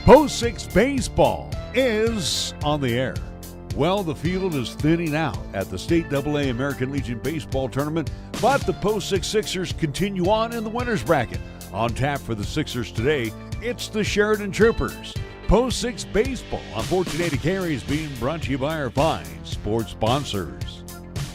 Post 6 Baseball is on the air. Well, the field is thinning out at the State AA American Legion Baseball Tournament, but the Post 6 Sixers continue on in the winner's bracket. On tap for the Sixers today, it's the Sheridan Troopers. Post 6 Baseball on 1480 Carry is being brought to you by our fine sports sponsors.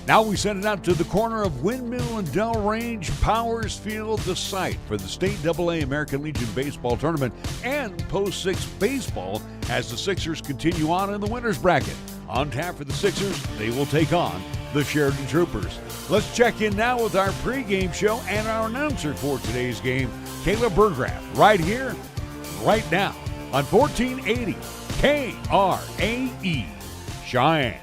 Now we send it out to the corner of Windmill and Delrange. Powers Field, the site for the State AA American Legion Baseball Tournament and Post 6 Baseball as the Sixers continue on in the winner's bracket. On tap for the Sixers, they will take on the Sheridan Troopers. Let's check in now with our pregame show and our announcer for today's game, Kayla Burgraff, right here, right now on 1480 KRAE, Cheyenne.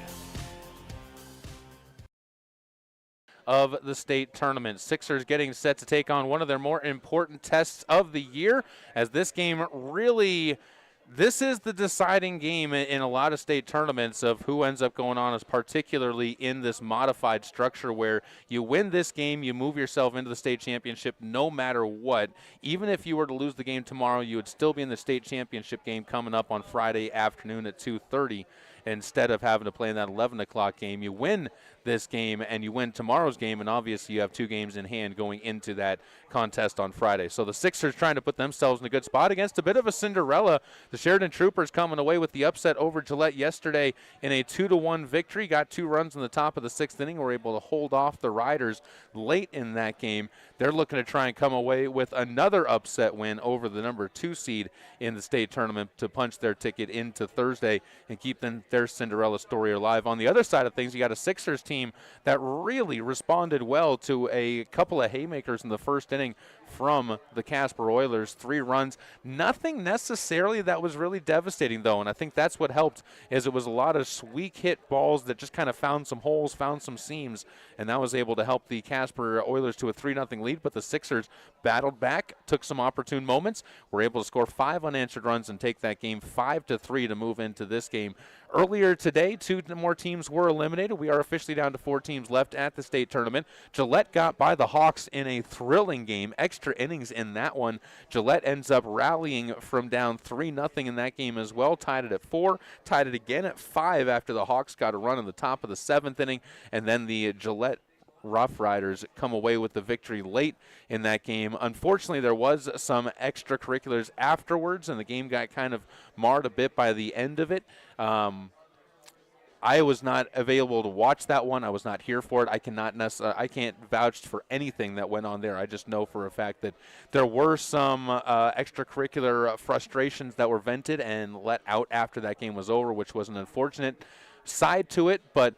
Of the state tournament. Sixers getting set to take on one of their more important tests of the year, as this game really, this is the deciding game in a lot of state tournaments of who ends up going on, is particularly in this modified structure where you win this game, you move yourself into the state championship no matter what. Even if you were to lose the game tomorrow, you would still be in the state championship game coming up on Friday afternoon at 2:30. Instead of having to play in that 11 o'clock game. You win this game and you win tomorrow's game, and obviously you have two games in hand going into that contest on Friday. So the Sixers trying to put themselves in a good spot against a bit of a Cinderella. The Sheridan Troopers coming away with the upset over Gillette yesterday in a 2-1 victory. Got 2 runs in the top of the 6th inning. Were able to hold off the Riders late in that game. They're looking to try and come away with another upset win over the number 2 seed in the state tournament to punch their ticket into Thursday and keep their Cinderella story alive. On the other side of things, you got a Sixers team that really responded well to a couple of haymakers in the first inning from the Casper Oilers. 3 runs. Nothing necessarily that was really devastating, though, and I think that's what helped, is it was a lot of weak hit balls that just kind of found some holes, found some seams, and that was able to help the Casper Oilers to a 3-0 lead. But the Sixers battled back, took some opportune moments, were able to score 5 unanswered runs and take that game 5-3 to move into this game. Earlier today, 2 more teams were eliminated. We are officially down to 4 teams left at the state tournament. Gillette got by the Hawks in a thrilling game, extra innings in that one. Gillette ends up rallying from down 3-0 in that game as well, tied it at 4, tied it again at 5 after the Hawks got a run in the top of the 7th inning, and then the Gillette Rough Riders come away with the victory late in that game. Unfortunately, there was some extracurriculars afterwards, and the game got kind of marred a bit by the end of it. I was not available to watch that one. I was not here for it. I can't vouch for anything that went on there. I just know for a fact that there were some extracurricular frustrations that were vented and let out after that game was over, which was an unfortunate side to it. But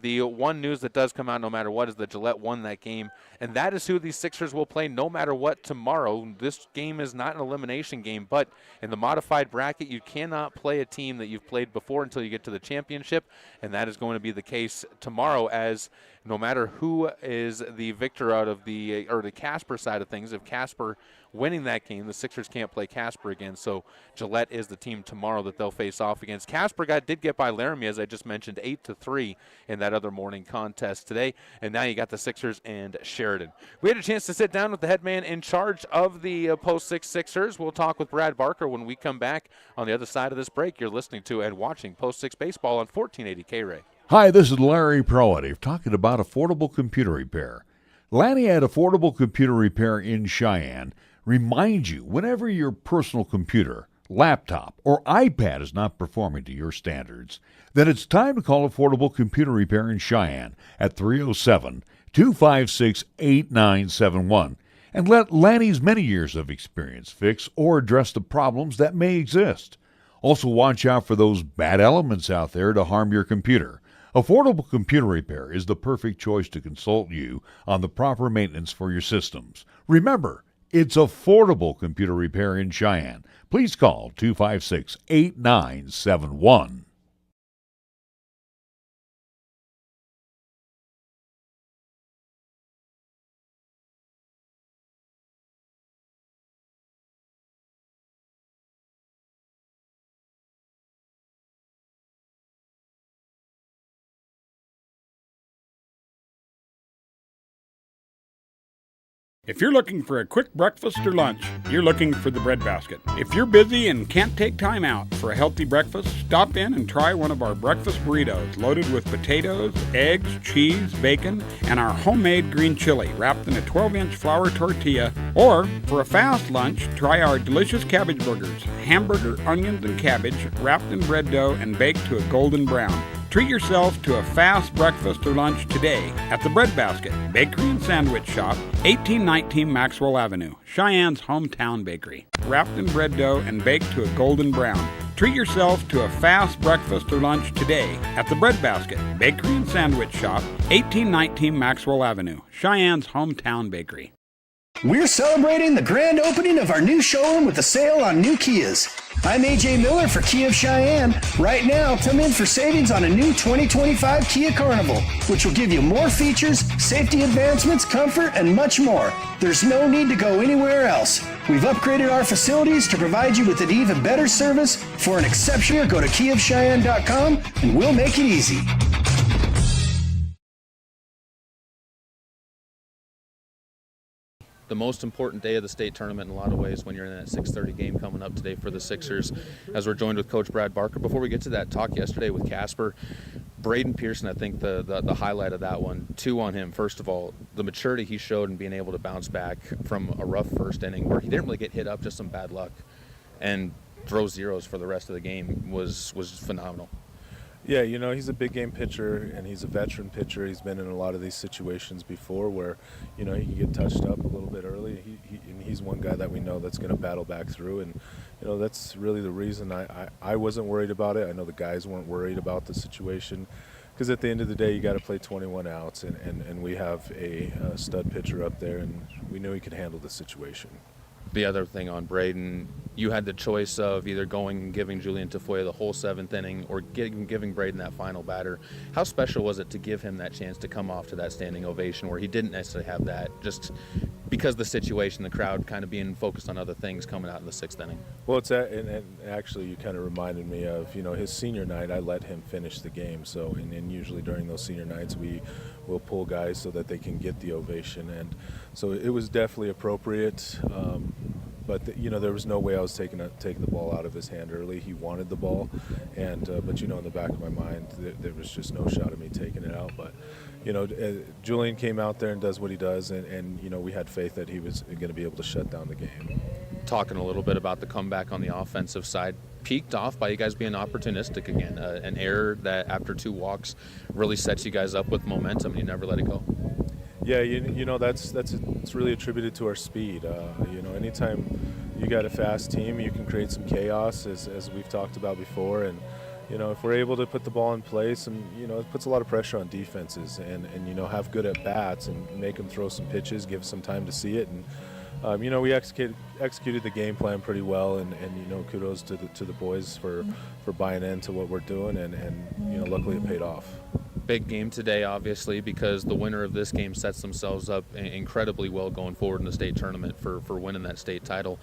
the one news that does come out no matter what is that Gillette won that game, and that is who these Sixers will play no matter what tomorrow. This game is not an elimination game, but in the modified bracket, you cannot play a team that you've played before until you get to the championship, and that is going to be the case tomorrow, as no matter who is the victor out of the Casper side of things, if Casper winning that game, the Sixers can't play Casper again. So Gillette is the team tomorrow that they'll face off against. Casper did get by Laramie, as I just mentioned, 8-3 in that other morning contest today. And now you got the Sixers and Sheridan. We had a chance to sit down with the head man in charge of the Post 6 Sixers. We'll talk with Brad Barker when we come back on the other side of this break. You're listening to and watching Post 6 Baseball on 1480 K-Ray. Hi, this is Larry Proative talking about affordable computer repair. Lanny at Affordable Computer Repair in Cheyenne reminds you whenever your personal computer, laptop, or iPad is not performing to your standards, then it's time to call Affordable Computer Repair in Cheyenne at 307-256-8971 and let Lanny's many years of experience fix or address the problems that may exist. Also, watch out for those bad elements out there to harm your computer. Affordable Computer Repair is the perfect choice to consult you on the proper maintenance for your systems. Remember, it's Affordable Computer Repair in Cheyenne. Please call 256-8971. If you're looking for a quick breakfast or lunch, you're looking for the Bread Basket. If you're busy and can't take time out for a healthy breakfast, stop in and try one of our breakfast burritos loaded with potatoes, eggs, cheese, bacon, and our homemade green chili wrapped in a 12-inch flour tortilla. Or, for a fast lunch, try our delicious cabbage burgers, hamburger, onions, and cabbage wrapped in bread dough and baked to a golden brown. Treat yourself to a fast breakfast or lunch today at the Bread Basket Bakery and Sandwich Shop, 1819 Maxwell Avenue, Cheyenne's hometown bakery. Wrapped in bread dough and baked to a golden brown. Treat yourself to a fast breakfast or lunch today at the Bread Basket Bakery and Sandwich Shop, 1819 Maxwell Avenue, Cheyenne's hometown bakery. We're celebrating the grand opening of our new showroom with a sale on new Kias. I'm AJ Miller for Kia of Cheyenne. Right now, come in for savings on a new 2025 Kia Carnival, which will give you more features, safety advancements, comfort, and much more. There's no need to go anywhere else. We've upgraded our facilities to provide you with an even better service. For an exception, go to KiaofCheyenne.com and we'll make it easy. The most important day of the state tournament in a lot of ways when you're in that 6:30 game coming up today for the Sixers, as we're joined with Coach Brad Barker. Before we get to that talk yesterday with Casper, Braden Pearson, I think the highlight of that one, two on him. First of all, the maturity he showed in being able to bounce back from a rough first inning where he didn't really get hit up, just some bad luck, and throw zeros for the rest of the game was phenomenal. Yeah, you know, he's a big game pitcher, and he's a veteran pitcher. He's been in a lot of these situations before where, you know, he can get touched up a little bit early. And he's one guy that we know that's going to battle back through. And, you know, that's really the reason I wasn't worried about it. I know the guys weren't worried about the situation because at the end of the day, you got to play 21 outs, and we have a stud pitcher up there, and we knew he could handle the situation. The other thing on Braden, you had the choice of either going and giving Julian Tafoya the whole seventh inning or giving Braden that final batter. How special was it to give him that chance to come off to that standing ovation where he didn't necessarily have that, just because the situation, the crowd kind of being focused on other things coming out in the sixth inning? Well, and actually you kind of reminded me of, you know, his senior night. I let him finish the game. So, and usually during those senior nights we will pull guys so that they can get the ovation. And so it was definitely appropriate. But you know, there was no way I was taking the ball out of his hand early. He wanted the ball, and but you know, in the back of my mind, there was just no shot of me taking it out. But you know, Julian came out there and does what he does, and you know, we had faith that he was going to be able to shut down the game. Talking a little bit about the comeback on the offensive side, peaked off by you guys being opportunistic again. An error that after two walks really sets you guys up with momentum, and you never let it go. Yeah, you know, it's really attributed to our speed. You know, anytime you got a fast team, you can create some chaos, as we've talked about before. And you know, if we're able to put the ball in place, and you know, it puts a lot of pressure on defenses, and you know, have good at bats and make them throw some pitches, give some time to see it. And you know, we executed the game plan pretty well, and you know, kudos to the boys for buying into what we're doing, and you know, luckily it paid off. Big game today, obviously, because the winner of this game sets themselves up incredibly well going forward in the state tournament for winning that state title.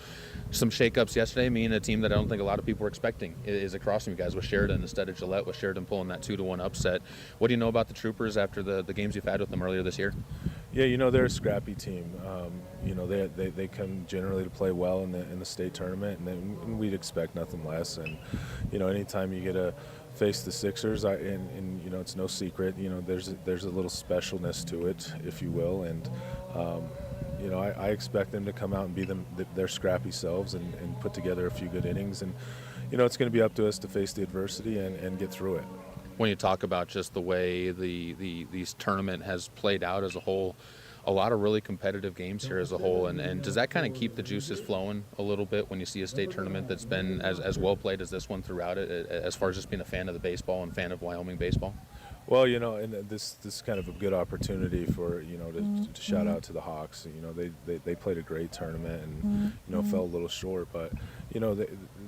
Some shakeups yesterday, meaning a team that I don't think a lot of people were expecting is across from you guys with Sheridan instead of Gillette, with Sheridan pulling that 2-1 upset. What do you know about the Troopers after the games you've had with them earlier this year? Yeah, you know, they're a scrappy team. You know, they come generally to play well in the state tournament, and we'd expect nothing less. And you know, anytime you get to face the Sixers, and you know, it's no secret, you know, there's a little specialness to it, if you will. And you know, I expect them to come out and be their scrappy selves and put together a few good innings. And you know, it's going to be up to us to face the adversity and get through it. When you talk about just the way these tournament has played out as a whole, a lot of really competitive games here as a whole, and does that kind of keep the juices flowing a little bit when you see a state tournament that's been as well played as this one throughout it, as far as just being a fan of the baseball and fan of Wyoming baseball? Well, you know, and this is kind of a good opportunity for, you know, to shout out to the Hawks. You know, they played a great tournament and, you know, fell a little short, but, you know,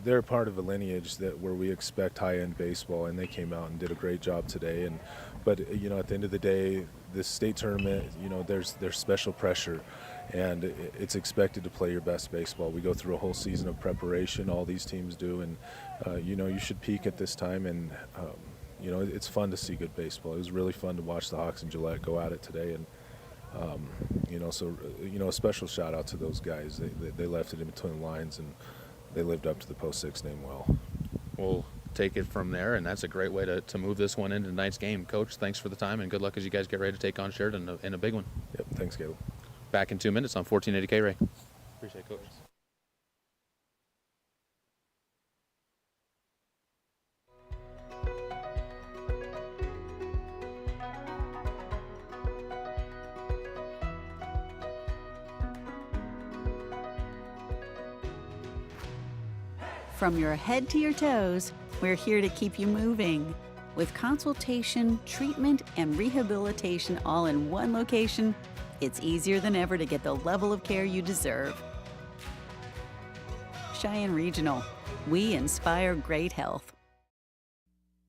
they're part of a lineage where we expect high-end baseball, and they came out and did a great job today. But, you know, at the end of the day, this state tournament, you know, there's special pressure, and it's expected to play your best baseball. We go through a whole season of preparation, all these teams do, and, you know, you should peak at this time, and, you know, it's fun to see good baseball. It was really fun to watch the Hawks and Gillette go at it today, and So a special shout out to those guys. They left it in between the lines, and they lived up to the Post 6 name well. We'll take it from there, and that's a great way to move this one into tonight's game. Coach, thanks for the time, and good luck as you guys get ready to take on Sheridan in a big one. Yep, thanks, Caleb. Back in 2 minutes on 1480 K-Ray. Appreciate it, Coach. From your head to your toes, we're here to keep you moving. With consultation, treatment, and rehabilitation all in one location, it's easier than ever to get the level of care you deserve. Cheyenne Regional. We inspire great health.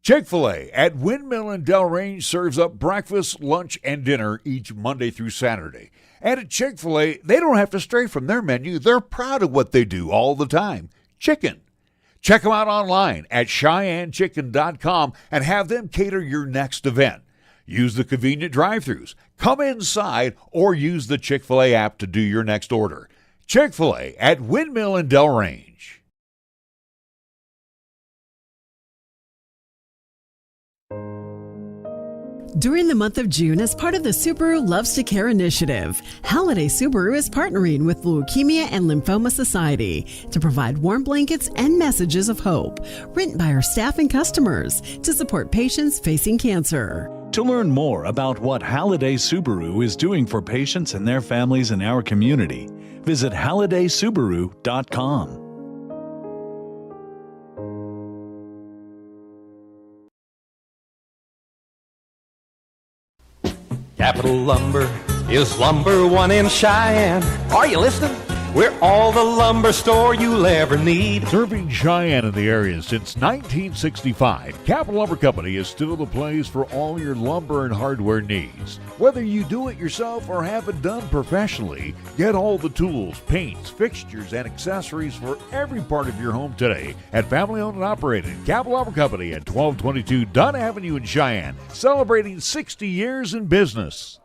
Chick-fil-A at Windmill and Delrange serves up breakfast, lunch, and dinner each Monday through Saturday. And at Chick-fil-A, they don't have to stray from their menu. They're proud of what they do all the time. Chicken. Check them out online at CheyenneChicken.com and have them cater your next event. Use the convenient drive-thrus, come inside, or use the Chick-fil-A app to do your next order. Chick-fil-A at Windmill and Delrange. During the month of June, as part of the Subaru Loves to Care initiative, Holiday Subaru is partnering with the Leukemia and Lymphoma Society to provide warm blankets and messages of hope, written by our staff and customers, to support patients facing cancer. To learn more about what Holiday Subaru is doing for patients and their families in our community, visit HolidaySubaru.com. Capital Lumber is lumber one in Cheyenne. Are you listening? We're all the lumber store you'll ever need. Serving Cheyenne in the area since 1965, Capital Lumber Company is still the place for all your lumber and hardware needs. Whether you do it yourself or have it done professionally, get all the tools, paints, fixtures, and accessories for every part of your home today at family-owned and operated Capital Lumber Company at 1222 Dunn Avenue in Cheyenne, celebrating 60 years in business.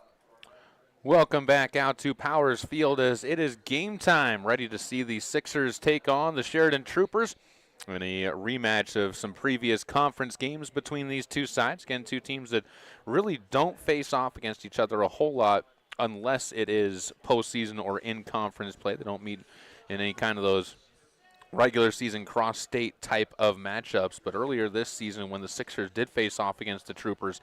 Welcome back out to Powers Field as it is game time. Ready to see the Sixers take on the Sheridan Troopers in a rematch of some previous conference games between these two sides. Again, two teams that really don't face off against each other a whole lot unless it is postseason or in-conference play. They don't meet in any kind of those regular season cross-state type of matchups. But earlier this season when the Sixers did face off against the Troopers,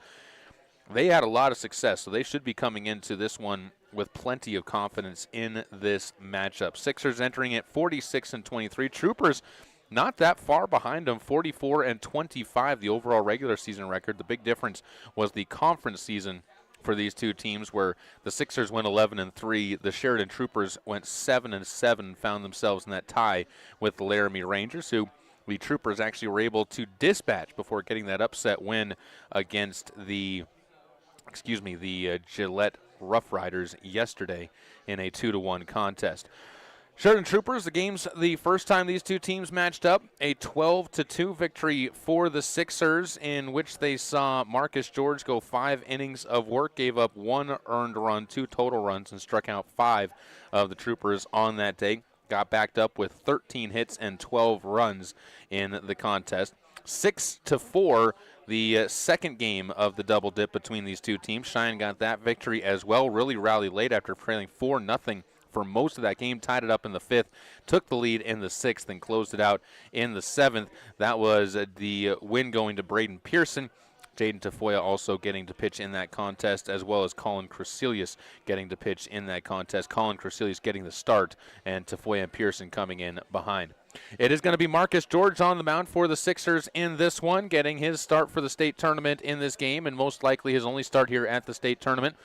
they had a lot of success, so they should be coming into this one with plenty of confidence in this matchup. Sixers entering at 46-23. Troopers not that far behind them, 44-25, the overall regular season record. The big difference was the conference season for these two teams, where the Sixers went 11-3. The Sheridan Troopers went 7-7, found themselves in that tie with the Laramie Rangers, who the Troopers actually were able to dispatch before getting that upset win against the Gillette Rough Riders yesterday in a 2-1 contest. Sheridan Troopers, the game's the first time these two teams matched up, a 12-2 victory for the Sixers, in which they saw Marcus George go 5 innings of work, gave up 1 earned run, 2 total runs, and struck out 5 of the Troopers on that day. Got backed up with 13 hits and 12 runs in the contest. 6-4. The second game of the double dip between these two teams. Cheyenne got that victory as well. Really rallied late after trailing 4-0 for most of that game. Tied it up in the 5th. Took the lead in the 6th and closed it out in the 7th. That was the win going to Braden Pearson. Jaden Tafoya also getting to pitch in that contest, as well as Colin Crecilius getting to pitch in that contest. Colin Crecilius getting the start, and Tafoya and Pearson coming in behind. It is going to be Marcus George on the mound for the Sixers in this one, getting his start for the state tournament in this game, and most likely his only start here at the state tournament.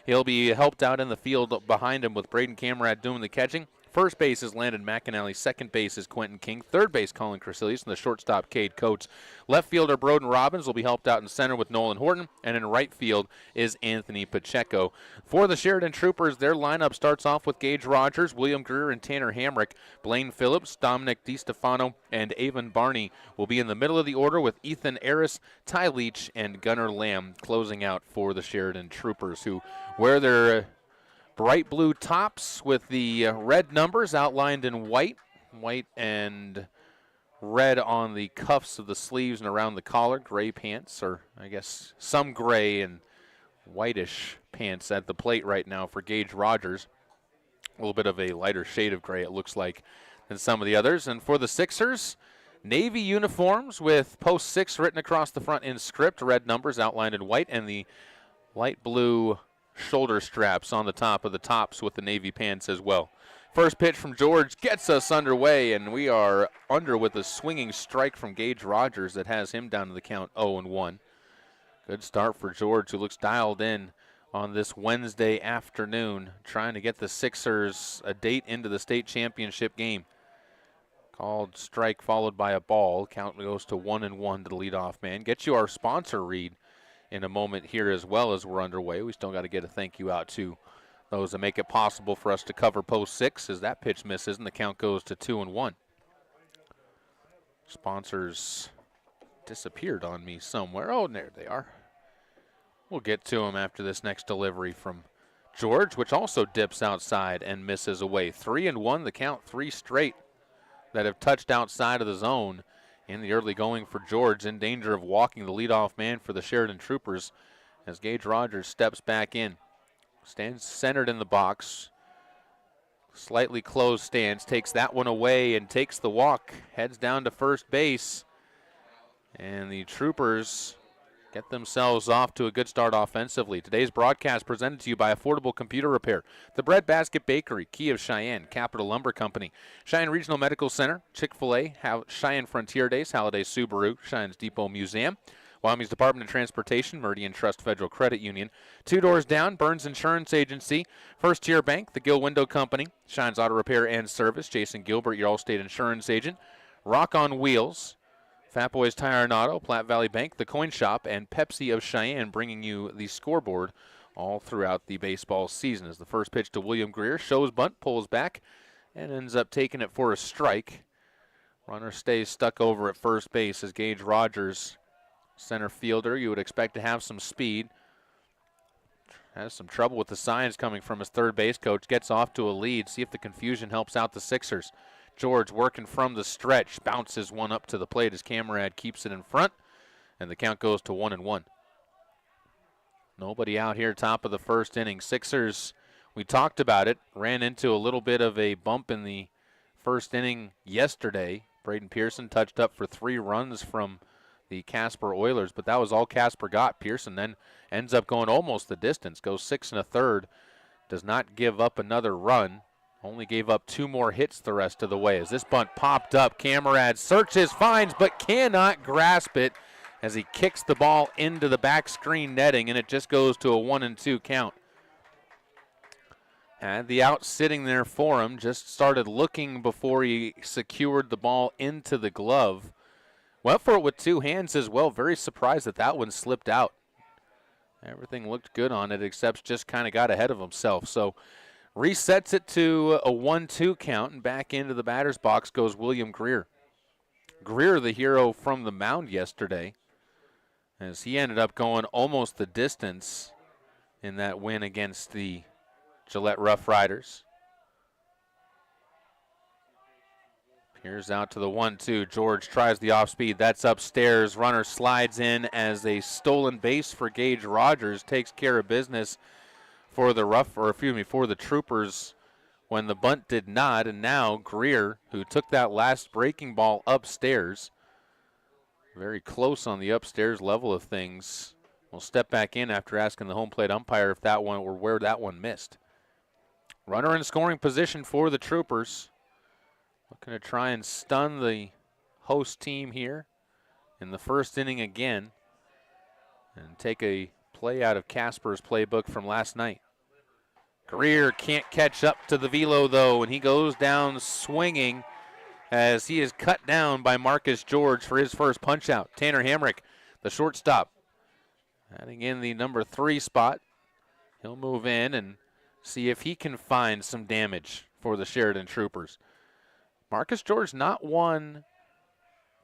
He'll be helped out in the field behind him with Braden Cameron doing the catching. First base is Landon McAnally. Second base is Quentin King. Third base, Colin Crecilius. And the shortstop, Cade Coates. Left fielder, Broden Robbins, will be helped out in center with Nolan Horton. And in right field is Anthony Pacheco. For the Sheridan Troopers, their lineup starts off with Gage Rogers, William Greer, and Tanner Hamrick. Blaine Phillips, Dominic DiStefano, and Avon Barney will be in the middle of the order, with Ethan Aris, Ty Leach, and Gunnar Lamb closing out for the Sheridan Troopers, who wear their Bright blue tops with the red numbers outlined in white. White and red on the cuffs of the sleeves and around the collar. Gray pants, or I guess some gray and whitish pants at the plate right now for Gage Rogers. A little bit of a lighter shade of gray, it looks like, than some of the others. And for the Sixers, navy uniforms with post 6 written across the front in script, red numbers outlined in white, and the light blue shoulder straps on the top of the tops with the navy pants as well. First pitch from George gets us underway, and we are under with a swinging strike from Gage Rogers that has him down to the count 0-1. Good start for George, who looks dialed in on this Wednesday afternoon, trying to get the Sixers a date into the state championship game. Called strike followed by a ball. Count goes to 1-1 to the leadoff man. Get you our sponsor read in a moment here as well as we're underway. We still got to get a thank you out to those that make it possible for us to cover post 6 as that pitch misses and the count goes to 2-1. Sponsors disappeared on me somewhere. Oh, there they are. We'll get to them after this next delivery from George, which also dips outside and misses away. 3-1, the count, 3 straight that have touched outside of the zone in the early going for George, in danger of walking the leadoff man for the Sheridan Troopers as Gage Rogers steps back in. Stands centered in the box. Slightly closed stance, takes that one away and takes the walk. Heads down to first base. And the Troopers get themselves off to a good start offensively. Today's broadcast presented to you by Affordable Computer Repair, the Breadbasket Bakery, Key of Cheyenne, Capital Lumber Company, Cheyenne Regional Medical Center, Chick-fil-A, Cheyenne Frontier Days, Halliday Subaru, Cheyenne's Depot Museum, Wyoming's Department of Transportation, Meridian Trust Federal Credit Union, Two Doors Down, Burns Insurance Agency, First Tier Bank, the Gill Window Company, Cheyenne's Auto Repair and Service, Jason Gilbert, your Allstate Insurance Agent, Rock on Wheels, Fat Boys Tire and Auto, Platte Valley Bank, The Coin Shop, and Pepsi of Cheyenne, bringing you the scoreboard all throughout the baseball season. As the first pitch to William Greer, shows bunt, pulls back, and ends up taking it for a strike. Runner stays stuck over at first base as Gage Rogers, center fielder, you would expect to have some speed. Has some trouble with the signs coming from his third base coach. Gets off to a lead. See if the confusion helps out the Sixers. George working from the stretch, bounces one up to the plate as Camerad keeps it in front, and the count goes to 1-1. Nobody out here top of the first inning. Sixers, we talked about it, ran into a little bit of a bump in the first inning yesterday. Braden Pearson touched up for 3 runs from the Casper Oilers, but that was all Casper got. Pearson then ends up going almost the distance, goes 6 1/3, does not give up another run. Only gave up 2 more hits the rest of the way. As this bunt popped up, Camerad searches, finds, but cannot grasp it as he kicks the ball into the back screen netting, and it just goes to a 1-2 count. Had the out sitting there for him, just started looking before he secured the ball into the glove. Went for it with 2 hands as well. Very surprised that that one slipped out. Everything looked good on it, except just kind of got ahead of himself. So resets it to a 1-2 count, and back into the batter's box goes William Greer. Greer, the hero from the mound yesterday, as he ended up going almost the distance in that win against the Gillette Rough Riders. Here's out to the 1-2. George tries the off-speed. That's upstairs. Runner slides in as a stolen base for Gage Rogers. Takes care of business for the Troopers when the bunt did not. And now Greer, who took that last breaking ball upstairs, very close on the upstairs level of things, will step back in after asking the home plate umpire if that one or where that one missed. Runner in scoring position for the Troopers. Looking to try and stun the host team here in the first inning again and take a play out of Casper's playbook from last night. Greer can't catch up to the velo, though, and he goes down swinging as he is cut down by Marcus George for his first punch-out. Tanner Hamrick, the shortstop, adding in the number 3 spot. He'll move in and see if he can find some damage for the Sheridan Troopers. Marcus George not one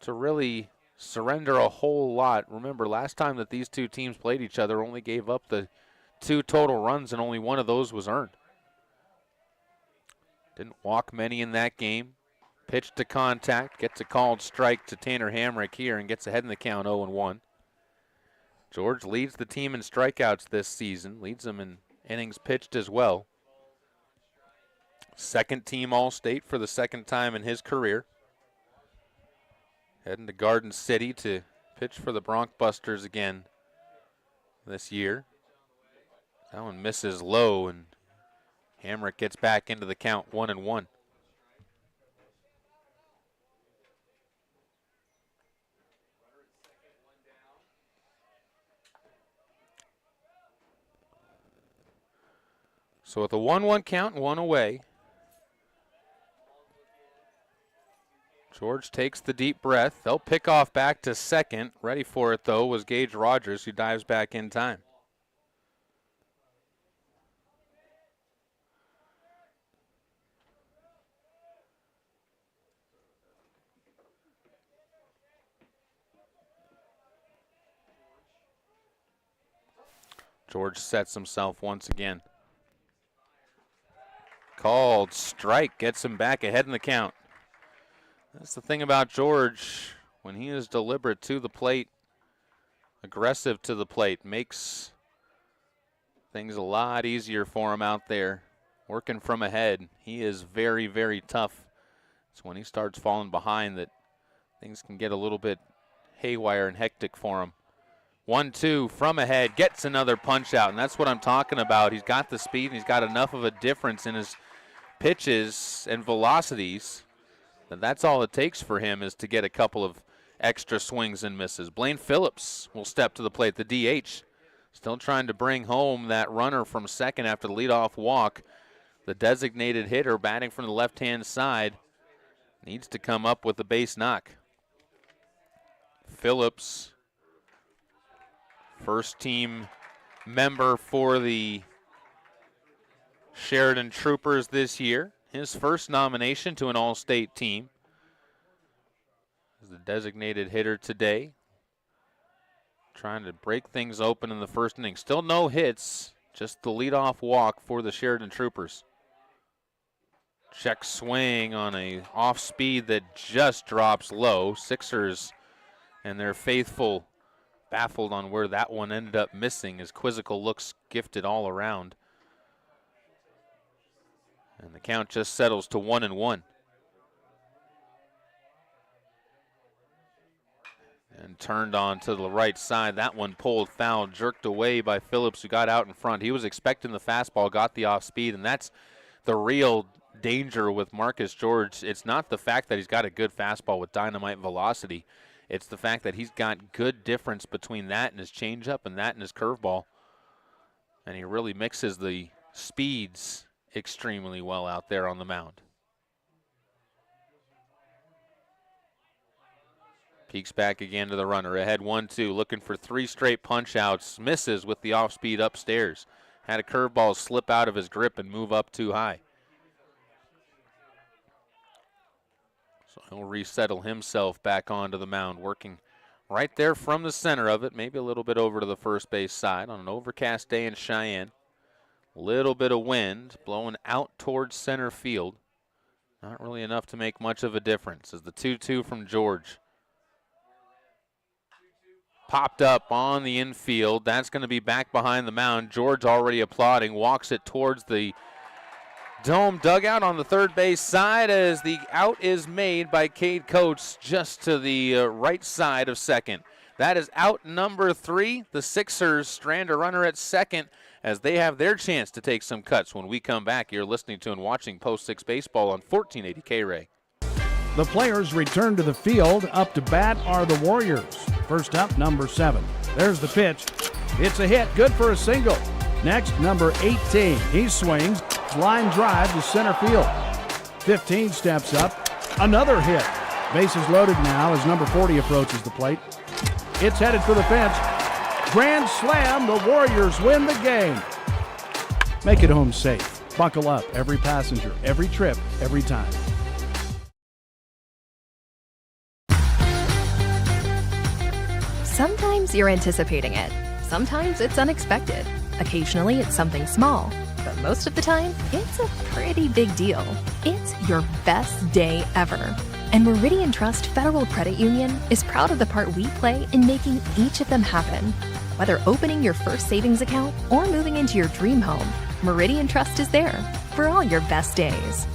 to really surrender a whole lot. Remember, last time that these two teams played each other, only gave up the 2 total runs, and only one of those was earned. Didn't walk many in that game. Pitch to contact, gets a called strike to Tanner Hamrick here and gets ahead in the count 0-1. George leads the team in strikeouts this season, leads them in innings pitched as well. Second team All-State for the second time in his career. Heading to Garden City to pitch for the Broncbusters again this year. That one misses low, and Hamrick gets back into the count 1-1. So with a 1-1 count and one away, George takes the deep breath. They'll pick off back to second. Ready for it, though, was Gage Rogers, who dives back in time. George sets himself once again. Called strike, gets him back ahead in the count. That's the thing about George. When he is deliberate to the plate, aggressive to the plate, makes things a lot easier for him out there. Working from ahead, he is very, very tough. It's when he starts falling behind that things can get a little bit haywire and hectic for him. 1-2 from ahead, gets another punch out, and that's what I'm talking about. He's got the speed, and he's got enough of a difference in his pitches and velocities that that's all it takes for him is to get a couple of extra swings and misses. Blaine Phillips will step to the plate, the DH. Still trying to bring home that runner from second after the leadoff walk. The designated hitter batting from the left-hand side needs to come up with a base knock. Phillips, first team member for the Sheridan Troopers this year. His first nomination to an All-State team. As the designated hitter today. Trying to break things open in the first inning. Still no hits, just the leadoff walk for the Sheridan Troopers. Check swing on a off speed that just drops low. Sixers and their faithful baffled on where that one ended up missing as quizzical looks gifted all around. And the count just settles to 1-1. And turned on to the right side. That one pulled foul, jerked away by Phillips, who got out in front. He was expecting the fastball, got the off speed, and that's the real danger with Marcus George. It's not the fact that he's got a good fastball with dynamite velocity. It's the fact that he's got good difference between that and his changeup and that and his curveball. And he really mixes the speeds extremely well out there on the mound. Peeks back again to the runner. Ahead 1-2, looking for three straight punch outs. Misses with the off speed upstairs. Had a curveball slip out of his grip and move up too high. So he'll resettle himself back onto the mound, working right there from the center of it, maybe a little bit over to the first base side on an overcast day in Cheyenne. Little bit of wind blowing out towards center field. Not really enough to make much of a difference as the 2-2 from George. Popped up on the infield. That's going to be back behind the mound. George already applauding, walks it towards the dome dugout on the third base side as the out is made by Cade Coates just to the right side of second. That is out number 3. The Sixers strand a runner at second as they have their chance to take some cuts. When we come back, you're listening to and watching Post 6 Baseball on 1480 K-Ray. The players return to the field. Up to bat are the Warriors. First up, number 7. There's the pitch. It's a hit, good for a single. Next, number 18. He swings, line drive to center field. 15 steps up, another hit. Bases loaded now as number 40 approaches the plate. It's headed for the fence. Grand slam, the Warriors win the game. Make it home safe. Buckle up, every passenger, every trip, every time. Sometimes you're anticipating it. Sometimes it's unexpected. Occasionally it's something small. but most of the time, it's a pretty big deal. It's your best day ever. And Meridian Trust Federal Credit Union is proud of the part we play in making each of them happen. Whether opening your first savings account or moving into your dream home, Meridian Trust is there for all your best days.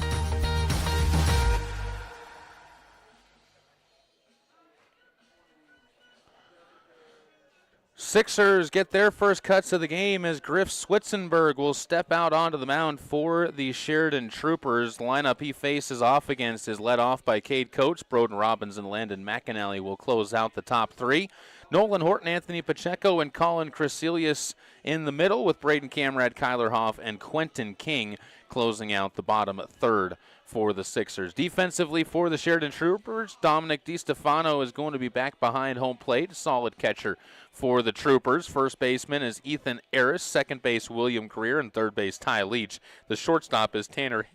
Sixers get their first cuts of the game as Griff Switzenberg will step out onto the mound for the Sheridan Troopers. Lineup he faces off against is led off by Cade Coates. Broden Robbins and Landon McAnally will close out the top three. Nolan Horton, Anthony Pacheco, and Colin Crecilius in the middle, with Braden Camrad, Kyler Hoff, and Quentin King closing out the bottom third for the Sixers. Defensively for the Sheridan Troopers, Dominic DiStefano is going to be back behind home plate. Solid catcher for the Troopers. First baseman is Ethan Harris, second base William Greer, and third base Ty Leach. The shortstop is Tanner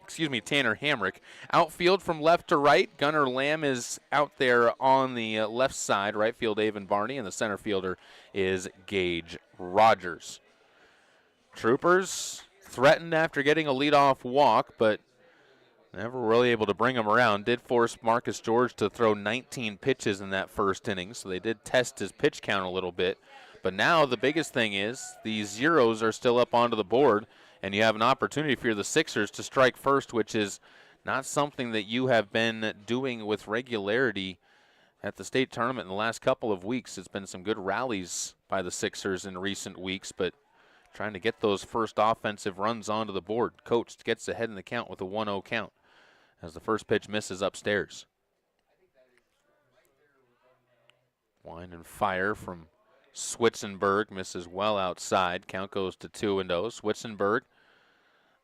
Hamrick. Outfield from left to right, Gunnar Lamb is out there on the left side. Right field, Avon Barney, and the center fielder is Gage Rogers. Troopers threatened after getting a leadoff walk, but never really able to bring him around. Did force Marcus George to throw 19 pitches in that first inning, so they did test his pitch count a little bit. But now the biggest thing is the zeros are still up onto the board, and you have an opportunity for the Sixers to strike first, which is not something that you have been doing with regularity at the state tournament in the last couple of weeks. It's been some good rallies by the Sixers in recent weeks, but trying to get those first offensive runs onto the board. Coates gets ahead in the count with a 1-0 count as the first pitch misses upstairs. Wind and fire from Switzenberg misses well outside. Count goes to 2-0. Switzenberg,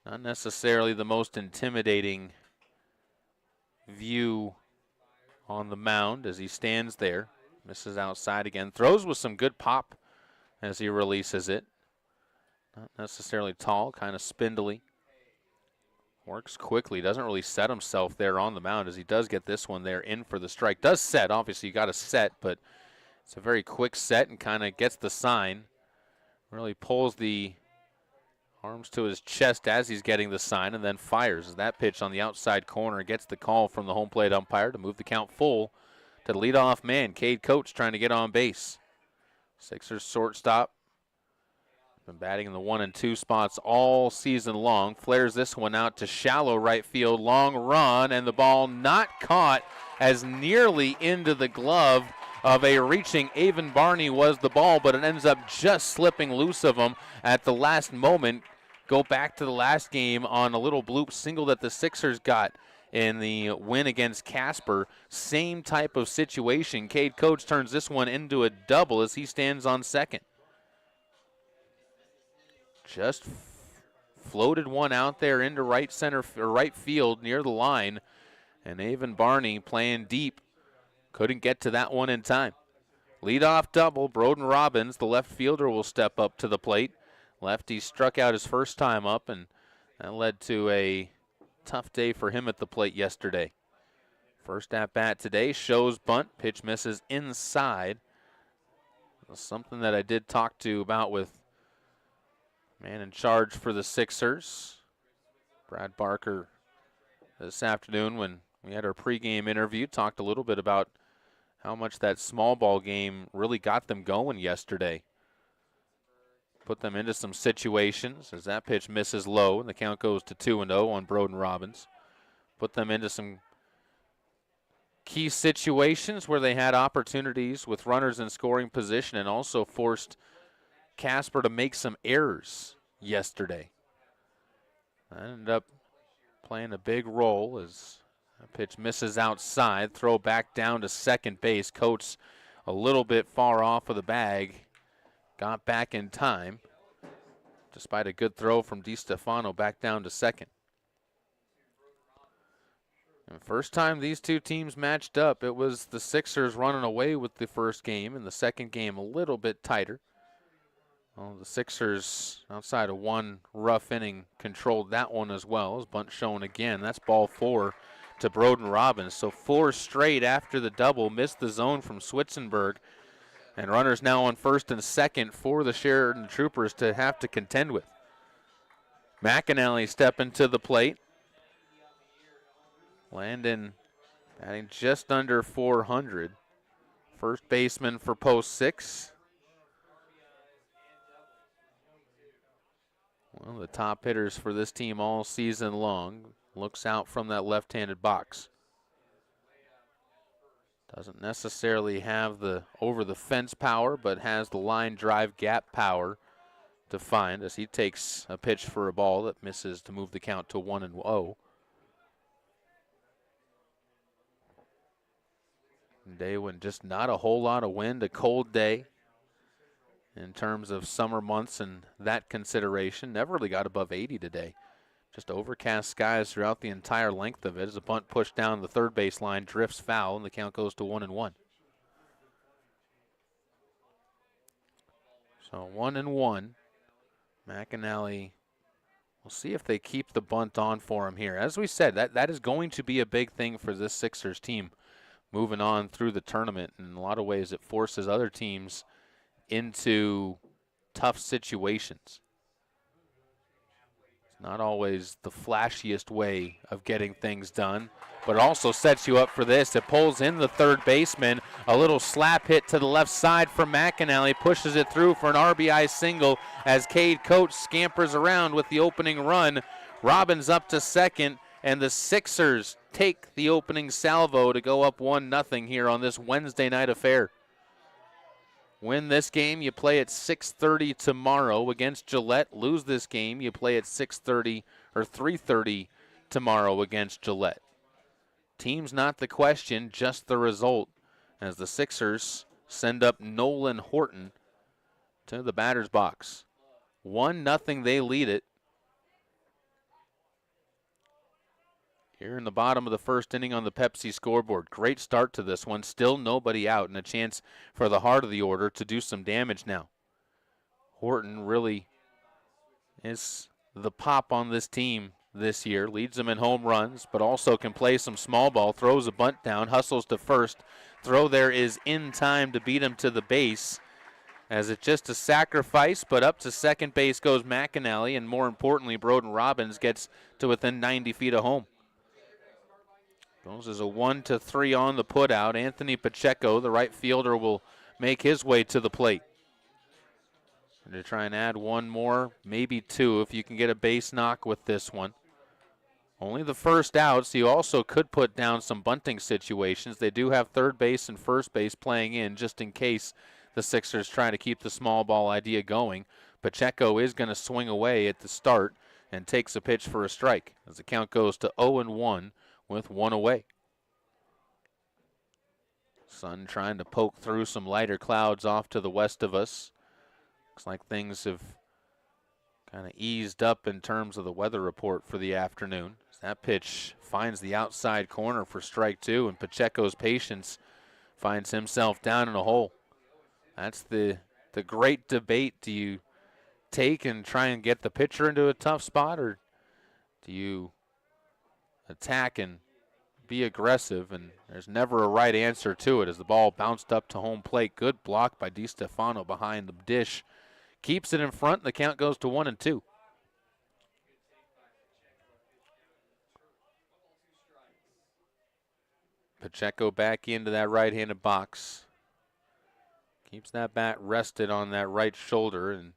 not necessarily the most intimidating view on the mound as he stands there. Misses outside again. Throws with some good pop as he releases it. Not necessarily tall, kind of spindly. Works quickly, doesn't really set himself there on the mound as he does get this one there in for the strike. Does set, obviously you got to set, but it's a very quick set and kind of gets the sign. Really pulls the arms to his chest as he's getting the sign and then fires. As that pitch on the outside corner gets the call from the home plate umpire to move the count full to the leadoff man, Cade Coates, trying to get on base. Sixers shortstop. Been batting in the 1 and 2 spots all season long. Flares this one out to shallow right field. Long run, and the ball not caught as nearly into the glove of a reaching Avon Barney was the ball, but it ends up just slipping loose of him at the last moment. Go back to the last game on a little bloop single that the Sixers got in the win against Casper. Same type of situation. Cade Coates turns this one into a double as he stands on second. Just floated one out there into right center or right field near the line, and Avon Barney playing deep couldn't get to that one in time. Leadoff double. Broden Robbins, the left fielder, will step up to the plate. Lefty struck out his first time up, and that led to a tough day for him at the plate yesterday. First at bat today, shows bunt. Pitch misses inside. Something that I did talk to about with man in charge for the Sixers, Brad Barker, this afternoon when we had our pregame interview. Talked a little bit about how much that small ball game really got them going yesterday. Put them into some situations as that pitch misses low and the count goes to 2-0 on Broden Robbins. Put them into some key situations where they had opportunities with runners in scoring position and also forced Casper to make some errors yesterday. That ended up playing a big role as that pitch misses outside. Throw back down to second base. Coates a little bit far off of the bag. Got back in time despite a good throw from DiStefano back down to second. And first time these two teams matched up, it was the Sixers running away with the first game, and the second game a little bit tighter. Well, the Sixers, outside of one rough inning, controlled that one as well. As bunt shown again. That's ball 4 to Broden Robbins. So 4 straight after the double. Missed the zone from Switzenberg. And runners now on first and second for the Sheridan Troopers to have to contend with. McAnally stepping to the plate. Landon batting just under 400. First baseman for post 6. One of the top hitters for this team all season long. Looks out from that left-handed box. Doesn't necessarily have the over-the-fence power, but has the line drive gap power to find as he takes a pitch for a ball that misses to move the count to 1-0. Day when just not a whole lot of wind, a cold day in terms of summer months and that consideration. Never really got above 80 today. Just overcast skies throughout the entire length of it as a bunt pushed down the third base line, drifts foul, and the count goes to 1-1. So 1-1. McAnally, we'll see if they keep the bunt on for him here. As we said, that is going to be a big thing for this Sixers team moving on through the tournament. In a lot of ways, it forces other teams into tough situations. It's not always the flashiest way of getting things done, but it also sets you up for this. It pulls in the third baseman. A little slap hit to the left side from McAnally, pushes it through for an RBI single as Cade Coates scampers around with the opening run. Robbins up to second, and the Sixers take the opening salvo to go up 1-0 here on this Wednesday night affair. Win this game, you play at 6:30 tomorrow against Gillette. Lose this game, you play at 6:30 or 3:30 tomorrow against Gillette. Team's not the question, just the result, as the Sixers send up Nolan Horton to the batter's box. 1-0, they lead it. Here in the bottom of the first inning on the Pepsi scoreboard. Great start to this one. Still nobody out, and a chance for the heart of the order to do some damage now. Horton really is the pop on this team this year. Leads them in home runs, but also can play some small ball. Throws a bunt down, hustles to first. Throw there is in time to beat him to the base. As it's just a sacrifice, but up to second base goes McAnally, and more importantly, Broden Robbins gets to within 90 feet of home. Goes as a 1-3 on the putout. Anthony Pacheco, the right fielder, will make his way to the plate. And to try and add one more, maybe two, if you can get a base knock with this one. Only the first out, so you also could put down some bunting situations. They do have third base and first base playing in just in case the Sixers try to keep the small ball idea going. Pacheco is going to swing away at the start and takes a pitch for a strike as the count goes to 0-1. With one away. Sun trying to poke through some lighter clouds off to the west of us. Looks like things have kind of eased up in terms of the weather report for the afternoon. That pitch finds the outside corner for strike 2, and Pacheco's patience finds himself down in a hole. That's the great debate. Do you take and try and get the pitcher into a tough spot, or do you attack and be aggressive? And there's never a right answer to it as the ball bounced up to home plate. Good block by DiStefano behind the dish. Keeps it in front, and the count goes to 1-2. Pacheco back into that right-handed box. Keeps that bat rested on that right shoulder and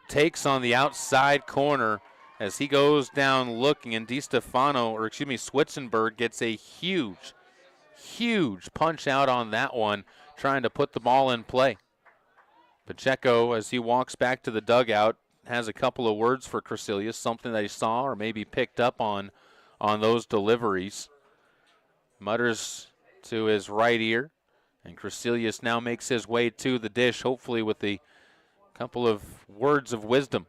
takes on the outside corner as he goes down looking, and Switzenberg gets a huge punch out on that one, trying to put the ball in play. Pacheco, as he walks back to the dugout, has a couple of words for Crecilius, something that he saw or maybe picked up on those deliveries. Mutters to his right ear, and Crecilius now makes his way to the dish, hopefully with a couple of words of wisdom.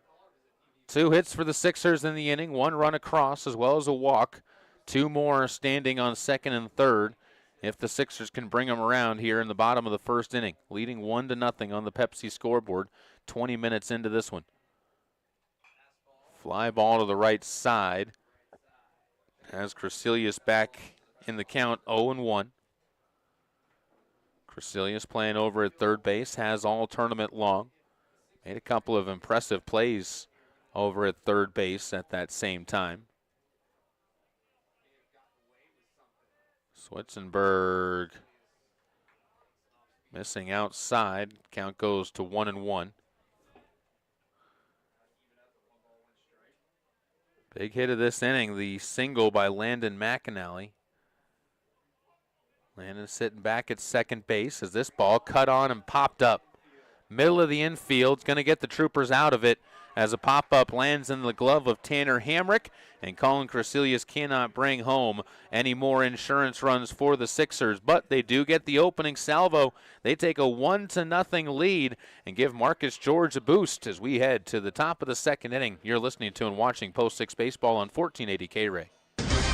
2 hits for the Sixers in the inning, 1 run across as well as a walk. 2 more standing on second and third if the Sixers can bring them around here in the bottom of the first inning. Leading 1-0 on the Pepsi scoreboard, 20 minutes into this one. Fly ball to the right side. Has Crecilius back in the count, 0-1. Crecilius playing over at third base, has all tournament long. Made a couple of impressive plays over at third base at that same time. Switzenberg missing outside. Count goes to 1-1. Big hit of this inning, the single by Landon McAnally. Landon sitting back at second base as this ball cut on and popped up. Middle of the infield, going to get the Troopers out of it as a pop-up lands in the glove of Tanner Hamrick, and Colin Crecilius cannot bring home any more insurance runs for the Sixers, but they do get the opening salvo. They take a 1-0 lead and give Marcus George a boost as we head to the top of the second inning. You're listening to and watching Post 6 Baseball on 1480 K-Ray.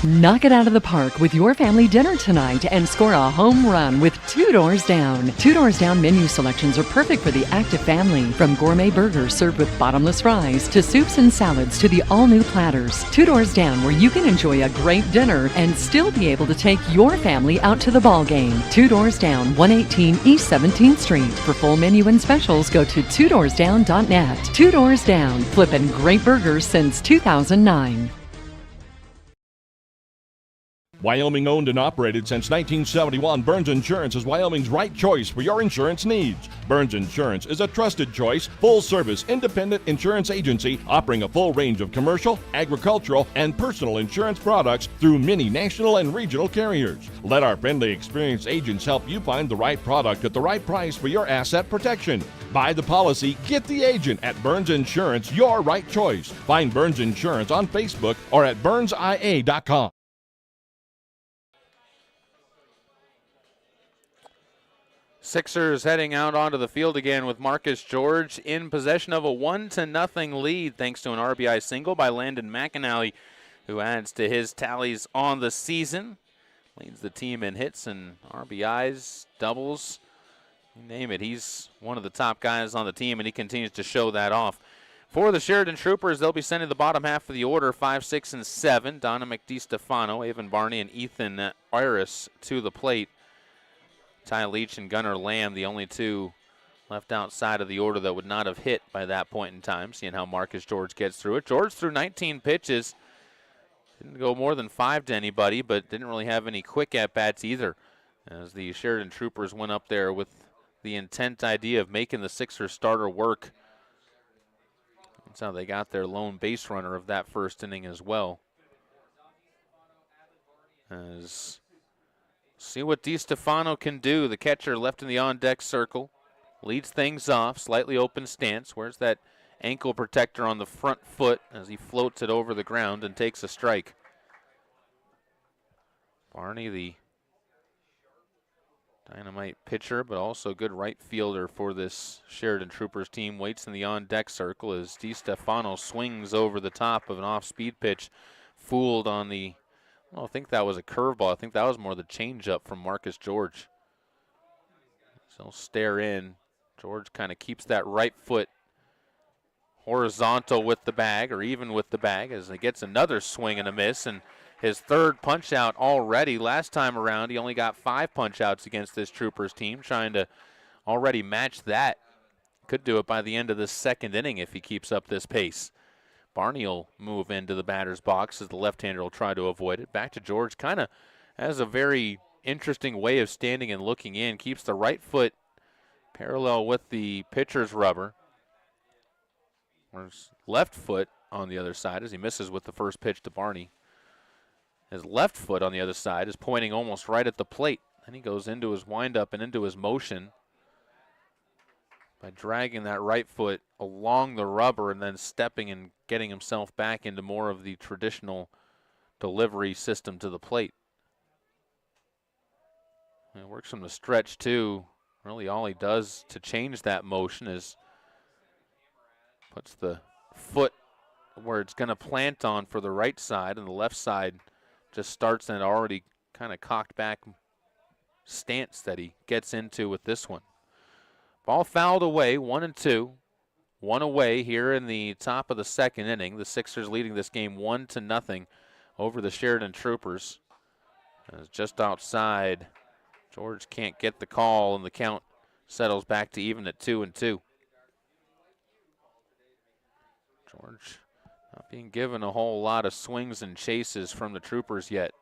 Knock it out of the park with your family dinner tonight and score a home run with Two Doors Down. Two Doors Down menu selections are perfect for the active family. From gourmet burgers served with bottomless fries to soups and salads to the all-new platters. Two Doors Down, where you can enjoy a great dinner and still be able to take your family out to the ball game. Two Doors Down, 118 East 17th Street. For full menu and specials, go to twodoorsdown.net. Two Doors Down, flipping great burgers since 2009. Wyoming owned and operated since 1971, Burns Insurance is Wyoming's right choice for your insurance needs. Burns Insurance is a trusted choice, full-service, independent insurance agency offering a full range of commercial, agricultural, and personal insurance products through many national and regional carriers. Let our friendly, experienced agents help you find the right product at the right price for your asset protection. Buy the policy, get the agent at Burns Insurance, your right choice. Find Burns Insurance on Facebook or at burnsia.com. Sixers heading out onto the field again with Marcus George in possession of a 1-0 lead thanks to an RBI single by Landon McAnally, who adds to his tallies on the season. Leads the team in hits and RBIs, doubles, you name it. He's one of the top guys on the team, and he continues to show that off. For the Sheridan Troopers, they'll be sending the bottom half of the order, 5, 6, and 7. Dominic DiStefano, Avon Barney, and Ethan Iris to the plate. Ty Leach and Gunnar Lamb, the only two left outside of the order that would not have hit by that point in time, seeing how Marcus George gets through it. George threw 19 pitches. Didn't go more than 5 to anybody, but didn't really have any quick at-bats either, as the Sheridan Troopers went up there with the intent idea of making the Sixers starter work. That's how they got their lone base runner of that first inning as well. As see what DiStefano can do. The catcher left in the on-deck circle. Leads things off. Slightly open stance. Where's that ankle protector on the front foot as he floats it over the ground and takes a strike. Barney, the dynamite pitcher, but also good right fielder for this Sheridan Troopers team, waits in the on-deck circle as DiStefano swings over the top of an off-speed pitch. Fooled on the I don't think that was a curveball. I think that was more the changeup from Marcus George. So he'll stare in. George kind of keeps that right foot horizontal with the bag, or even with the bag, as he gets another swing and a miss, and his third punch out already. Last time around, he only got 5 punch outs against this Troopers team, trying to already match that. Could do it by the end of the second inning if he keeps up this pace. Barney will move into the batter's box as the left-hander will try to avoid it. Back to George, kind of has a very interesting way of standing and looking in. Keeps the right foot parallel with the pitcher's rubber. His left foot on the other side as he misses with the first pitch to Barney. His left foot on the other side is pointing almost right at the plate. Then he goes into his windup and into his motion by dragging that right foot along the rubber and then stepping and getting himself back into more of the traditional delivery system to the plate. And it works from the stretch too. Really all he does to change that motion is puts the foot where it's going to plant on for the right side, and the left side just starts in an already kind of cocked back stance that he gets into with this one. Ball fouled away, 1-2. One away here in the top of the second inning. The Sixers leading this game 1-0 over the Sheridan Troopers. As just outside, George can't get the call, and the count settles back to even at 2-2. George Not being given a whole lot of swings and chases from the Troopers yet.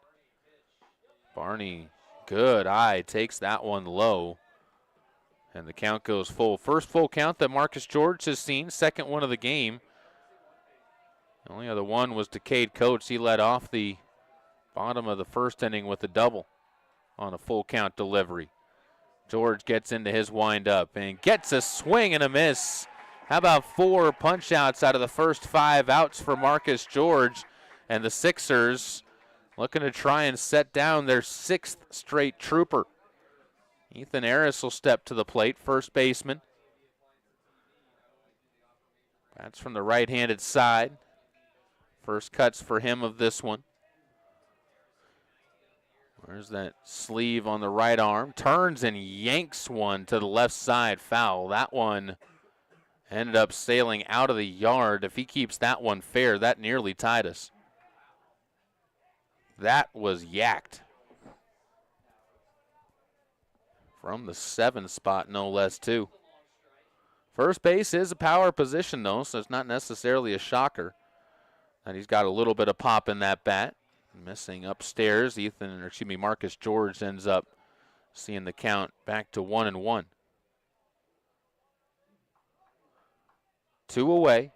Barney, good eye, takes that one low. And the count goes full. First full count that Marcus George has seen, second one of the game. The only other one was to Cade Coates. He led off the bottom of the first inning with a double on a full count delivery. George gets into his windup and gets a swing and a miss. How about 4 punch outs out of the first 5 outs for Marcus George? And the Sixers looking to try and set down their 6th straight Trooper. Ethan Harris will step to the plate, first baseman. That's from the right-handed side. First cuts for him of this one. Where's that sleeve on the right arm? Turns and yanks one to the left side, foul. That one ended up sailing out of the yard. If he keeps that one fair, that nearly tied us. That was yacked. From the 7 spot, no less, too. First base is a power position, though, so it's not necessarily a shocker that he's got a little bit of pop in that bat. Missing upstairs, Marcus George ends up seeing the count back to 1-1. 2 away.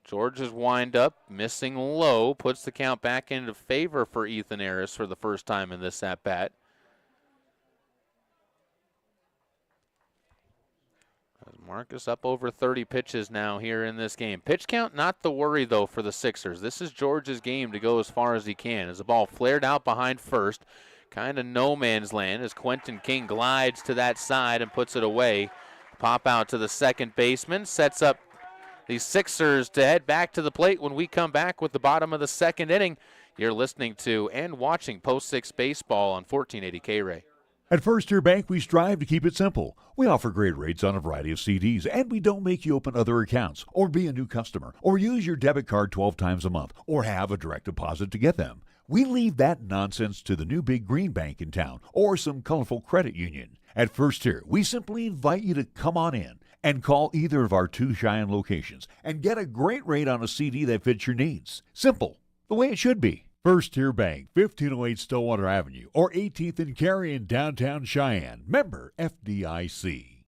George's wind up, missing low, puts the count back into favor for Ethan Harris for the first time in this at-bat. Marcus up over 30 pitches now here in this game. Pitch count, not the worry, though, for the Sixers. This is George's game to go as far as he can. As the ball flared out behind first, kind of no man's land as Quentin King glides to that side and puts it away. Pop out to the second baseman, sets up the Sixers to head back to the plate when we come back with the bottom of the second inning. You're listening to and watching Post 6 Baseball on 1480 K-Ray. At First Tier Bank, we strive to keep it simple. We offer great rates on a variety of CDs, and we don't make you open other accounts or be a new customer or use your debit card 12 times a month or have a direct deposit to get them. We leave that nonsense to the new big green bank in town or some colorful credit union. At First Tier, we simply invite you to come on in and call either of our 2 Cheyenne locations and get a great rate on a CD that fits your needs. Simple, the way it should be. First Tier Bank, 1508 Stillwater Avenue, or 18th and Cary in downtown Cheyenne. Member FDIC.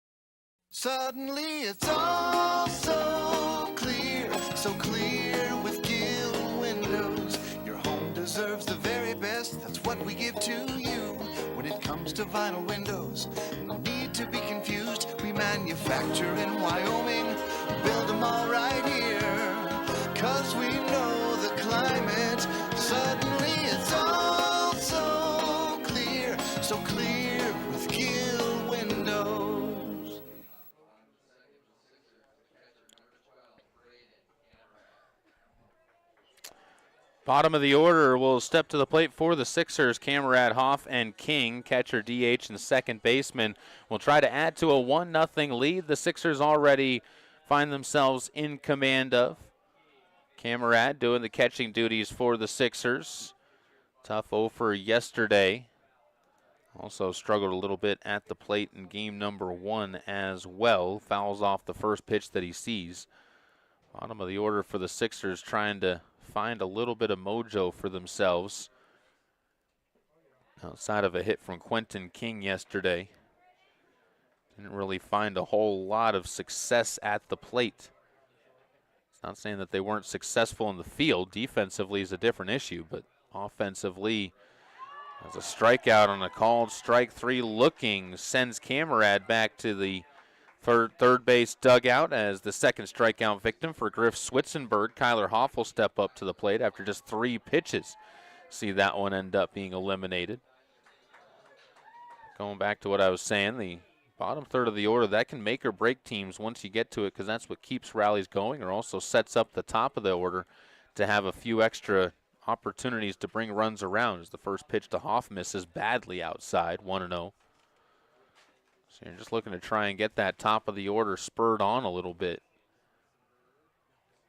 Suddenly it's all so clear with Gill Windows. Your home deserves the very best, that's what we give to you. When it comes to vinyl windows, no need to be confused. We manufacture in Wyoming, build them all right here. 'Cause we know the climate. Suddenly it's all so clear with Gill Windows. Bottom of the order will step to the plate for the Sixers. Camerad, Hoff, and King. Catcher, DH, and second baseman will try to add to a 1-0 lead. The Sixers already find themselves in command of. Camerad doing the catching duties for the Sixers. Tough offer yesterday. Also struggled a little bit at the plate in game number 1 as well. Fouls off the first pitch that he sees. Bottom of the order for the Sixers trying to find a little bit of mojo for themselves. Outside of a hit from Quentin King yesterday. Didn't really find a whole lot of success at the plate. Not saying that they weren't successful in the field. Defensively is a different issue, but offensively, as a strikeout on a called strike 3 looking, sends Camerad back to the third base dugout as the second strikeout victim for Griff Switzenberg. Kyler Hoff will step up to the plate after just 3 pitches. See that one end up being eliminated. Going back to what I was saying, the bottom third of the order, that can make or break teams once you get to it because that's what keeps rallies going or also sets up the top of the order to have a few extra opportunities to bring runs around as the first pitch to Hoff misses badly outside, 1-0. So you're just looking to try and get that top of the order spurred on a little bit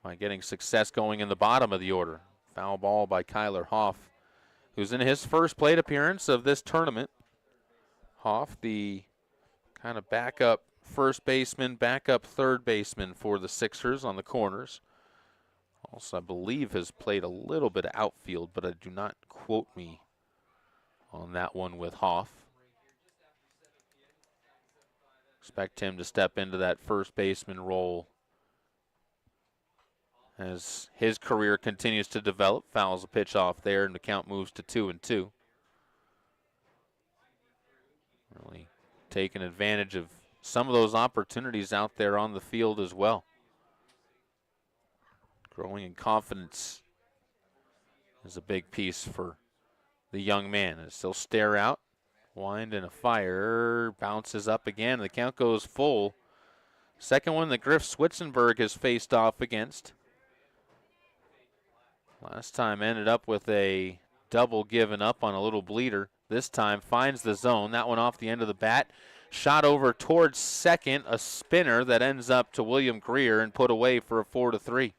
by getting success going in the bottom of the order. Foul ball by Kyler Hoff, who's in his first plate appearance of this tournament. Hoff, the kind of backup first baseman, backup third baseman for the Sixers on the corners. Also, I believe has played a little bit of outfield, but do not quote me on that one with Hoff. Expect him to step into that first baseman role as his career continues to develop. Fouls a pitch off there, and the count moves to 2-2. Really taking advantage of some of those opportunities out there on the field as well. Growing in confidence is a big piece for the young man. As he'll stare out, wind and a fire, bounces up again. The count goes full. Second one that Griff Switzenberg has faced off against. Last time ended up with a double given up on a little bleeder. This time finds the zone. That one off the end of the bat. Shot over towards second, a spinner that ends up to William Greer and put away for a 4-3.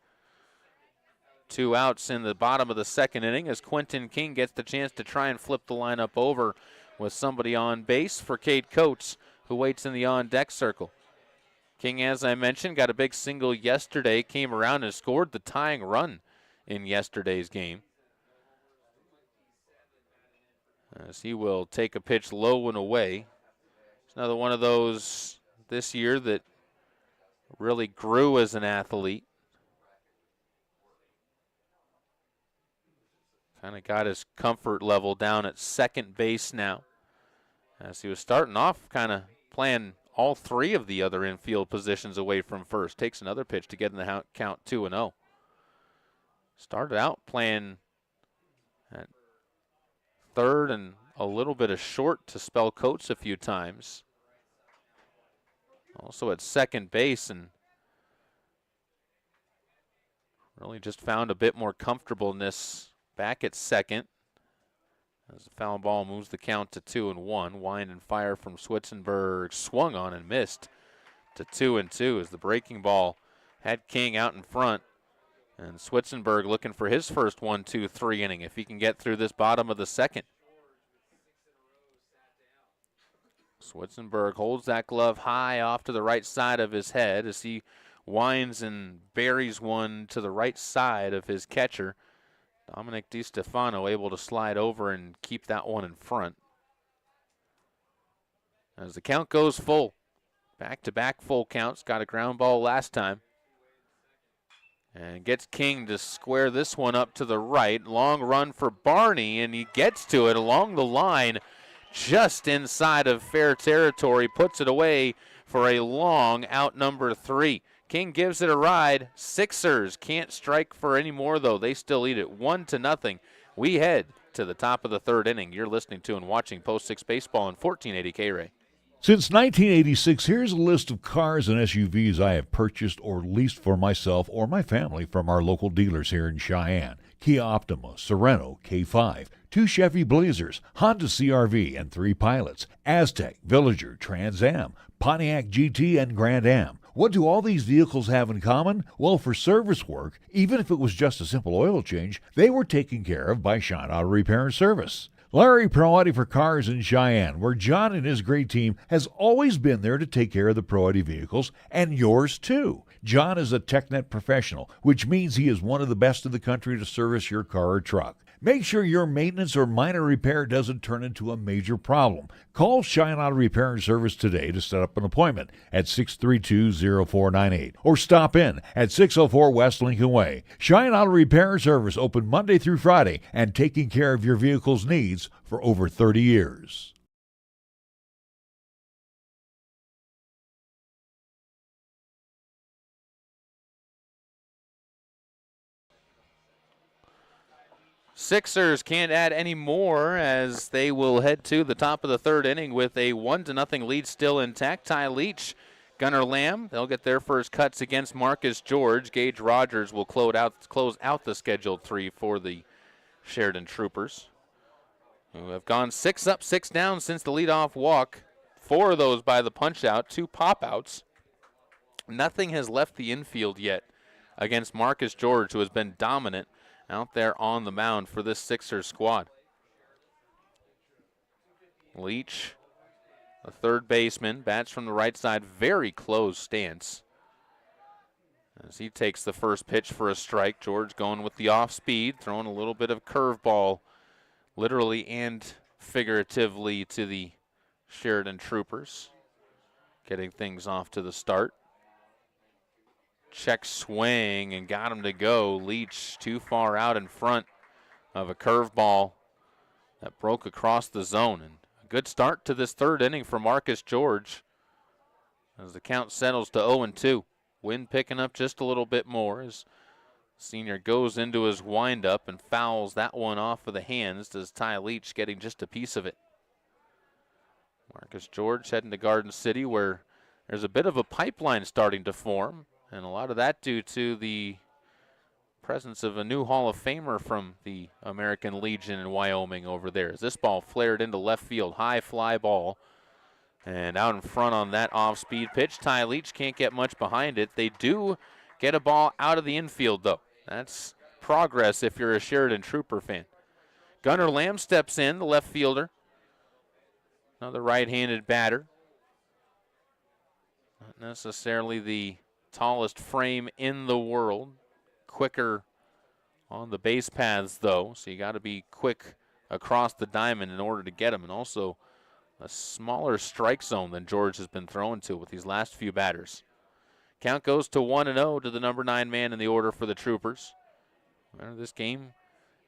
2 outs in the bottom of the second inning as Quentin King gets the chance to try and flip the lineup over with somebody on base for Cade Coates, who waits in the on-deck circle. King, as I mentioned, got a big single yesterday, came around and scored the tying run in yesterday's game. As he will take a pitch low and away. It's another one of those this year that really grew as an athlete. Kind of got his comfort level down at second base now. As he was starting off kind of playing all three of the other infield positions away from first. Takes another pitch to get in the count 2-0. Started out playing at third and a little bit of short to spell Coates a few times. Also at second base, and really just found a bit more comfortableness back at second. As the foul ball moves the count to 2-1. Wind and fire from Switzenberg, swung on and missed to 2-2 as the breaking ball had King out in front. And Switzenberg looking for his first 1-2-3 inning if he can get through this bottom of the second. Switzenberg holds that glove high off to the right side of his head as he winds and buries one to the right side of his catcher. Dominic DiStefano able to slide over and keep that one in front. As the count goes full, back-to-back full counts, got a ground ball last time. And gets King to square this one up to the right. Long run for Barney, and he gets to it along the line just inside of fair territory. Puts it away for a long out number 3. King gives it a ride. Sixers can't strike for any more, though. They still lead it 1-0. We head to the top of the third inning. You're listening to and watching Post 6 Baseball on 1480 K-Ray. Since 1986, here's a list of cars and SUVs I have purchased or leased for myself or my family from our local dealers here in Cheyenne. Kia Optima, Sorento, K5, 2 Chevy Blazers, Honda CR-V and 3 Pilots, Aztec, Villager, Trans Am, Pontiac GT, and Grand Am. What do all these vehicles have in common? Well, for service work, even if it was just a simple oil change, they were taken care of by Shine Auto Repair and Service. Larry Pro-Audi for Cars in Cheyenne, where John and his great team has always been there to take care of the Pro-Audi vehicles, and yours too. John is a TechNet professional, which means he is one of the best in the country to service your car or truck. Make sure your maintenance or minor repair doesn't turn into a major problem. Call Shine Auto Repair and Service today to set up an appointment at 632-0498 or stop in at 604 West Lincoln Way. Shine Auto Repair and Service open Monday through Friday and taking care of your vehicle's needs for over 30 years. Sixers can't add any more as they will head to the top of the third inning with a 1-0 lead still intact. Ty Leach, Gunnar Lamb, they'll get their first cuts against Marcus George. Gage Rogers will close out the scheduled 3 for the Sheridan Troopers, who have gone 6 up, 6 down since the leadoff walk. 4 of those by the punch-out, 2 pop-outs. Nothing has left the infield yet against Marcus George, who has been dominant out there on the mound for this Sixers squad. Leach, a third baseman, bats from the right side, very close stance. As he takes the first pitch for a strike, George going with the off speed, throwing a little bit of curveball, literally and figuratively, to the Sheridan Troopers. Getting things off to the start. Check swing and got him to go. Leach too far out in front of a curveball that broke across the zone. And a good start to this third inning for Marcus George as the count settles to 0-2. Wind picking up just a little bit more as senior goes into his windup and fouls that one off of the hands. Does Ty Leach, getting just a piece of it. Marcus George heading to Garden City, where there's a bit of a pipeline starting to form, and a lot of that due to the presence of a new Hall of Famer from the American Legion in Wyoming over there. As this ball flared into left field, high fly ball. And out in front on that off-speed pitch, Ty Leach can't get much behind it. They do get a ball out of the infield, though. That's progress if you're a Sheridan Trooper fan. Gunnar Lamb steps in, the left fielder. Another right-handed batter. Not necessarily the tallest frame in the world. Quicker on the base paths, though, so you got to be quick across the diamond in order to get him. And also a smaller strike zone than George has been thrown to with these last few batters. Count goes to 1-0 to the number 9 man in the order for the Troopers. Remember this game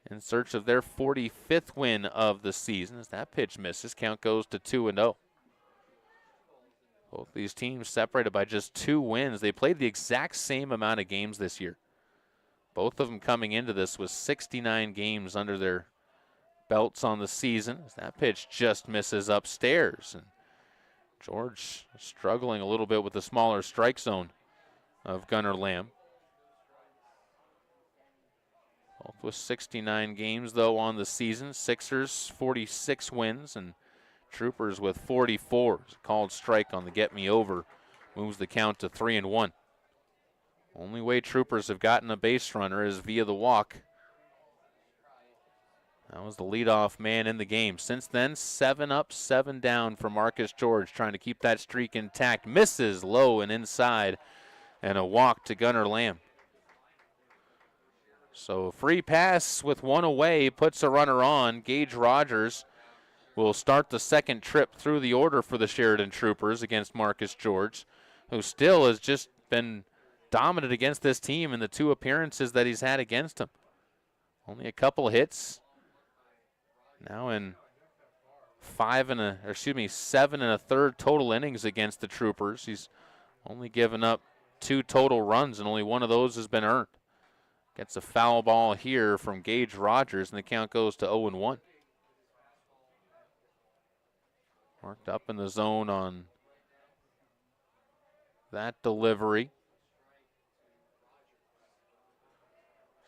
in search of their 45th win of the season. As that pitch misses, count goes to 2-0. Both these teams separated by just 2 wins. They played the exact same amount of games this year. Both of them coming into this with 69 games under their belts on the season. That pitch just misses upstairs. And George struggling a little bit with the smaller strike zone of Gunnar Lamb. Both with 69 games, though, on the season. Sixers, 46 wins, and Troopers with 44. Called strike on the get me over. Moves the count to 3-1. Only way Troopers have gotten a base runner is via the walk. That was the leadoff man in the game. Since then, 7 up, 7 down for Marcus George, trying to keep that streak intact. Misses low and inside, and a walk to Gunnar Lamb. So a free pass with 1 away puts a runner on. Gage Rogers will start the second trip through the order for the Sheridan Troopers against Marcus George, who still has just been dominant against this team in the 2 appearances that he's had against them. Only a couple hits. Now in 7 1/3 total innings against the Troopers. He's only given up 2 total runs, and only 1 of those has been earned. Gets a foul ball here from Gage Rogers, and the count goes to 0-1. Marked up in the zone on that delivery.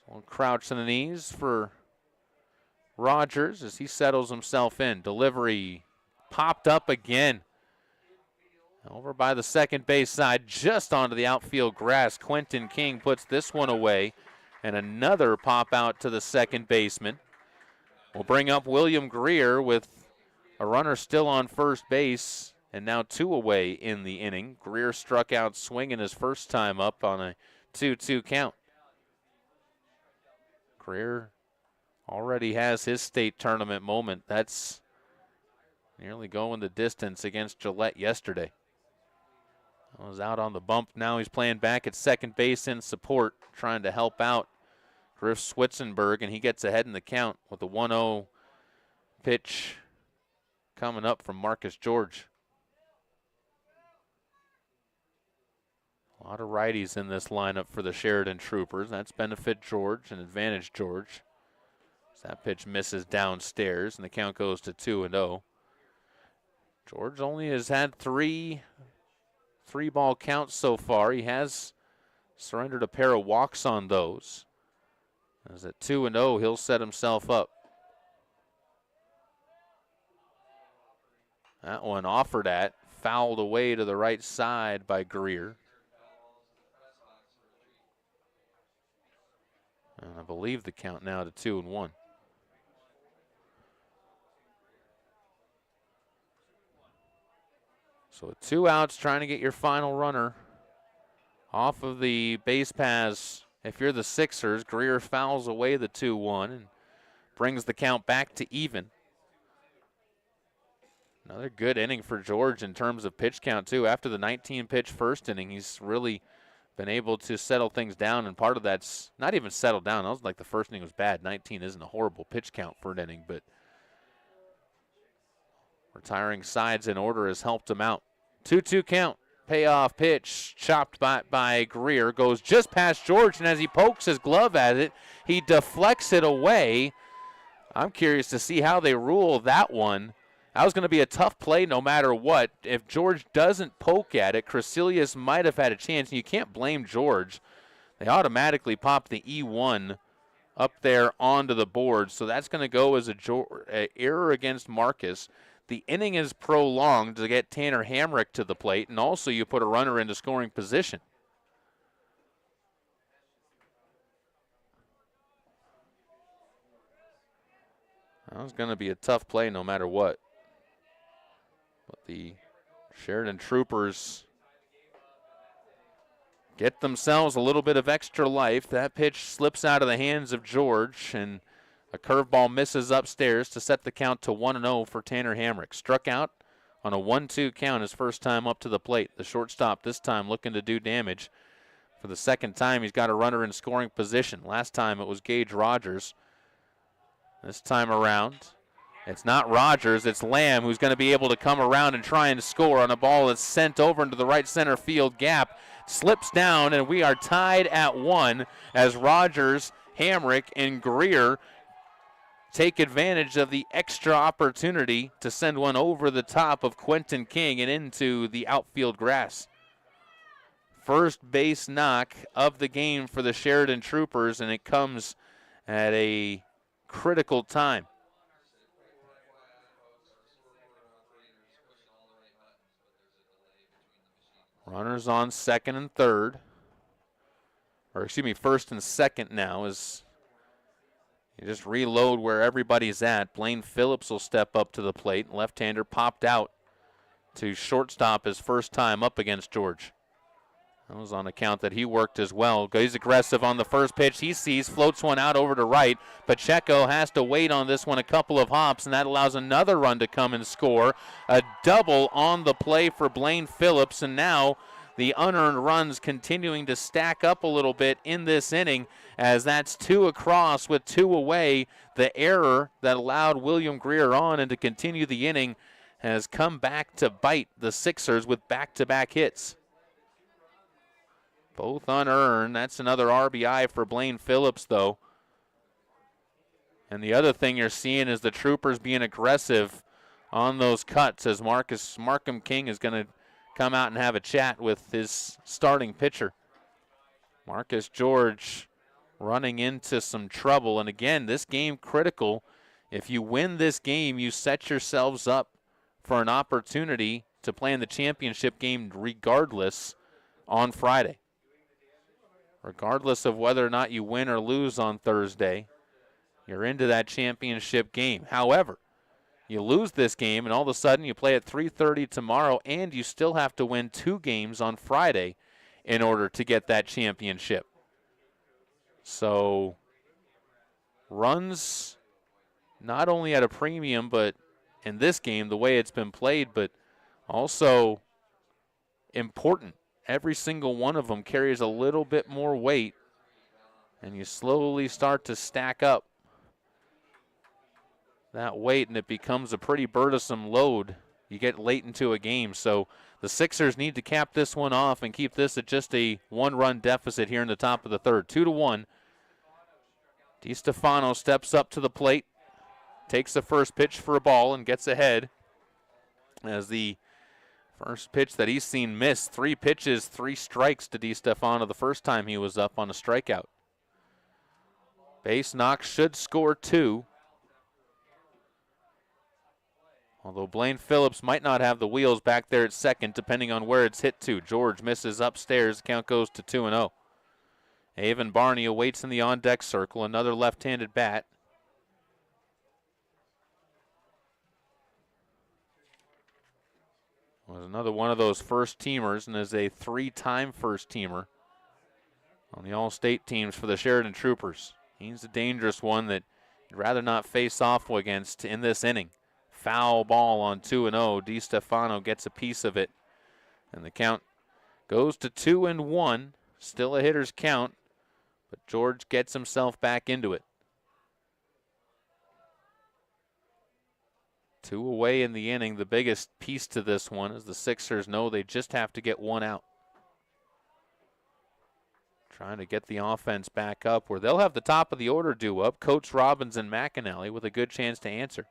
So crouch on the knees for Rogers as he settles himself in. Delivery popped up again. Over by the second base side, just onto the outfield grass. Quentin King puts this one away, and another pop out to the second baseman. We'll bring up William Greer with a runner still on first base, and now 2 away in the inning. Greer struck out swinging his first time up on a 2-2 count. Greer already has his state tournament moment. That's nearly going the distance against Gillette yesterday. I was out on the bump. Now he's playing back at second base in support, trying to help out Griff Switzenberg, and he gets ahead in the count with a 1-0 pitch coming up from Marcus George. A lot of righties in this lineup for the Sheridan Troopers. That's benefit George and advantage George. That pitch misses downstairs, and the count goes to 2-0. George only has had 3 ball counts so far. He has surrendered a pair of walks on those. As at 2-0, he'll set himself up. That one offered at, fouled away to the right side by Greer. And I believe the count now to 2-1. So 2 outs, trying to get your final runner Off of the base pass, if you're the Sixers, Greer fouls away the 2-1 and brings the count back to even. Another good inning for George in terms of pitch count, too. After the 19-pitch first inning, he's really been able to settle things down, and part of that's not even settled down. That was like the first inning was bad. 19 isn't a horrible pitch count for an inning, but retiring sides in order has helped him out. 2-2 count. Payoff pitch chopped by Greer. Goes just past George, and as he pokes his glove at it, he deflects it away. I'm curious to see how they rule that one. That was going to be a tough play no matter what. If George doesn't poke at it, Crecilius might have had a chance, and you can't blame George. They automatically pop the E1 up there onto the board, so that's going to go as a error against Marcus. The inning is prolonged to get Tanner Hamrick to the plate, and also you put a runner into scoring position. That was going to be a tough play no matter what. But the Sheridan Troopers get themselves a little bit of extra life. That pitch slips out of the hands of George, and a curveball misses upstairs to set the count to 1-0 for Tanner Hamrick. Struck out on a 1-2 count his first time up to the plate. The shortstop this time looking to do damage. For the second time, he's got a runner in scoring position. Last time it was Gage Rogers. This time around, it's not Rogers, it's Lamb who's going to be able to come around and try and score on a ball that's sent over into the right center field gap. Slips down, and we are tied at 1 as Rogers, Hamrick, and Greer take advantage of the extra opportunity to send one over the top of Quentin King and into the outfield grass. First base knock of the game for the Sheridan Troopers, and it comes at a critical time. Runners on second and third. Or excuse me, first and second now as you just reload where everybody's at. Blaine Phillips will step up to the plate. Left-hander popped out to shortstop his first time up against George. That was on account that he worked as well. He's aggressive on the first pitch. He sees, floats one out over to right. Pacheco has to wait on this one a couple of hops, and that allows another run to come and score. A double on the play for Blaine Phillips, and now the unearned runs continuing to stack up a little bit in this inning as that's 2 across with 2 away. The error that allowed William Greer on and to continue the inning has come back to bite the Sixers with back-to-back hits. Both unearned. That's another RBI for Blaine Phillips, though. And the other thing you're seeing is the Troopers being aggressive on those cuts as Markham King is going to come out and have a chat with his starting pitcher. Marcus George running into some trouble. And again, this game critical. If you win this game, you set yourselves up for an opportunity to play in the championship game regardless on Friday. Regardless of whether or not you win or lose on Thursday, you're into that championship game. However, you lose this game, and all of a sudden you play at 3:30 tomorrow, and you still have to win 2 games on Friday in order to get that championship. So runs not only at a premium, but in this game, the way it's been played, but also important. Every single one of them carries a little bit more weight, and you slowly start to stack up that weight, and it becomes a pretty burdensome load you get late into a game. So the Sixers need to cap this one off and keep this at just a 1-run deficit here in the top of the third. 2-1. DiStefano steps up to the plate, takes the first pitch for a ball, and gets ahead as the first pitch that he's seen miss. 3 pitches, 3 strikes to DiStefano the first time he was up on a strikeout. Base knock should score 2. Although Blaine Phillips might not have the wheels back there at second, depending on where it's hit to. George misses upstairs. Count goes to 2-0. Avon Barney awaits in the on-deck circle. Another left-handed bat. Was another one of those first-teamers and is a 3-time first-teamer. on the all-state teams for the Sheridan Troopers. He's a dangerous one that you'd rather not face off against in this inning. Foul ball on 2-0. DiStefano gets a piece of it. And the count goes to 2-1. Still a hitter's count, but George gets himself back into it. 2 away in the inning. The biggest piece to this one is the Sixers know they just have to get 1 out. Trying to get the offense back up where they'll have the top of the order due up. Coates, Robbins, and McAnally with a good chance to answer.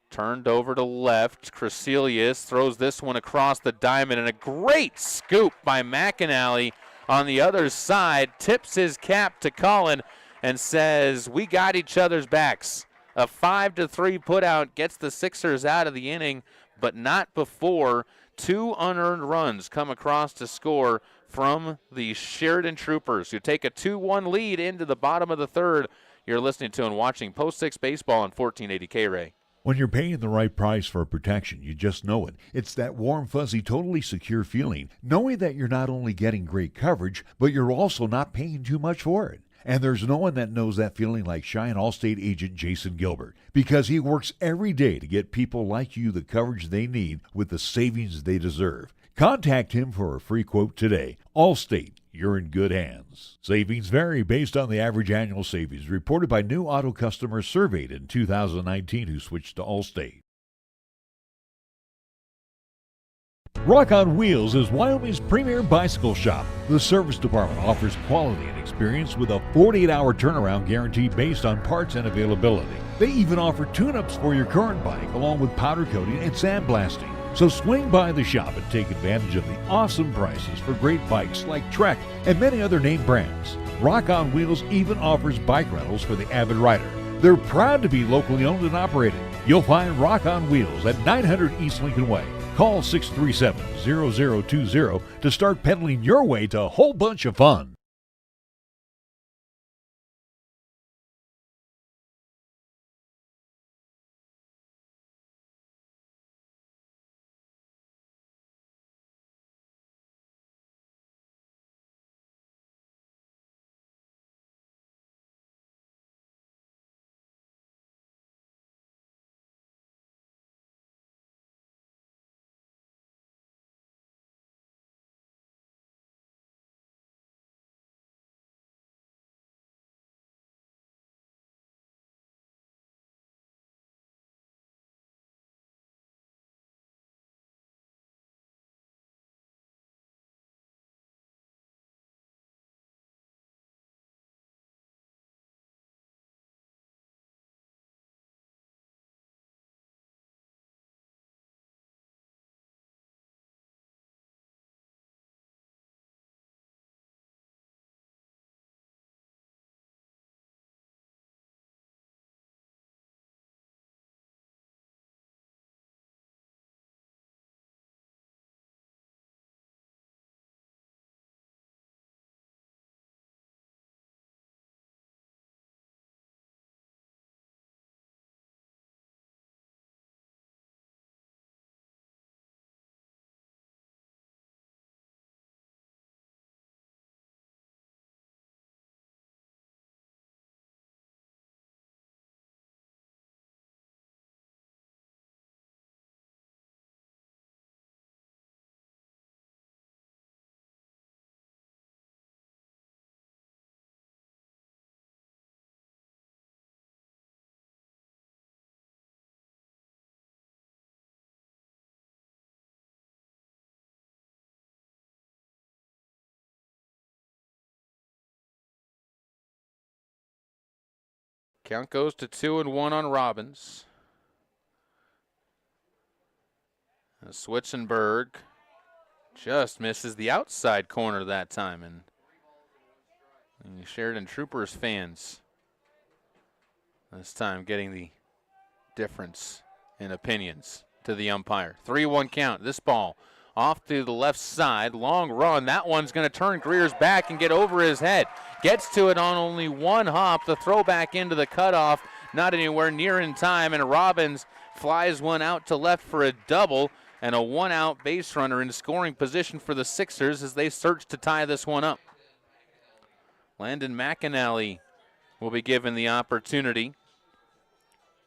Turned over to left. Crecelius throws this one across the diamond, and a great scoop by McAnally on the other side. Tips his cap to Cullen and says, we got each other's backs. A 5-3 putout gets the Sixers out of the inning, but not before 2 unearned runs come across to score from the Sheridan Troopers, who take a 2-1 lead into the bottom of the third. You're listening to and watching Post 6 Baseball on 1480 K-Ray. When you're paying the right price for protection, you just know it. It's that warm, fuzzy, totally secure feeling, knowing that you're not only getting great coverage, but you're also not paying too much for it. And there's no one that knows that feeling like Cheyenne Allstate agent Jason Gilbert, because he works every day to get people like you the coverage they need with the savings they deserve. Contact him for a free quote today. Allstate, you're in good hands. Savings vary based on the average annual savings reported by new auto customers surveyed in 2019 who switched to Allstate. Rock on Wheels is Wyoming's premier bicycle shop. The service department offers quality and experience with a 48-hour turnaround guarantee based on parts and availability. They even offer tune-ups for your current bike along with powder coating and sandblasting. So swing by the shop and take advantage of the awesome prices for great bikes like Trek and many other name brands. Rock on Wheels even offers bike rentals for the avid rider. They're proud to be locally owned and operated. You'll find Rock on Wheels at 900 East Lincoln Way. Call 637-0020 to start pedaling your way to a whole bunch of fun. Count goes to 2-1 on Robbins. Switzenberg just misses the outside corner that time, and the Sheridan Troopers fans this time getting the difference in opinions to the umpire. 3-1 count. This ball off to the left side. Long run. That one's going to turn Greer's back and get over his head. Gets to it on only one hop. The throw back into the cutoff. Not anywhere near in time. And Robbins flies one out to left for a double. and a one-out base runner in scoring position for the Sixers as they search to tie this one up. Landon McAnally will be given the opportunity.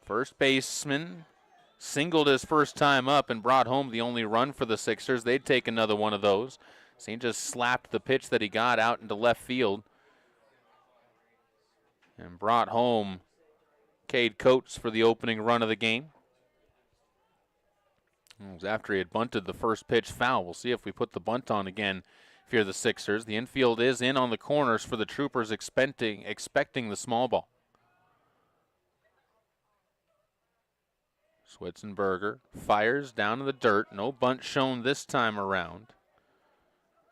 First baseman singled his first time up and brought home the only run for the Sixers. They'd take another one of those. So he just slapped the pitch that he got out into left field and brought home Cade Coates for the opening run of the game. It was after he had bunted the first pitch foul. We'll see if we put the bunt on again if you're the Sixers. The infield is in on the corners for the Troopers, expecting the small ball. Switzenberger fires down in the dirt. No bunt shown this time around.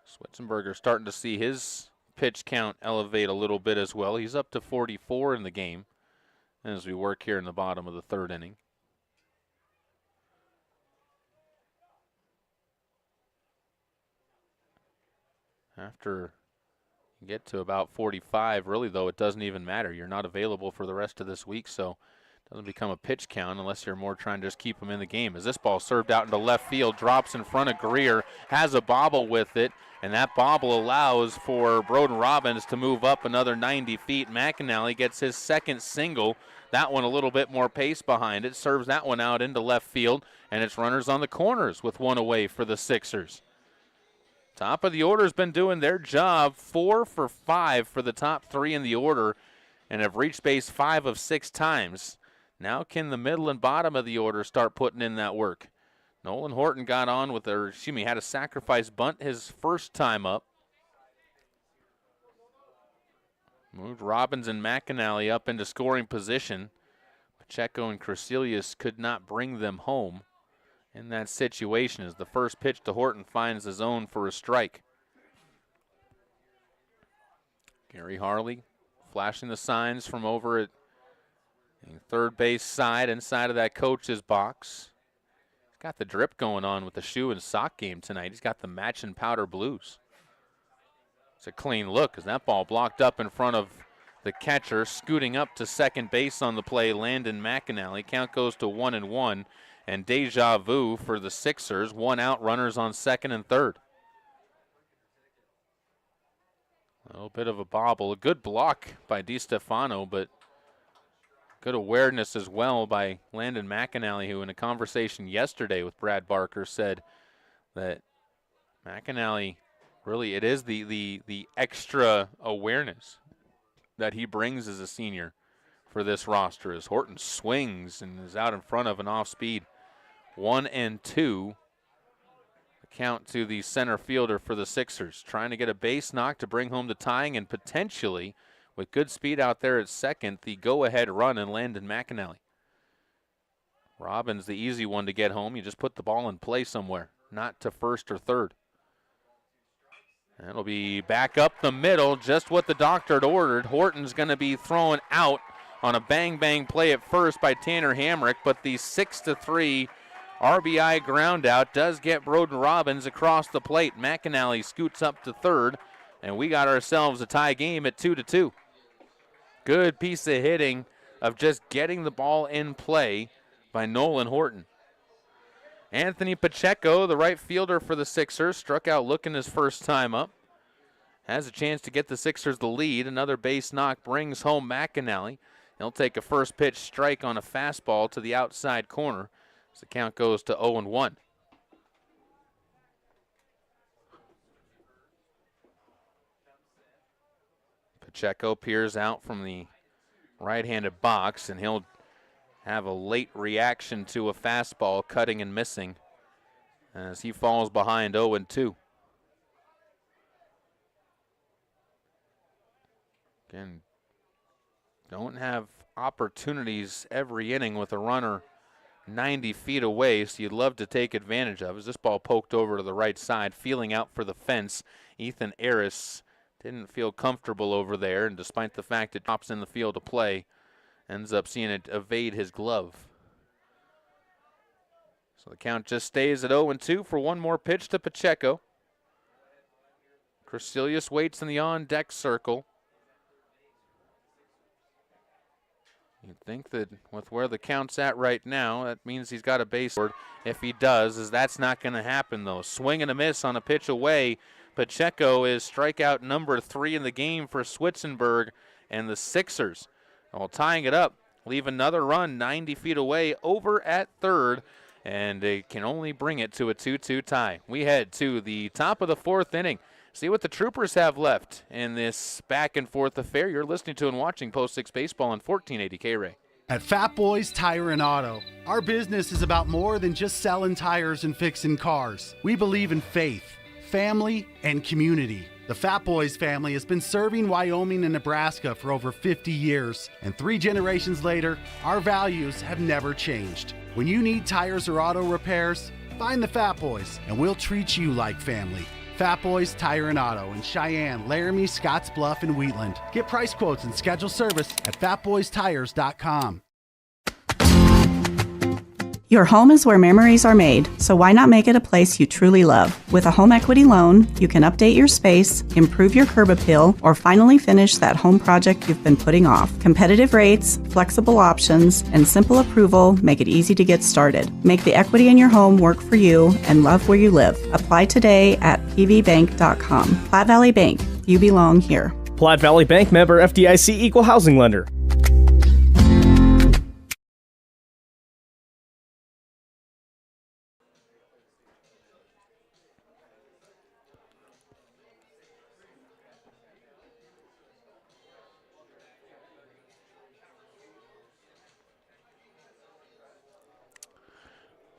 Switzenberger starting to see his pitch count elevate a little bit as well. He's up to 44 in the game as we work here in the bottom of the third inning. After you get to about 45, really, though, it doesn't even matter. You're not available for the rest of this week, so it doesn't become a pitch count unless you're more trying to just keep them in the game. As this ball served out into left field, drops in front of Greer, has a bobble with it, and that bobble allows for Broden Robbins to move up another 90 feet. McAnally gets his second single. That one a little bit more pace behind it. Serves that one out into left field, and it's runners on the corners with one away for the Sixers. Top of the order has been doing their job. 4 for 5 for the top three in the order and have reached base 5 of 6 times. Now can the middle and bottom of the order start putting in that work? Nolan Horton got on with had a sacrifice bunt his first time up. Moved Robbins and McAnally up into scoring position. Pacheco and Crecilius could not bring them home in that situation as the first pitch to Horton finds the zone for a strike. Gary Harley flashing the signs from over at the third base side inside of that coach's box. He's got the drip going on with the shoe and sock game tonight. He's got the matching powder blues. It's a clean look as that ball blocked up in front of the catcher. Scooting up to second base on the play, Landon McAnally. Count goes to 1-1. And deja vu for the Sixers. One out, runners on second and third. A little bit of a bobble. A good block by DiStefano, but good awareness as well by Landon McAnally, who in a conversation yesterday with Brad Barker said that McAnally, really, it is the extra awareness that he brings as a senior for this roster as Horton swings and is out in front of an off-speed 1-2. The count to the center fielder for the Sixers, trying to get a base knock to bring home the tying and potentially, with good speed out there at second, the go-ahead run in Landon McAnally. Robbins, the easy one to get home. You just put the ball in play somewhere, not to first or third. That'll be back up the middle, just what the doctor had ordered. Horton's going to be thrown out on a bang-bang play at first by Tanner Hamrick, but the 6-3 RBI ground out does get Broden Robbins across the plate. McAnally scoots up to third, and we got ourselves a tie game at 2-2. Good piece of hitting of just getting the ball in play by Nolan Horton. Anthony Pacheco, the right fielder for the Sixers, struck out looking his first time up. Has a chance to get the Sixers the lead. Another base knock brings home McAnally. He'll take a first pitch strike on a fastball to the outside corner as the count goes to 0-1. Pacheco peers out from the right-handed box, and he'll have a late reaction to a fastball cutting and missing as he falls behind 0-2. Again, don't have opportunities every inning with a runner 90 feet away, so you'd love to take advantage of. As this ball poked over to the right side, feeling out for the fence, Ethan Aris didn't feel comfortable over there, and despite the fact it drops in the field of play, ends up seeing it evade his glove. So the count just stays at 0-2 for one more pitch to Pacheco. Crecilius waits in the on-deck circle. You'd think that with where the count's at right now, that means he's got a base board. If he does, that's not going to happen, though. Swing and a miss on a pitch away. Pacheco is strikeout number 3 in the game for Switzenberg and the Sixers. While tying it up, leave another run 90 feet away over at third, and they can only bring it to a 2-2 tie. We head to the top of the 4th inning. See what the Troopers have left in this back-and-forth affair. You're listening to and watching Post 6 Baseball on 1480 K-Ray. At Fat Boys Tire and Auto, our business is about more than just selling tires and fixing cars. We believe in faith, family, and community. The Fat Boys family has been serving Wyoming and Nebraska for over 50 years, and 3 generations later, our values have never changed. When you need tires or auto repairs, find the Fat Boys, and we'll treat you like family. Fat Boys Tire and Auto in Cheyenne, Laramie, Scottsbluff, and Wheatland. Get price quotes and schedule service at fatboystires.com. Your home is where memories are made, so why not make it a place you truly love? With a home equity loan, you can update your space, improve your curb appeal, or finally finish that home project you've been putting off. Competitive rates, flexible options, and simple approval make it easy to get started. Make the equity in your home work for you and love where you live. Apply today at pvbank.com. Platte Valley Bank, you belong here. Platte Valley Bank, member FDIC, equal housing lender.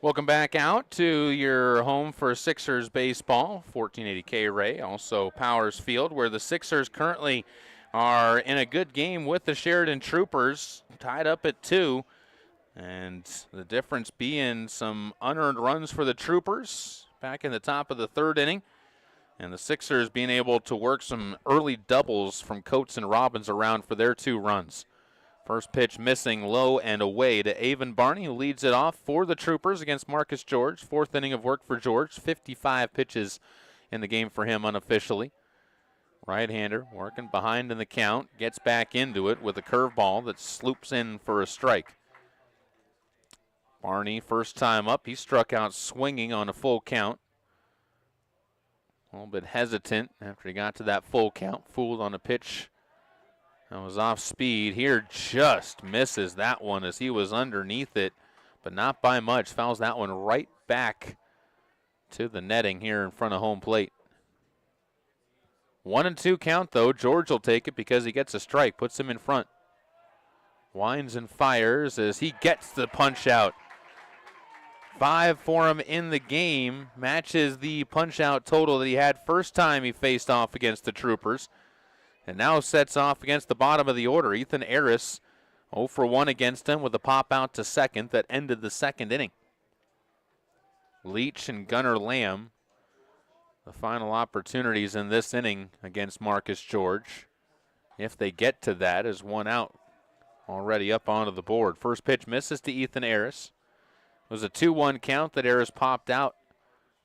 Welcome back out to your home for Sixers baseball, 1480 K-Ray, also Powers Field, where the Sixers currently are in a good game with the Sheridan Troopers, tied up at 2. And the difference being some unearned runs for the Troopers back in the top of the 3rd inning. And the Sixers being able to work some early doubles from Coates and Robbins around for their 2 runs. First pitch missing, low and away to Avon Barney, who leads it off for the Troopers against Marcus George. 4th inning of work for George. 55 pitches in the game for him unofficially. Right-hander working behind in the count. Gets back into it with a curveball that sloops in for a strike. Barney, first time up, he struck out swinging on a full count. A little bit hesitant after he got to that full count. Fooled on a pitch that was off speed. Here just misses that one as he was underneath it, but not by much. Fouls that one right back to the netting here in front of home plate. 1-2 count, though. George will take it because he gets a strike, puts him in front. Winds and fires as he gets the punch out. 5 for him in the game, matches the punch out total that he had first time he faced off against the Troopers. And now sets off against the bottom of the order. Ethan Aris 0 for 1 against him with a pop out to second that ended the 2nd inning. Leach and Gunnar Lamb, the final opportunities in this inning against Marcus George. If they get to that, is 1 out already up onto the board. First pitch misses to Ethan Aris. It was a 2-1 count that Aris popped out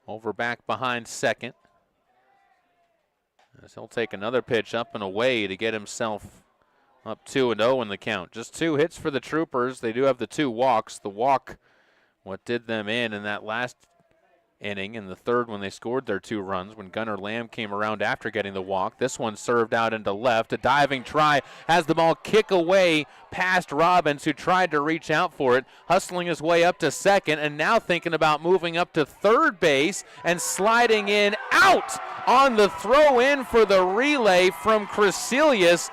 over back behind second. As he'll take another pitch up and away to get himself up 2-0 in the count. Just 2 hits for the Troopers. They do have the 2 walks. The walk, what did them in that last inning, in the 3rd when they scored their 2 runs, when Gunnar Lamb came around after getting the walk. This one served out into left. A diving try has the ball kick away past Robbins, who tried to reach out for it, hustling his way up to second, and now thinking about moving up to third base and sliding in out on the throw in for the relay from Crecelius.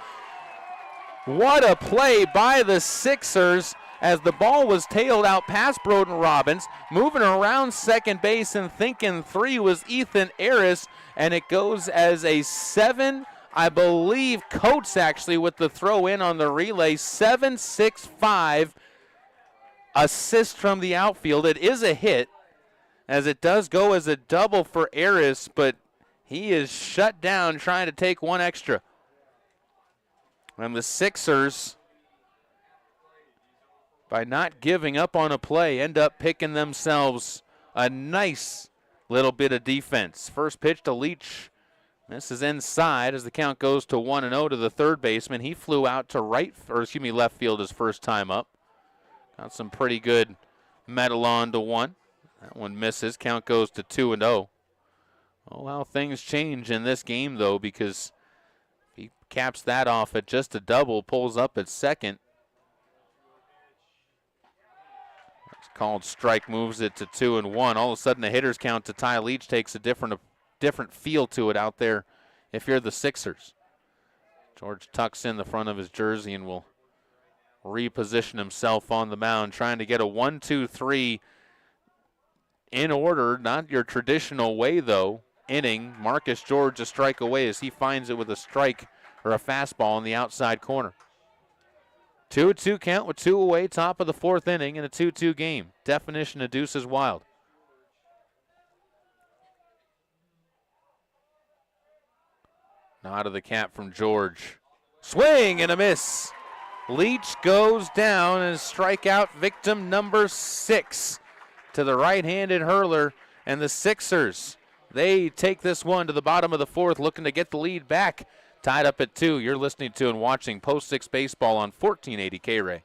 What a play by the Sixers, as the ball was tailed out past Broden Robbins, moving around second base and thinking 3 was Ethan Aris, and it goes as a 7, I believe Coates actually with the throw in on the relay. 7-6-5 assist from the outfield. It is a hit, as it does go as a double for Aris, but he is shut down trying to take 1 extra. And the Sixers, by not giving up on a play, end up picking themselves a nice little bit of defense. First pitch to Leach Misses inside as the count goes to 1-0 to the third baseman. He flew out to left field his first time up. Got some pretty good metal on to one. That one misses. Count goes to 2-0. Oh, how things change in this game, though, because if he caps that off at just a double, pulls up at second. It's called strike, moves it to 2-1. All of a sudden, the hitter's count to Ty Leach takes a different feel to it out there if you're the Sixers. George tucks in the front of his jersey and will reposition himself on the mound, trying to get a 1-2-3 in order, not your traditional way, though, inning. Marcus George a strike away as he finds it with a strike or a fastball in the outside corner. 2-2 count with 2 away, top of the fourth inning in a 2-2 game. Definition of deuce is wild. Nod of the cap from George. Swing and a miss. Leach goes down and strikeout victim number 6 to the right-handed hurler. And the Sixers, they take this one to the bottom of the fourth, looking to get the lead back. Tied up at 2. You're listening to and watching Post 6 Baseball on 1480 K-Ray.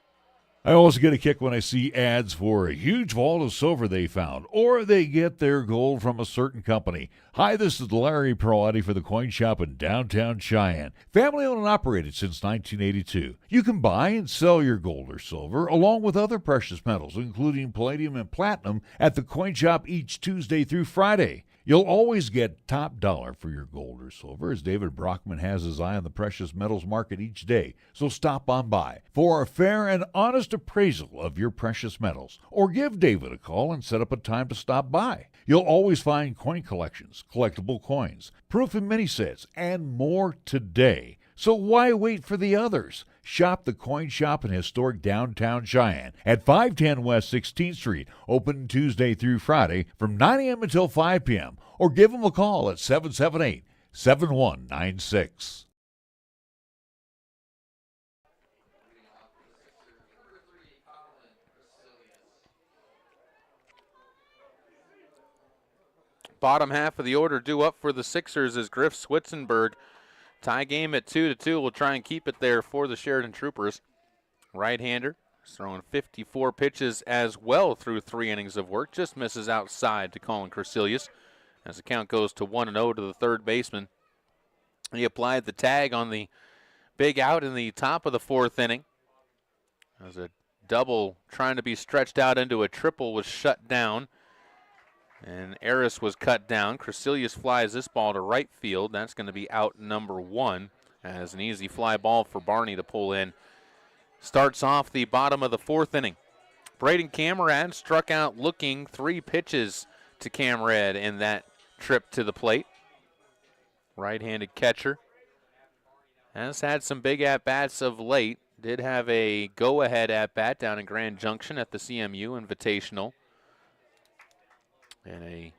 I always get a kick when I see ads for a huge vault of silver they found, or they get their gold from a certain company. Hi, this is Larry Perotti for the Coin Shop in downtown Cheyenne. Family owned and operated since 1982. You can buy and sell your gold or silver, along with other precious metals, including palladium and platinum, at the Coin Shop each Tuesday through Friday. You'll always get top dollar for your gold or silver, as David Brockman has his eye on the precious metals market each day. So stop on by for a fair and honest appraisal of your precious metals, or give David a call and set up a time to stop by. You'll always find coin collections, collectible coins, proof and mini sets, and more today. So why wait for the others? Shop the Coin Shop in historic downtown Cheyenne at 510 West 16th Street, open Tuesday through Friday from 9 a.m. until 5 p.m. Or give them a call at 778-7196. Bottom half of the order due up for the Sixers is Griff Switzenberg. Tie game at 2-2. We'll try and keep it there for the Sheridan Troopers. Right-hander throwing 54 pitches as well through 3 innings of work. Just misses outside to Colin Crecilius as the count goes to 1-0 to the third baseman. He applied the tag on the big out in the top of the fourth inning. As a double trying to be stretched out into a triple was shut down. And Aris was cut down. Crecilius flies this ball to right field. That's going to be out number 1 as an easy fly ball for Barney to pull in. Starts off the bottom of the fourth inning. Braden Camerad struck out looking 3 pitches to Camerad in that trip to the plate. Right-handed catcher. Has had some big at-bats of late. Did have a go-ahead at-bat down in Grand Junction at the CMU Invitational. In a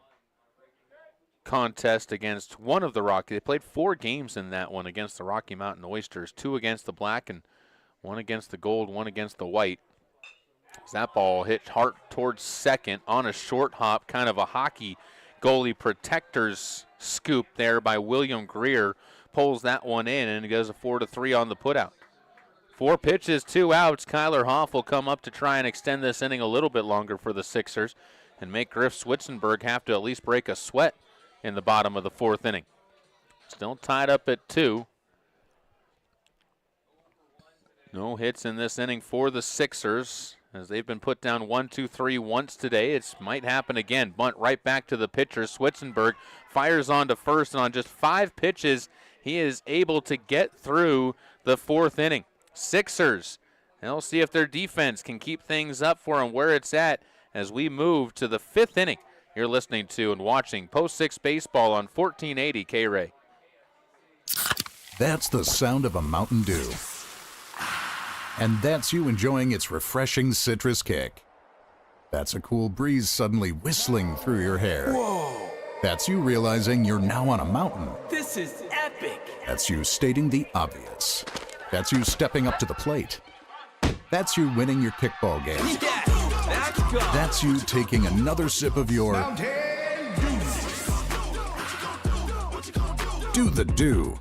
contest against one of the Rocky. They played 4 games in that one against the Rocky Mountain Oysters. 2 against the black and 1 against the gold, 1 against the white. As that ball hit hard towards second on a short hop, kind of a hockey goalie protector's scoop there by William Greer. Pulls that one in and it goes a 4-3 on the putout. 4 pitches, 2 outs. Kyler Hoff will come up to try and extend this inning a little bit longer for the Sixers and make Griff Switzenberg have to at least break a sweat in the bottom of the fourth inning. Still tied up at 2. No hits in this inning for the Sixers as they've been put down 1-2-3 once today. It might happen again. Bunt right back to the pitcher. Switzenberg fires on to first, and on just 5 pitches, he is able to get through the fourth inning. Sixers, they'll see if their defense can keep things up for them where it's at as we move to the 5th inning. You're listening to and watching Post 6 Baseball on 1480 K-Ray. That's the sound of a Mountain Dew. And that's you enjoying its refreshing citrus kick. That's a cool breeze suddenly whistling through your hair. Whoa! That's you realizing you're now on a mountain. This is epic! That's you stating the obvious. That's you stepping up to the plate. That's you winning your kickball game. Yes, let's go! That's you taking another sip of your Do the do.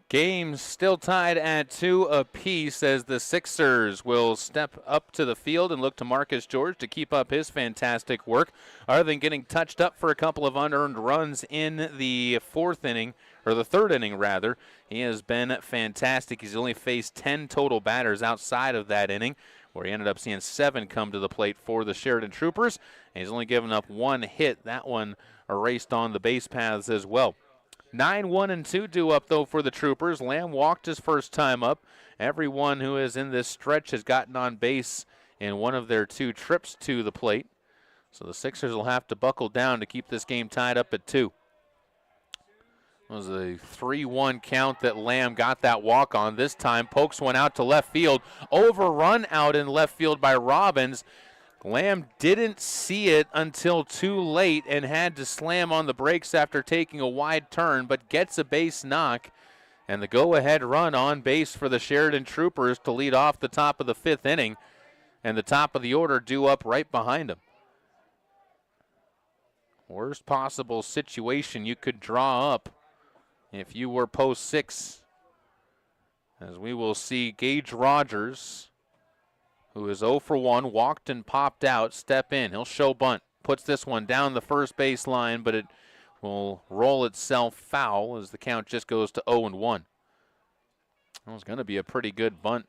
Game still tied at 2 apiece as the Sixers will step up to the field and look to Marcus George to keep up his fantastic work. Other than getting touched up for a couple of unearned runs in the third inning, he has been fantastic. He's only faced 10 total batters outside of that inning, where he ended up seeing 7 come to the plate for the Sheridan Troopers. And he's only given up 1 hit, that one erased on the base paths as well. 9-1-2 due up, though, for the Troopers. Lamb walked his first time up. Everyone who is in this stretch has gotten on base in one of their 2 trips to the plate. So the Sixers will have to buckle down to keep this game tied up at 2. It was a 3-1 count that Lamb got that walk on. This time, pokes one out to left field. Overrun out in left field by Robbins. Lamb didn't see it until too late and had to slam on the brakes after taking a wide turn, but gets a base knock. And the go-ahead run on base for the Sheridan Troopers to lead off the top of the 5th inning. And the top of the order due up right behind him. Worst possible situation you could draw up if you were post 6. As we will see Gage Rogers, who is 0 for 1, walked and popped out, step in. He'll show bunt. Puts this one down the first base line, but it will roll itself foul as the count just goes to 0-1. That was going to be a pretty good bunt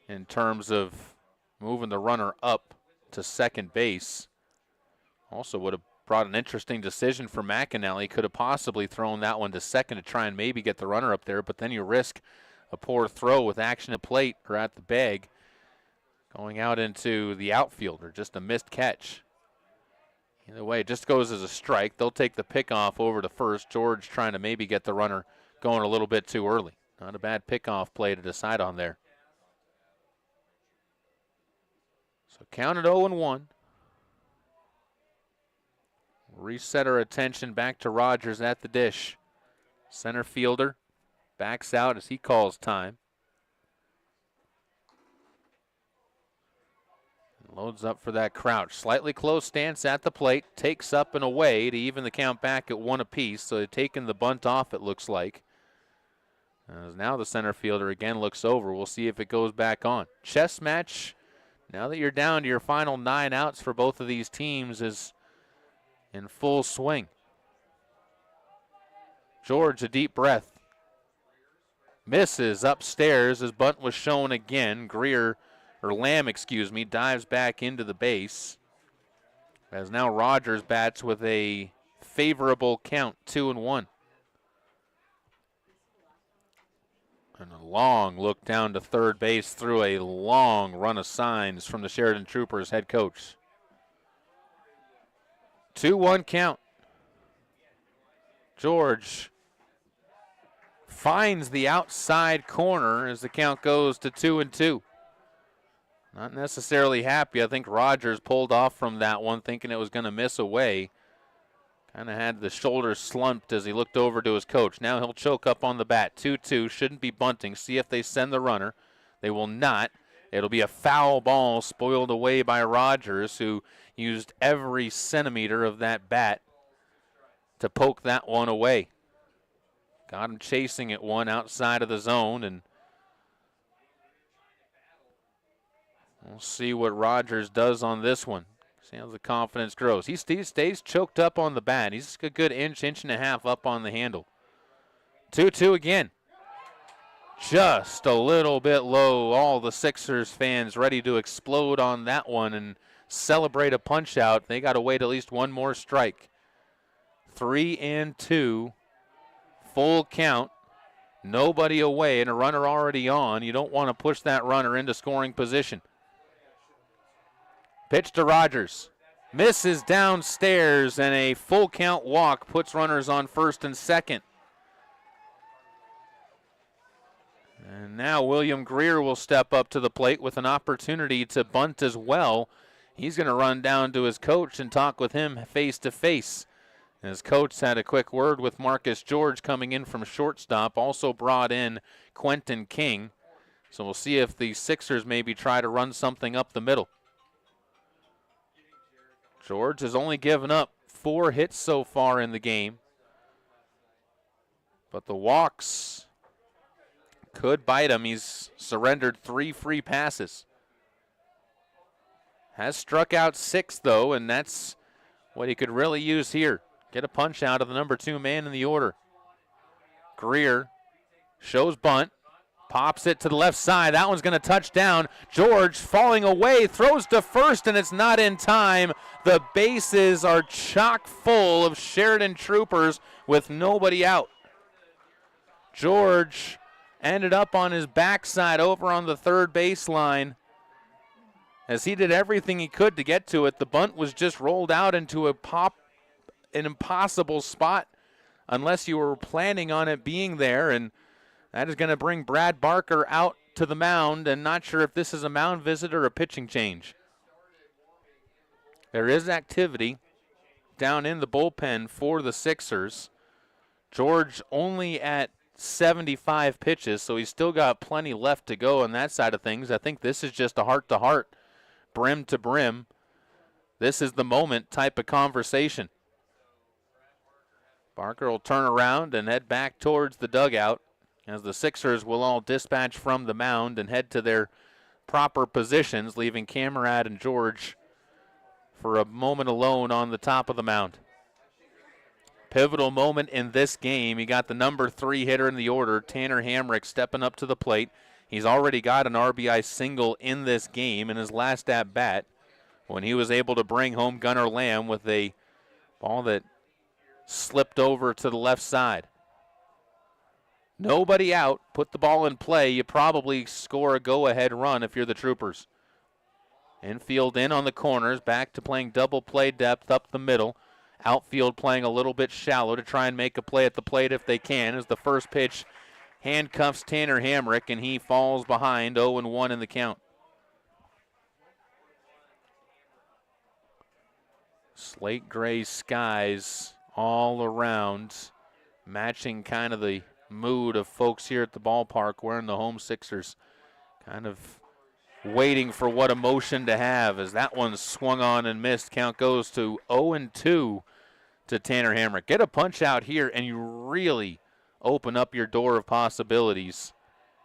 in terms of moving the runner up to second base. Also would have brought an interesting decision for McAnally. Could have possibly thrown that one to second to try and maybe get the runner up there, but then you risk a poor throw with action at plate or at the bag, going out into the outfield, or just a missed catch. Either way, it just goes as a strike. They'll take the pickoff over to first. George trying to maybe get the runner going a little bit too early. Not a bad pickoff play to decide on there. So counted 0-1. Reset our attention back to Rogers at the dish. Center fielder backs out as he calls time. Loads up for that crouch. Slightly close stance at the plate. Takes up and away to even the count back at 1 apiece. So they've taken the bunt off, it looks like. As now the center fielder again looks over. We'll see if it goes back on. Chess match, now that you're down to your final 9 outs for both of these teams, is in full swing. George, a deep breath. Misses upstairs. His bunt was shown again. Lamb, dives back into the base. As now Rogers bats with a favorable count, 2-1. And a long look down to third base through a long run of signs from the Sheridan Troopers head coach. 2-1 count. George finds the outside corner as the count goes to 2-2. Not necessarily happy. I think Rogers pulled off from that one thinking it was going to miss away. Kind of had the shoulders slumped as he looked over to his coach. Now he'll choke up on the bat. 2-2. Shouldn't be bunting. See if they send the runner. They will not. It'll be a foul ball spoiled away by Rogers, who used every centimeter of that bat to poke that one away. Got him chasing at one outside of the zone, and we'll see what Rogers does on this one. See how the confidence grows. He stays choked up on the bat. He's a good inch and a half up on the handle. 2-2 again. Just a little bit low. All the Sixers fans ready to explode on that one and celebrate a punch out. They got to wait at least one more strike. 3-2. Full count. Nobody away and a runner already on. You don't want to push that runner into scoring position. Pitch to Rogers. Misses downstairs, and a full count walk puts runners on first and second. And now William Greer will step up to the plate with an opportunity to bunt as well. He's going to run down to his coach and talk with him face to face. His coach had a quick word with Marcus George coming in from shortstop, also brought in Quentin King. So we'll see if the Sixers maybe try to run something up the middle. George has only given up 4 hits so far in the game, but the walks could bite him. He's surrendered 3 free passes. Has struck out 6, though, and that's what he could really use here. Get a punch out of the number 2 man in the order. Greer shows bunt, pops it to the left side. That one's going to touch down. George falling away, throws to first, and it's not in time. The bases are chock full of Sheridan Troopers with nobody out. George ended up on his backside over on the third baseline as he did everything he could to get to it. The bunt was just rolled out into an impossible spot unless you were planning on it being there, and that is going to bring Brad Barker out to the mound, and not sure if this is a mound visit or a pitching change. There is activity down in the bullpen for the Sixers. George only at 75 pitches, so he's still got plenty left to go on that side of things. I think this is just a heart-to-heart, brim to brim. This is the moment type of conversation. Barker will turn around and head back towards the dugout as the Sixers will all dispatch from the mound and head to their proper positions, leaving Camerad and George for a moment alone on the top of the mound. Pivotal moment in this game. You got the number 3 hitter in the order, Tanner Hamrick, stepping up to the plate. He's already got an RBI single in this game in his last at-bat when he was able to bring home Gunnar Lamb with a ball that slipped over to the left side. Nobody out. Put the ball in play. You probably score a go-ahead run if you're the Troopers. Infield in on the corners, back to playing double play depth up the middle. Outfield playing a little bit shallow to try and make a play at the plate if they can, as the first pitch handcuffs Tanner Hamrick, and he falls behind 0-1 in the count. Slate gray skies all around, matching kind of the mood of folks here at the ballpark wearing the home Sixers. Kind of waiting for what emotion to have as that one swung on and missed. Count goes to 0-2 to Tanner Hamrick. Get a punch out here and you really open up your door of possibilities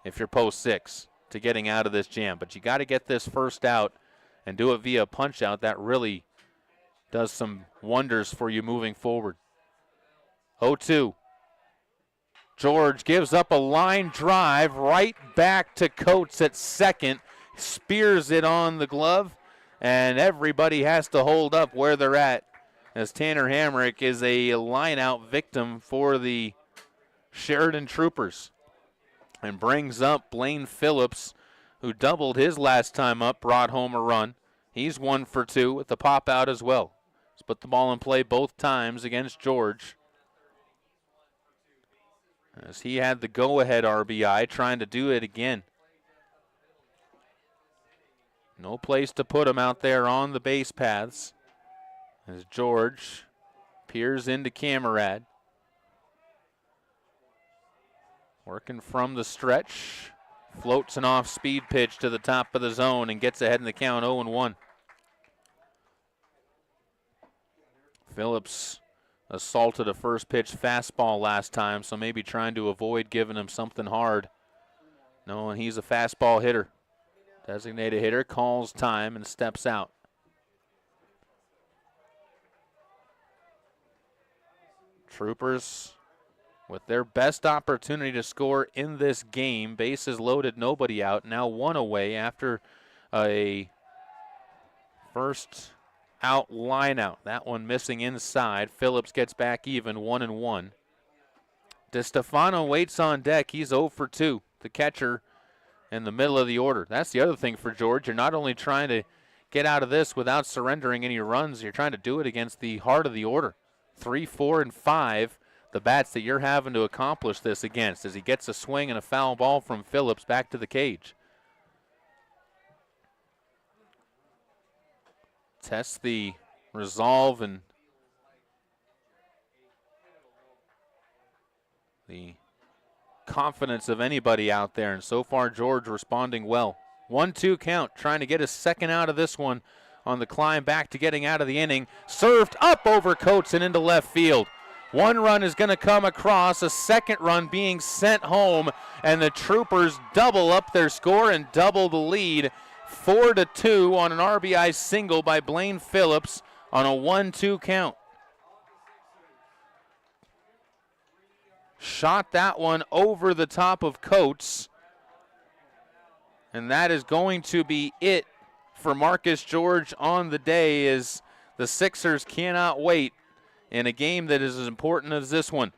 if you're post 6 to getting out of this jam. But you got to get this first out and do it via a punch out. That really does some wonders for you moving forward. 0-2. George gives up a line drive right back to Coates at second. Spears it on the glove, and everybody has to hold up where they're at as Tanner Hamrick is a line-out victim for the Sheridan Troopers and brings up Blaine Phillips, who doubled his last time up, brought home a run. He's 1 for 2 with the pop out as well. He's put the ball in play both times against George, as he had the go-ahead RBI, trying to do it again. No place to put him out there on the base paths as George peers into Camerad. Working from the stretch, floats an off-speed pitch to the top of the zone and gets ahead in the count 0-1. Phillips assaulted a first pitch fastball last time, so maybe trying to avoid giving him something hard. No, and he's a fastball hitter. Designated hitter calls time and steps out. Troopers with their best opportunity to score in this game. Bases loaded, nobody out. Now 1 away after a first out line out. That one missing inside. Phillips gets back even, 1-1. DeStefano waits on deck. He's 0 for 2, the catcher in the middle of the order. That's the other thing for George. You're not only trying to get out of this without surrendering any runs, you're trying to do it against the heart of the order. 3, 4, and 5, the bats that you're having to accomplish this against as he gets a swing and a foul ball from Phillips back to the cage. Tests the resolve and the confidence of anybody out there, and so far George responding well. 1-2 count, trying to get a second out of this one on the climb back to getting out of the inning. Served up over Coates and into left field. One run is going to come across, a second run being sent home, and the Troopers double up their score and double the lead. 4-2 on an RBI single by Blaine Phillips on a 1-2 count. Shot that one over the top of Coates. And that is going to be it for Marcus George on the day, as the Sixers cannot wait in a game that is as important as this one.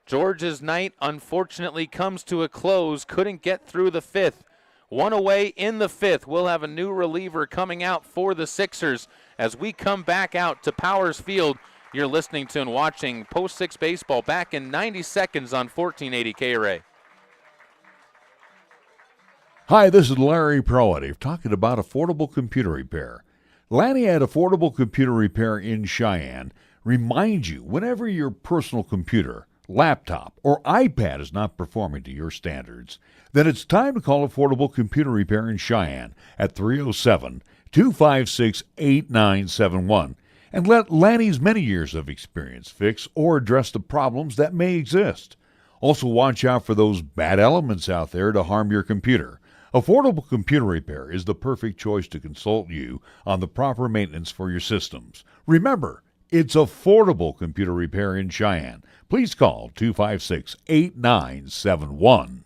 George's night unfortunately comes to a close, couldn't get through the fifth. One away in the fifth. We'll have a new reliever coming out for the Sixers as we come back out to Powers Field. You're listening to and watching Post 6 Baseball back in 90 seconds on 1480 KRA. Hi, this is Larry Proative talking about affordable computer repair. Lanny at Affordable Computer Repair in Cheyenne reminds you whenever your personal computer, laptop, or iPad is not performing to your standards, then it's time to call Affordable Computer Repair in Cheyenne at 307-256-8971 and let Lanny's many years of experience fix or address the problems that may exist. Also, watch out for those bad elements out there to harm your computer. Affordable Computer Repair is the perfect choice to consult you on the proper maintenance for your systems. Remember, it's Affordable Computer Repair in Cheyenne. Please call 256-8971.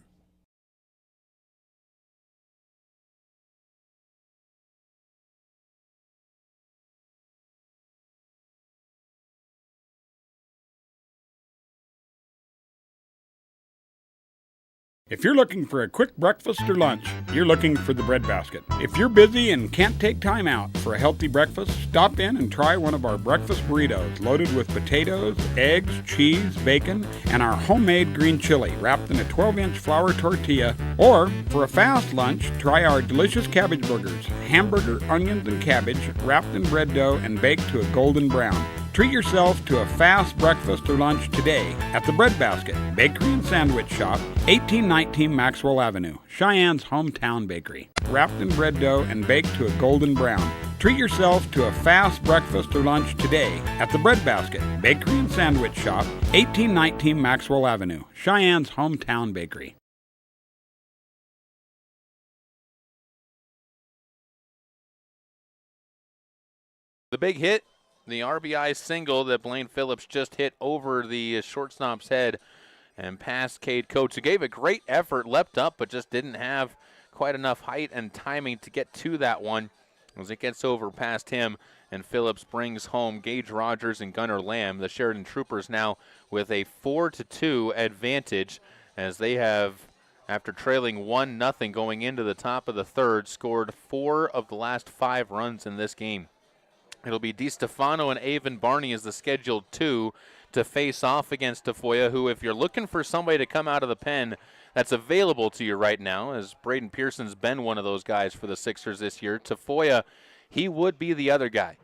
If you're looking for a quick breakfast or lunch, you're looking for the Bread Basket. If you're busy and can't take time out for a healthy breakfast, stop in and try one of our breakfast burritos loaded with potatoes, eggs, cheese, bacon, and our homemade green chili wrapped in a 12-inch flour tortilla. Or, for a fast lunch, try our delicious cabbage burgers, hamburger, onions, and cabbage wrapped in bread dough and baked to a golden brown. Treat yourself to a fast breakfast or lunch today at the Bread Basket Bakery and Sandwich Shop, 1819 Maxwell Avenue, Cheyenne's hometown bakery. Wrapped in bread dough and baked to a golden brown. Treat yourself to a fast breakfast or lunch today at the Bread Basket Bakery and Sandwich Shop, 1819 Maxwell Avenue, Cheyenne's hometown bakery. The big hit, the RBI single that Blaine Phillips just hit over the shortstop's head and past Cade Coates, who gave a great effort, leapt up, but just didn't have quite enough height and timing to get to that one as it gets over past him, and Phillips brings home Gage Rogers and Gunnar Lamb. The Sheridan Troopers now with a 4-2 advantage as they have, after trailing 1-0 going into the top of the third, scored 4 of the last 5 runs in this game. It'll be DeStefano and Avon Barney as the scheduled 2 to face off against Tafoya, who, if you're looking for somebody to come out of the pen that's available to you right now, as Braden Pearson's been one of those guys for the Sixers this year, Tafoya, he would be the other guy.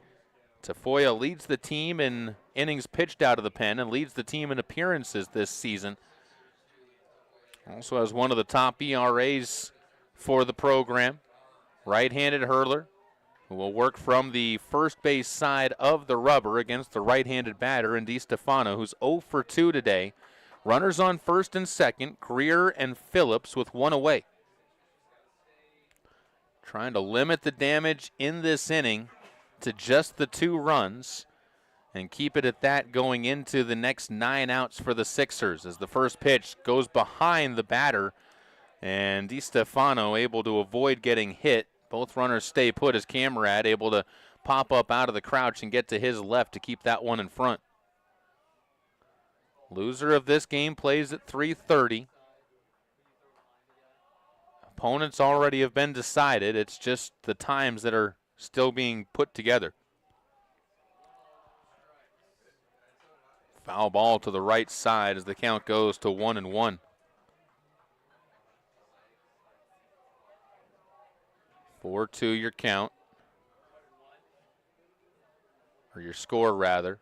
Tafoya leads the team in innings pitched out of the pen and leads the team in appearances this season. Also has one of the top ERAs for the program. Right-handed hurler, who will work from the first base side of the rubber against the right-handed batter in DeStefano, who's 0 for 2 today. Runners on first and second, Greer and Phillips with 1 away. Trying to limit the damage in this inning to just the 2 runs and keep it at that going into the next 9 outs for the Sixers, as the first pitch goes behind the batter, and DeStefano able to avoid getting hit. Both runners stay put as Camerad able to pop up out of the crouch and get to his left to keep that one in front. Loser of this game plays at 3:30. Opponents already have been decided. It's just the times that are still being put together. Foul ball to the right side as the count goes to 1-1. 4-2 your count. Or your score, rather.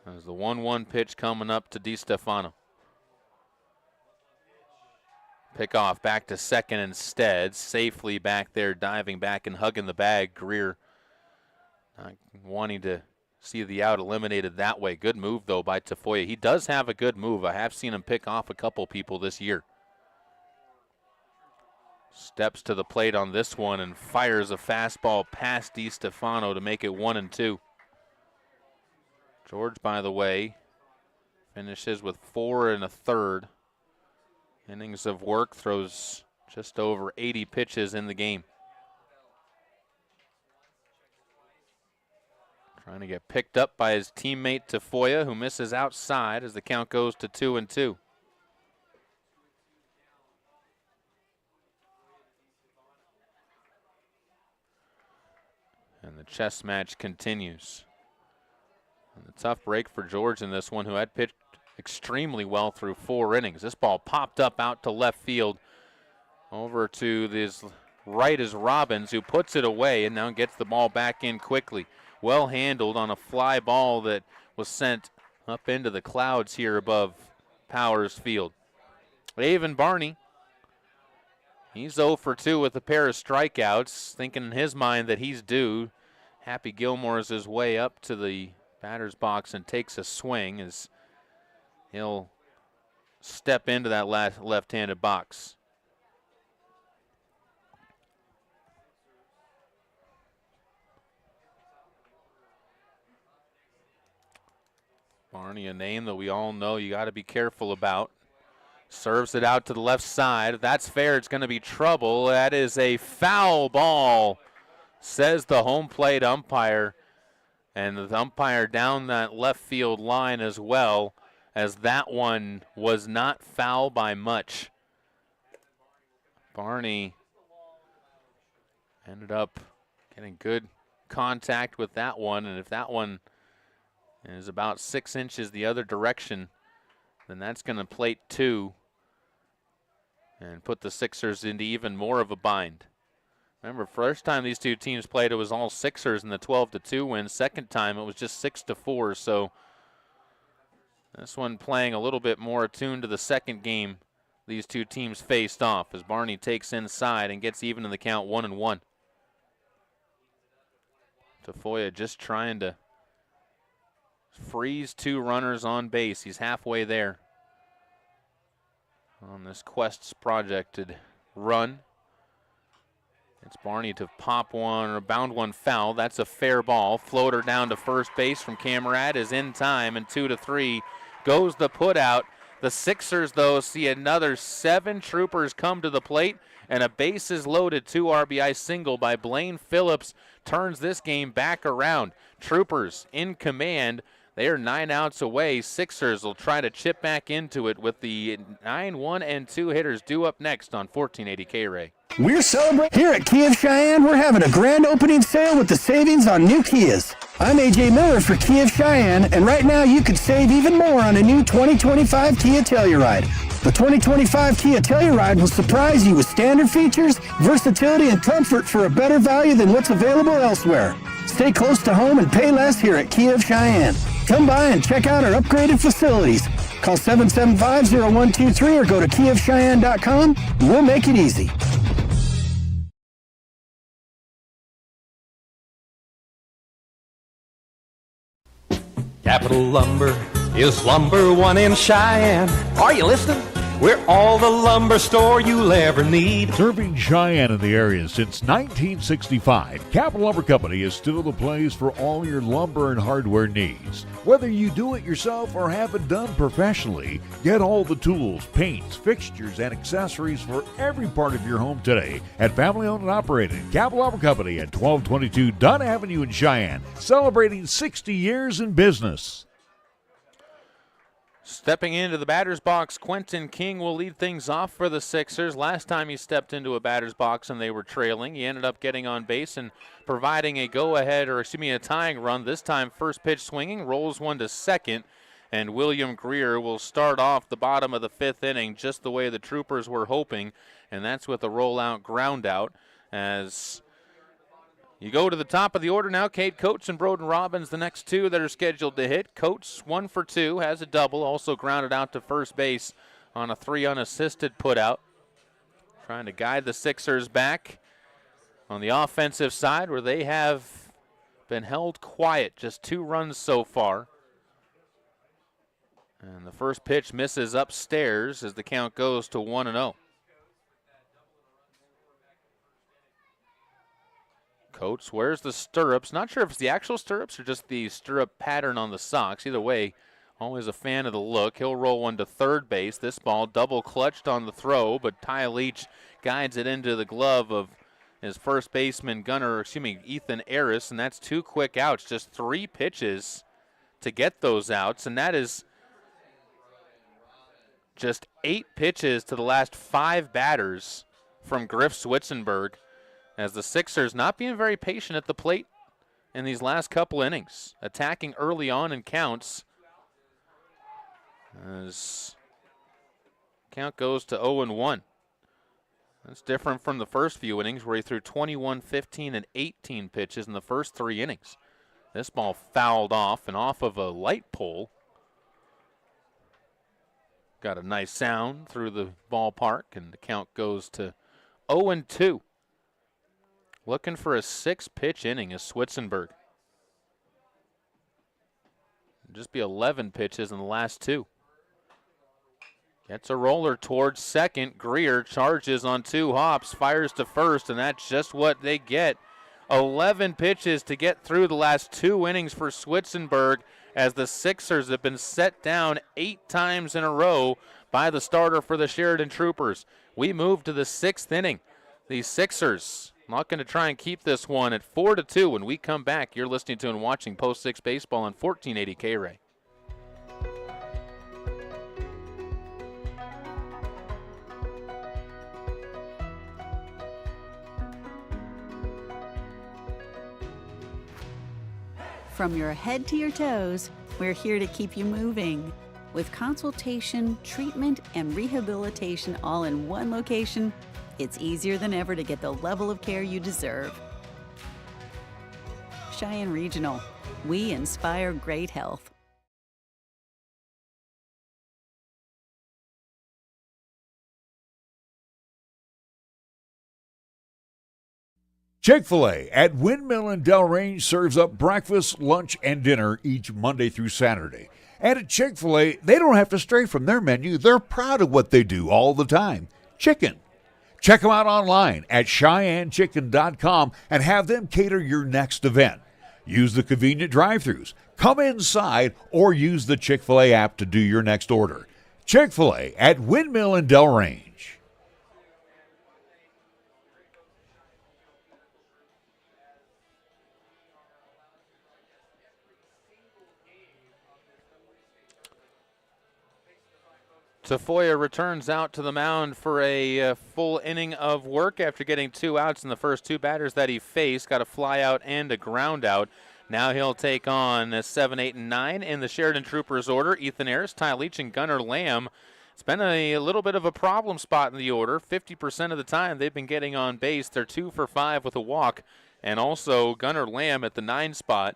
As the 1-1 pitch coming up to DiStefano. Pick off back to second instead. Safely back there, diving back and hugging the bag. Greer not wanting to see the out eliminated that way. Good move, though, by Tafoya. He does have a good move. I have seen him pick off a couple people this year. Steps to the plate on this one and fires a fastball past DiStefano to make it 1-2. George, by the way, finishes with 4 1/3 innings of work, throws just over 80 pitches in the game. Trying to get picked up by his teammate Tafoya, who misses outside as the count goes to 2-2. And the chess match continues. And a tough break for George in this one, who had pitched extremely well through 4 innings. This ball popped up out to left field. Over to this right is Robbins, who puts it away and now gets the ball back in quickly. Well handled on a fly ball that was sent up into the clouds here above Powers Field. Avon Barney, he's 0 for 2 with a pair of strikeouts, thinking in his mind that he's due. Happy Gilmore's his way up to the batter's box and takes a swing as he'll step into that left-handed box. Barney, a name that we all know you got to be careful about. Serves it out to the left side. If that's fair, it's going to be trouble. That is a foul ball, says the home plate umpire. And the umpire down that left field line as well, as that one was not foul by much. Barney ended up getting good contact with that one, and if that one is about 6 inches the other direction, then that's going to plate 2 and put the Sixers into even more of a bind. Remember, first time these two teams played, it was all Sixers in the 12-2 win. Second time, it was just 6-4. So this one playing a little bit more attuned to the second game these two teams faced off as Barney takes inside and gets even in the count 1-1. Tafoya just trying to freeze 2 runners on base. He's halfway there on this Quest's projected run. It's Barney to pop one or bound one foul. That's a fair ball. Floater down to first base from Camerad is in time, and 2-3 goes the put out. The Sixers, though, see another 7 troopers come to the plate, and a bases loaded 2 RBI single by Blaine Phillips turns this game back around. Troopers in command. They are 9 outs away. Sixers will try to chip back into it with the 9, 1, and 2 hitters due up next on 1480 K-Ray. We're celebrating here at Kia of Cheyenne. We're having a grand opening sale with the savings on new Kias. I'm AJ Miller for Kia of Cheyenne, and right now you could save even more on a new 2025 Kia Telluride. The 2025 Kia Telluride will surprise you with standard features, versatility, and comfort for a better value than what's available elsewhere. Stay close to home and pay less here at Kia of Cheyenne. Come by and check out our upgraded facilities. Call 775-0123 or go to KiaofCheyenne.com, and we'll make it easy. Capital Lumber is lumber one in Cheyenne. Are you listening? We're all the lumber store you'll ever need. Serving Cheyenne in the area since 1965, Capital Lumber Company is still the place for all your lumber and hardware needs. Whether you do it yourself or have it done professionally, get all the tools, paints, fixtures, and accessories for every part of your home today at family-owned and operated Capital Lumber Company at 1222 Dunn Avenue in Cheyenne, celebrating 60 years in business. Stepping into the batter's box, Quentin King will lead things off for the Sixers. Last time he stepped into a batter's box and they were trailing, he ended up getting on base and providing a a tying run. This time, first pitch swinging, rolls one to second, and William Greer will start off the bottom of the 5th inning just the way the Troopers were hoping, and that's with a rollout ground out. As you go to the top of the order now, Kate Coates and Broden Robbins, the next two that are scheduled to hit. Coates, 1 for 2, has a double, also grounded out to first base on a 3 unassisted putout. Trying to guide the Sixers back on the offensive side where they have been held quiet, just 2 runs so far. And the first pitch misses upstairs as the count goes to 1-0. Coates wears the stirrups. Not sure if it's the actual stirrups or just the stirrup pattern on the socks. Either way, always a fan of the look. He'll roll one to third base. This ball double clutched on the throw, but Ty Leach guides it into the glove of his first baseman, Ethan Harris, and that's 2 quick outs. Just 3 pitches to get those outs, and that is just 8 pitches to the last 5 batters from Griff Switzenberg, as the Sixers not being very patient at the plate in these last couple innings, attacking early on in counts. As count goes to 0-1. That's different from the first few innings where he threw 21, 15, and 18 pitches in the first 3 innings. This ball fouled off and off of a light pole. Got a nice sound through the ballpark, and the count goes to 0-2. Looking for a 6-pitch inning is Switzenberg. Just be 11 pitches in the last 2. Gets a roller towards second. Greer charges on 2 hops, fires to first, and that's just what they get. 11 pitches to get through the last 2 innings for Switzenberg, as the Sixers have been set down 8 times in a row by the starter for the Sheridan Troopers. We move to the 6th inning. The Sixers not going to try and keep this one at 4-2. When we come back, you're listening to and watching Post 6 Baseball on 1480 K-Ray. From your head to your toes, we're here to keep you moving. With consultation, treatment, and rehabilitation all in one location, it's easier than ever to get the level of care you deserve. Cheyenne Regional. We inspire great health. Chick-fil-A at Windmill and Delrange serves up breakfast, lunch, and dinner each Monday through Saturday. And at Chick-fil-A, they don't have to stray from their menu. They're proud of what they do all the time. Chicken. Check them out online at CheyenneChicken.com and have them cater your next event. Use the convenient drive-thrus. Come inside or use the Chick-fil-A app to do your next order. Chick-fil-A at Windmill and Delrange. Tafoya returns out to the mound for a full inning of work after getting 2 outs in the first 2 batters that he faced. Got a fly out and a ground out. Now he'll take on 7, 8, and 9 in the Sheridan Troopers order. Ethan Harris, Ty Leach, and Gunnar Lamb. It's been a little bit of a problem spot in the order. 50% of the time they've been getting on base. They're 2 for 5 with a walk. And also Gunnar Lamb at the 9 spot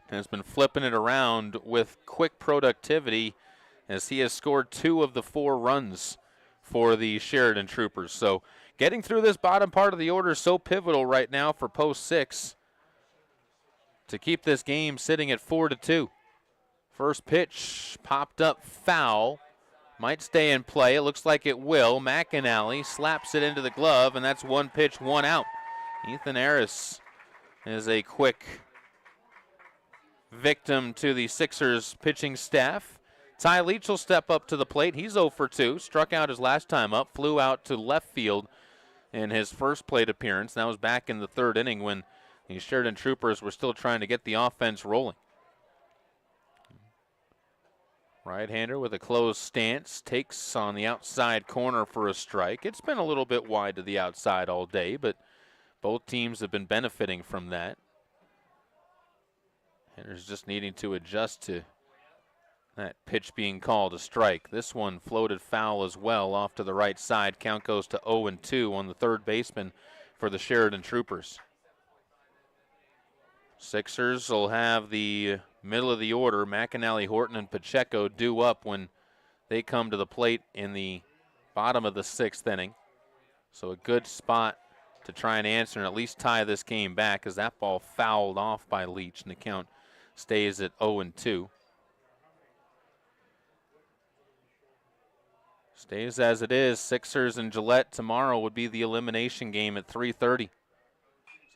has been flipping it around with quick productivity, as he has scored 2 of the 4 runs for the Sheridan Troopers. So getting through this bottom part of the order is so pivotal right now for Post 6 to keep this game sitting at 4-2. First pitch popped up foul. Might stay in play. It looks like it will. McAnally slaps it into the glove, and that's 1 pitch, 1 out. Ethan Harris is a quick victim to the Sixers pitching staff. Ty Leach will step up to the plate. He's 0 for 2. Struck out his last time up. Flew out to left field in his first plate appearance. That was back in the 3rd inning when the Sheridan Troopers were still trying to get the offense rolling. Right-hander with a closed stance, takes on the outside corner for a strike. It's been a little bit wide to the outside all day, but both teams have been benefiting from that. Hitter's just needing to adjust to that pitch being called a strike. This one floated foul as well off to the right side. Count goes to 0-2 on the third baseman for the Sheridan Troopers. Sixers will have the middle of the order. McAnally, Horton, and Pacheco due up when they come to the plate in the bottom of the sixth inning. So a good spot to try and answer and at least tie this game back, as that ball fouled off by Leach, and the count stays at 0-2. Stays as it is. Sixers and Gillette tomorrow would be the elimination game at 3:30.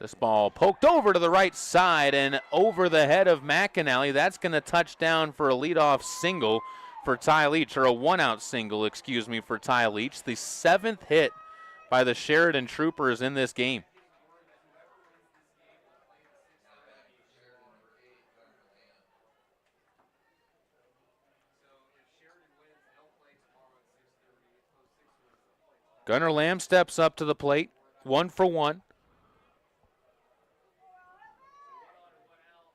This ball poked over to the right side and over the head of McAnally. That's going to touch down for a leadoff single for Ty Leach, or a one-out single, excuse me, for Ty Leach. The 7th hit by the Sheridan Troopers in this game. Gunnar Lamb steps up to the plate, 1 for 1.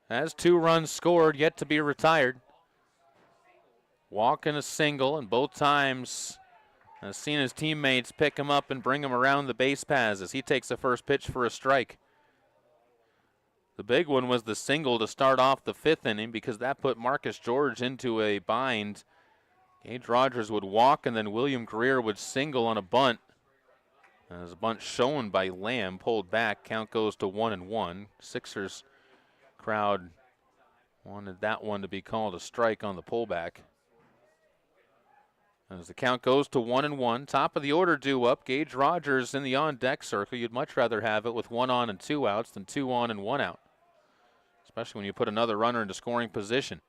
Has 2 runs scored, yet to be retired. Walk and a single, and both times has seen his teammates pick him up and bring him around the base paths as he takes the first pitch for a strike. The big one was the single to start off the 5th inning, because that put Marcus George into a bind. Gage Rogers would walk, and then William Greer would single on a bunt. As a bunt shown by Lamb, pulled back, count goes to 1-1. Sixers crowd wanted that one to be called a strike on the pullback. As the count goes to 1-1, top of the order due up. Gage Rogers in the on-deck circle. You'd much rather have it with 1 on and 2 outs than 2 on and 1 out, especially when you put another runner into scoring position.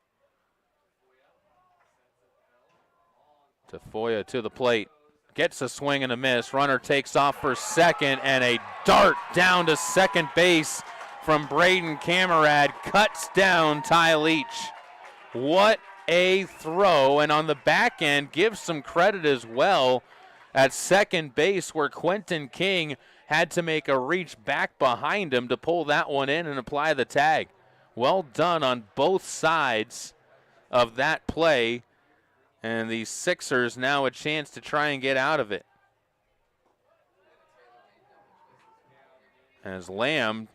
Tafoya to the plate. Gets a swing and a miss. Runner takes off for second, and a dart down to second base from Braden Camerad cuts down Ty Leach. What a throw, and on the back end, gives some credit as well at second base, where Quentin King had to make a reach back behind him to pull that one in and apply the tag. Well done on both sides of that play, and the Sixers now a chance to try and get out of it. As Lamb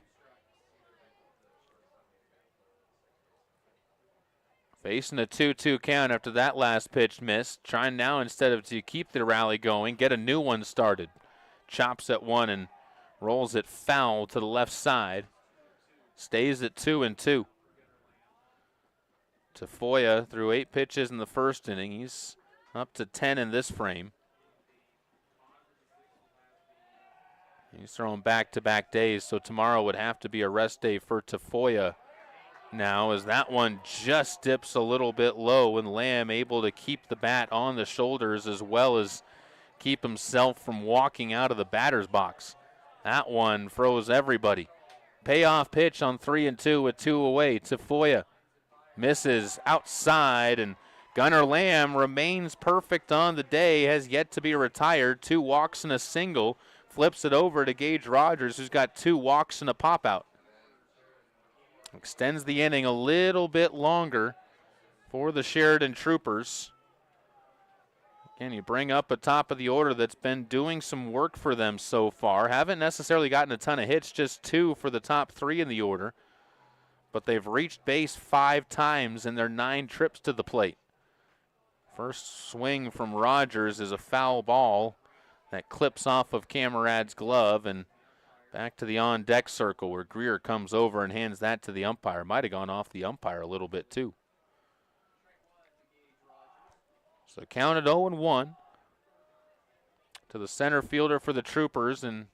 facing a 2-2 count after that last pitch missed, trying now, instead of to keep the rally going, get a new one started. Chops at 1 and rolls it foul to the left side. Stays at 2-2. Tafoya threw 8 pitches in the first inning. He's up to 10 in this frame. He's throwing back-to-back days, so tomorrow would have to be a rest day for Tafoya now, as that one just dips a little bit low, and Lamb able to keep the bat on the shoulders as well as keep himself from walking out of the batter's box. That one froze everybody. Payoff pitch on 3-2 with 2 away. Tafoya misses outside, and Gunnar Lamb remains perfect on the day, has yet to be retired. 2 walks and a single. Flips it over to Gage Rogers, who's got 2 walks and a pop-out. Extends the inning a little bit longer for the Sheridan Troopers. Again, you bring up a top of the order that's been doing some work for them so far. Haven't necessarily gotten a ton of hits, just 2 for the top 3 in the order. But they've reached base 5 times in their 9 trips to the plate. First swing from Rogers is a foul ball that clips off of Camerad's glove, and back to the on-deck circle where Greer comes over and hands that to the umpire. Might have gone off the umpire a little bit too. So counted 0-1 to the center fielder for the Troopers, and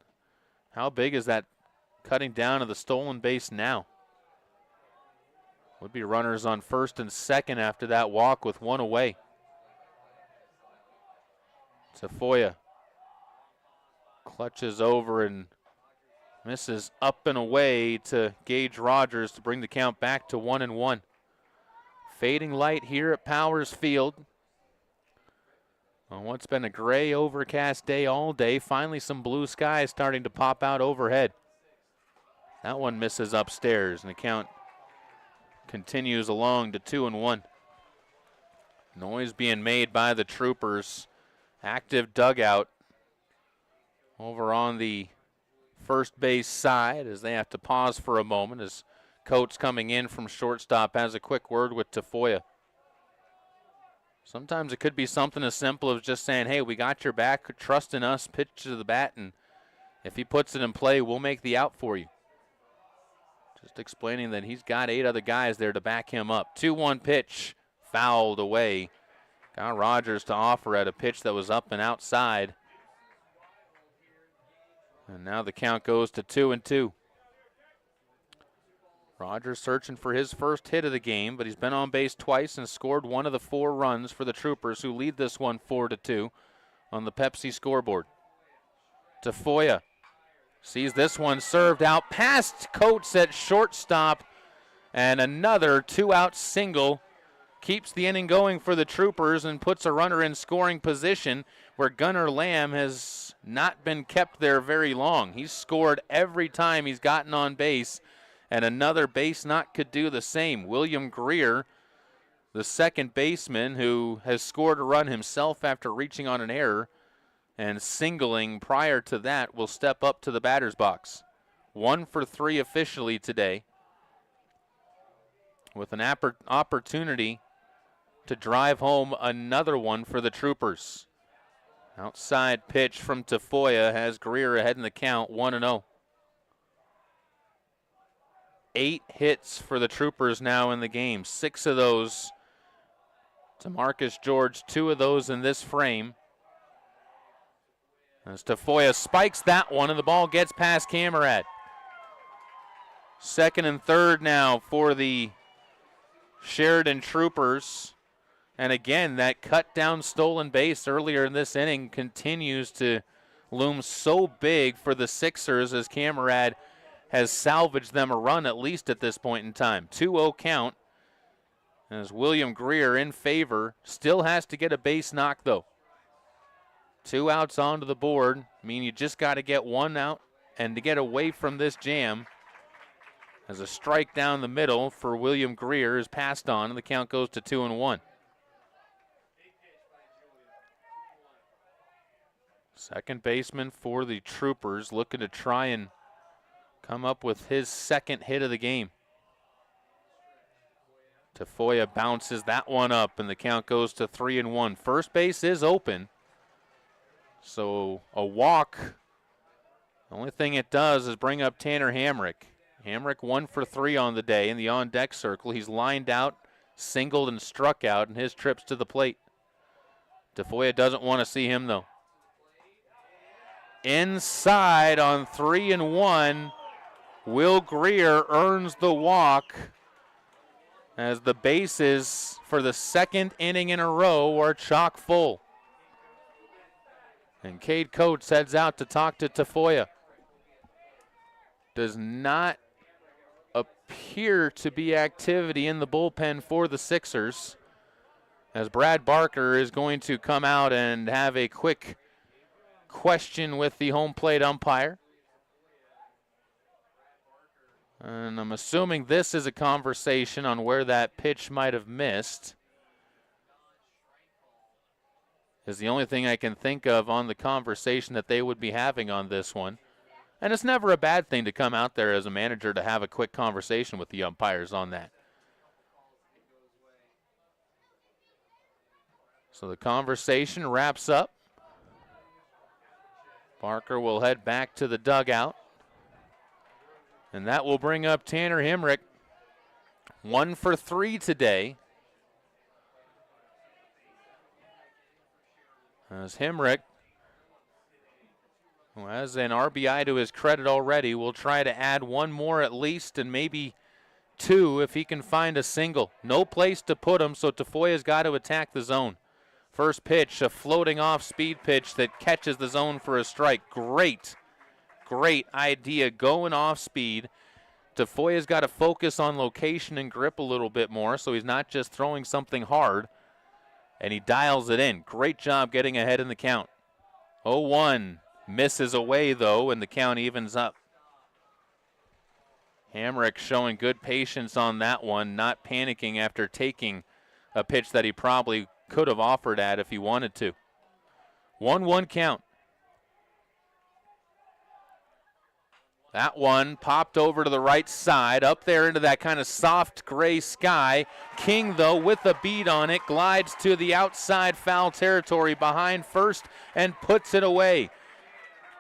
how big is that cutting down of the stolen base now? Would be runners on first and second after that walk with 1 away. Tafoya clutches over and misses up and away to Gage Rogers to bring the count back to 1-1. Fading light here at Powers Field. On what's been a gray, overcast day all day, finally some blue skies starting to pop out overhead. That one misses upstairs, and the count continues along to 2-1. Noise being made by the Troopers. Active dugout over on the first base side as they have to pause for a moment as Coates coming in from shortstop has a quick word with Tafoya. Sometimes it could be something as simple as just saying, hey, we got your back, trust in us, pitch to the bat, and if he puts it in play, we'll make the out for you. Just explaining that he's got 8 other guys there to back him up. 2-1 pitch, fouled away. Got Rogers to offer at a pitch that was up and outside. And now the count goes to 2-2. Rogers searching for his first hit of the game, but he's been on base twice and scored one of the 4 runs for the Troopers, who lead this one 4-2 on the Pepsi scoreboard. Tafoya sees this one served out past Coates at shortstop, and another 2-out single keeps the inning going for the Troopers and puts a runner in scoring position where Gunnar Lamb has not been kept there very long. He's scored every time he's gotten on base, and another base knock could do the same. William Greer, the second baseman, who has scored a run himself after reaching on an error and singling prior to that, will step up to the batter's box. 1 for 3 officially today, with an opportunity to drive home another one for the Troopers. Outside pitch from Tafoya has Greer ahead in the count, 1-0. 8 hits for the Troopers now in the game. 6 of those to Marcus George, 2 of those in this frame. As Tafoya spikes that one, and the ball gets past Camerad. Second and third now for the Sheridan Troopers. And again, that cut down stolen base earlier in this inning continues to loom so big for the Sixers as Camerad has salvaged them a run, at least at this point in time. 2-0 count as William Greer in favor. Still has to get a base knock, though. 2 outs onto the board. I mean, you just got to get 1 out, and to get away from this jam, as a strike down the middle for William Greer is passed on, and the count goes to 2-1. Second baseman for the Troopers looking to try and come up with his second hit of the game. Tafoya bounces that one up, and the count goes to 3-1. First base is open, so a walk. The only thing it does is bring up Tanner Hamrick. Hamrick 1 for 3 on the day in the on-deck circle. He's lined out, singled, and struck out in his trips to the plate. Tafoya doesn't want to see him, though. Inside on 3-1. Will Greer earns the walk as the bases for the second inning in a row are chock full. And Cade Coates heads out to talk to Tafoya. Does not appear to be activity in the bullpen for the Sixers, as Brad Barker is going to come out and have a quick question with the home plate umpire. And I'm assuming this is a conversation on where that pitch might have missed. Is the only thing I can think of on the conversation that they would be having on this one. And it's never a bad thing to come out there as a manager to have a quick conversation with the umpires on that. So the conversation wraps up. Barker will head back to the dugout. And that will bring up Tanner Hamrick. 1 for 3 today. As Hamrick, who has an RBI to his credit already, will try to add 1 more at least, and maybe 2 if he can find a single. No place to put him, so Tafoya's got to attack the zone. First pitch, a floating off-speed pitch that catches the zone for a strike. Great idea going off speed Tafoya's got to focus on location and grip a little bit more so he's not just throwing something hard. And he dials it in. Great job getting ahead in the count. 0-1 misses away, though, and the count evens up. Hamrick showing good patience on that one, not panicking after taking a pitch that he probably could have offered at if he wanted to. 1-1 count. That one popped over to the right side, up there into that kind of soft gray sky. King, though, with the beat on it, glides to the outside foul territory behind first and puts it away.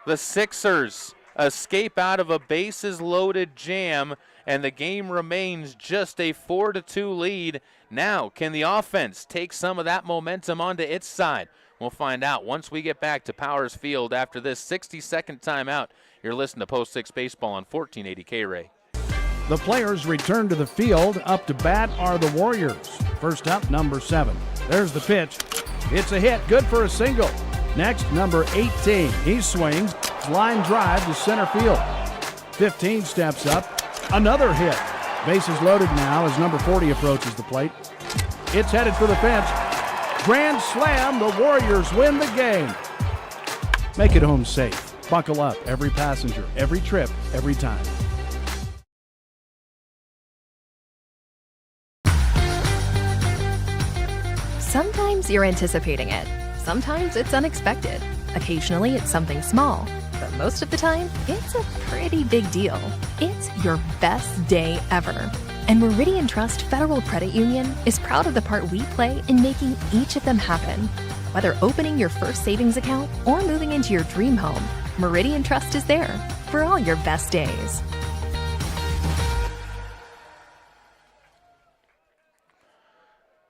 The Sixers escape out of a bases-loaded jam, and the game remains just a 4-2 lead. Now, can the offense take some of that momentum onto its side? We'll find out once we get back to Powers Field after this 60-second timeout. You're listening to Post 6 Baseball on 1480 K-Ray. The players return to the field. Up to bat are the Warriors. First up, number 7. There's the pitch. It's a hit, good for a single. Next, number 18. He swings, line drive to center field. 15 steps up, another hit. Bases loaded now as number 40 approaches the plate. It's headed for the fence. Grand slam, the Warriors win the game. Make it home safe. Buckle up, every passenger, every trip, every time. Sometimes you're anticipating it. Sometimes it's unexpected. Occasionally it's something small. But most of the time, it's a pretty big deal. It's your best day ever. And Meridian Trust Federal Credit Union is proud of the part we play in making each of them happen. Whether opening your first savings account or moving into your dream home, Meridian Trust is there for all your best days.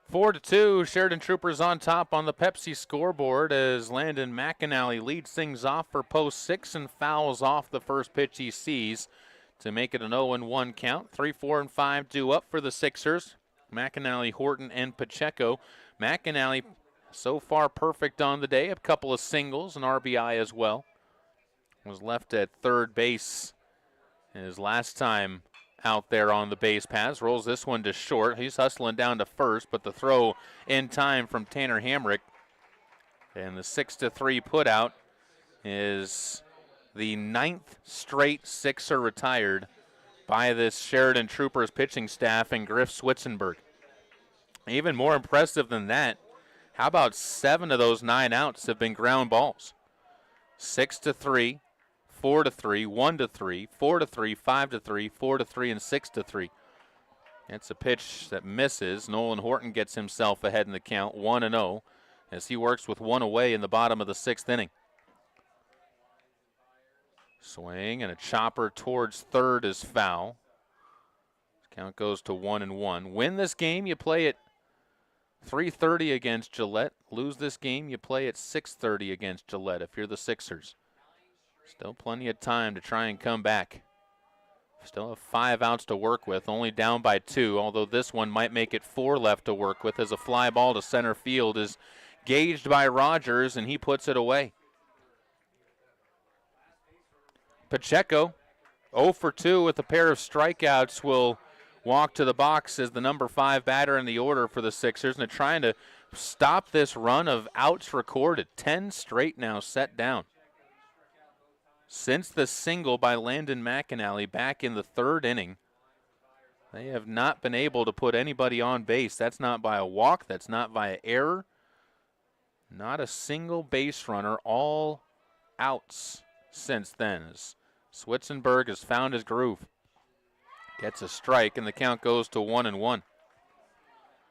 Four to two, Sheridan Troopers on top on the Pepsi scoreboard as Landon McAnally leads things off for post 6 and fouls off the first pitch he sees to make it an 0-1 count. 3, 4, and 5 due up for the Sixers. McAnally, Horton, and Pacheco. McAnally so far perfect on the day, a couple of singles, an RBI as well. Was left at third base his last time out there on the base paths. Rolls this one to short. He's hustling down to first, but the throw in time from Tanner Hamrick. And the 6-3 putout is the 9th straight Sixer retired by this Sheridan Troopers pitching staff and Griff Switzenberg. Even more impressive than that, how about 7 of those 9 outs have been ground balls? 6-3. 4-3, 1-3, 4-3, 5-3, 4-3, and 6-3. It's a pitch that misses. Nolan Horton gets himself ahead in the count, 1-0, as he works with 1 away in the bottom of the 6th inning. Swing and a chopper towards third is foul. Count goes to 1-1. Win this game, you play at 3:30 against Gillette. Lose this game, you play at 6:30 against Gillette if you're the Sixers. Still plenty of time to try and come back. Still have 5 outs to work with, only down by 2, although this one might make it 4 left to work with as a fly ball to center field is gauged by Rogers, and he puts it away. Pacheco, 0 for 2 with a pair of strikeouts, will walk to the box as the number 5 batter in the order for the Sixers, and they're trying to stop this run of outs recorded. 10 straight now set down. Since the single by Landon McAnally back in the 3rd inning, they have not been able to put anybody on base. That's not by a walk. That's not via error. Not a single base runner. All outs since then. As Switzenberg has found his groove. Gets a strike, and the count goes to 1-1.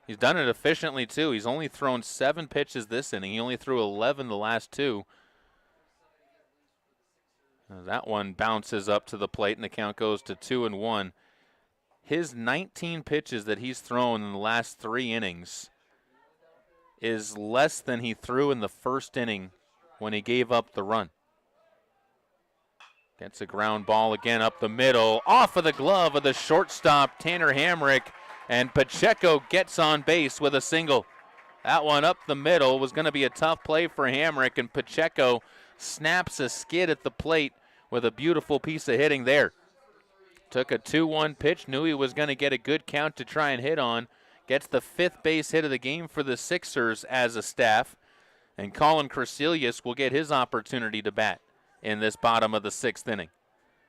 He's done it efficiently, too. He's only thrown 7 pitches this inning. He only threw 11 the last 2. That one bounces up to the plate, and the count goes to 2-1. His 19 pitches that he's thrown in the last 3 innings is less than he threw in the 1st inning when he gave up the run. Gets a ground ball again up the middle, off of the glove of the shortstop, Tanner Hamrick, and Pacheco gets on base with a single. That one up the middle was going to be a tough play for Hamrick, and Pacheco snaps a skid at the plate with a beautiful piece of hitting there. took a 2-1 pitch, knew he was going to get a good count to try and hit on. Gets the 5th base hit of the game for the Sixers as a staff. And Colin Crecelius will get his opportunity to bat in this bottom of the 6th inning.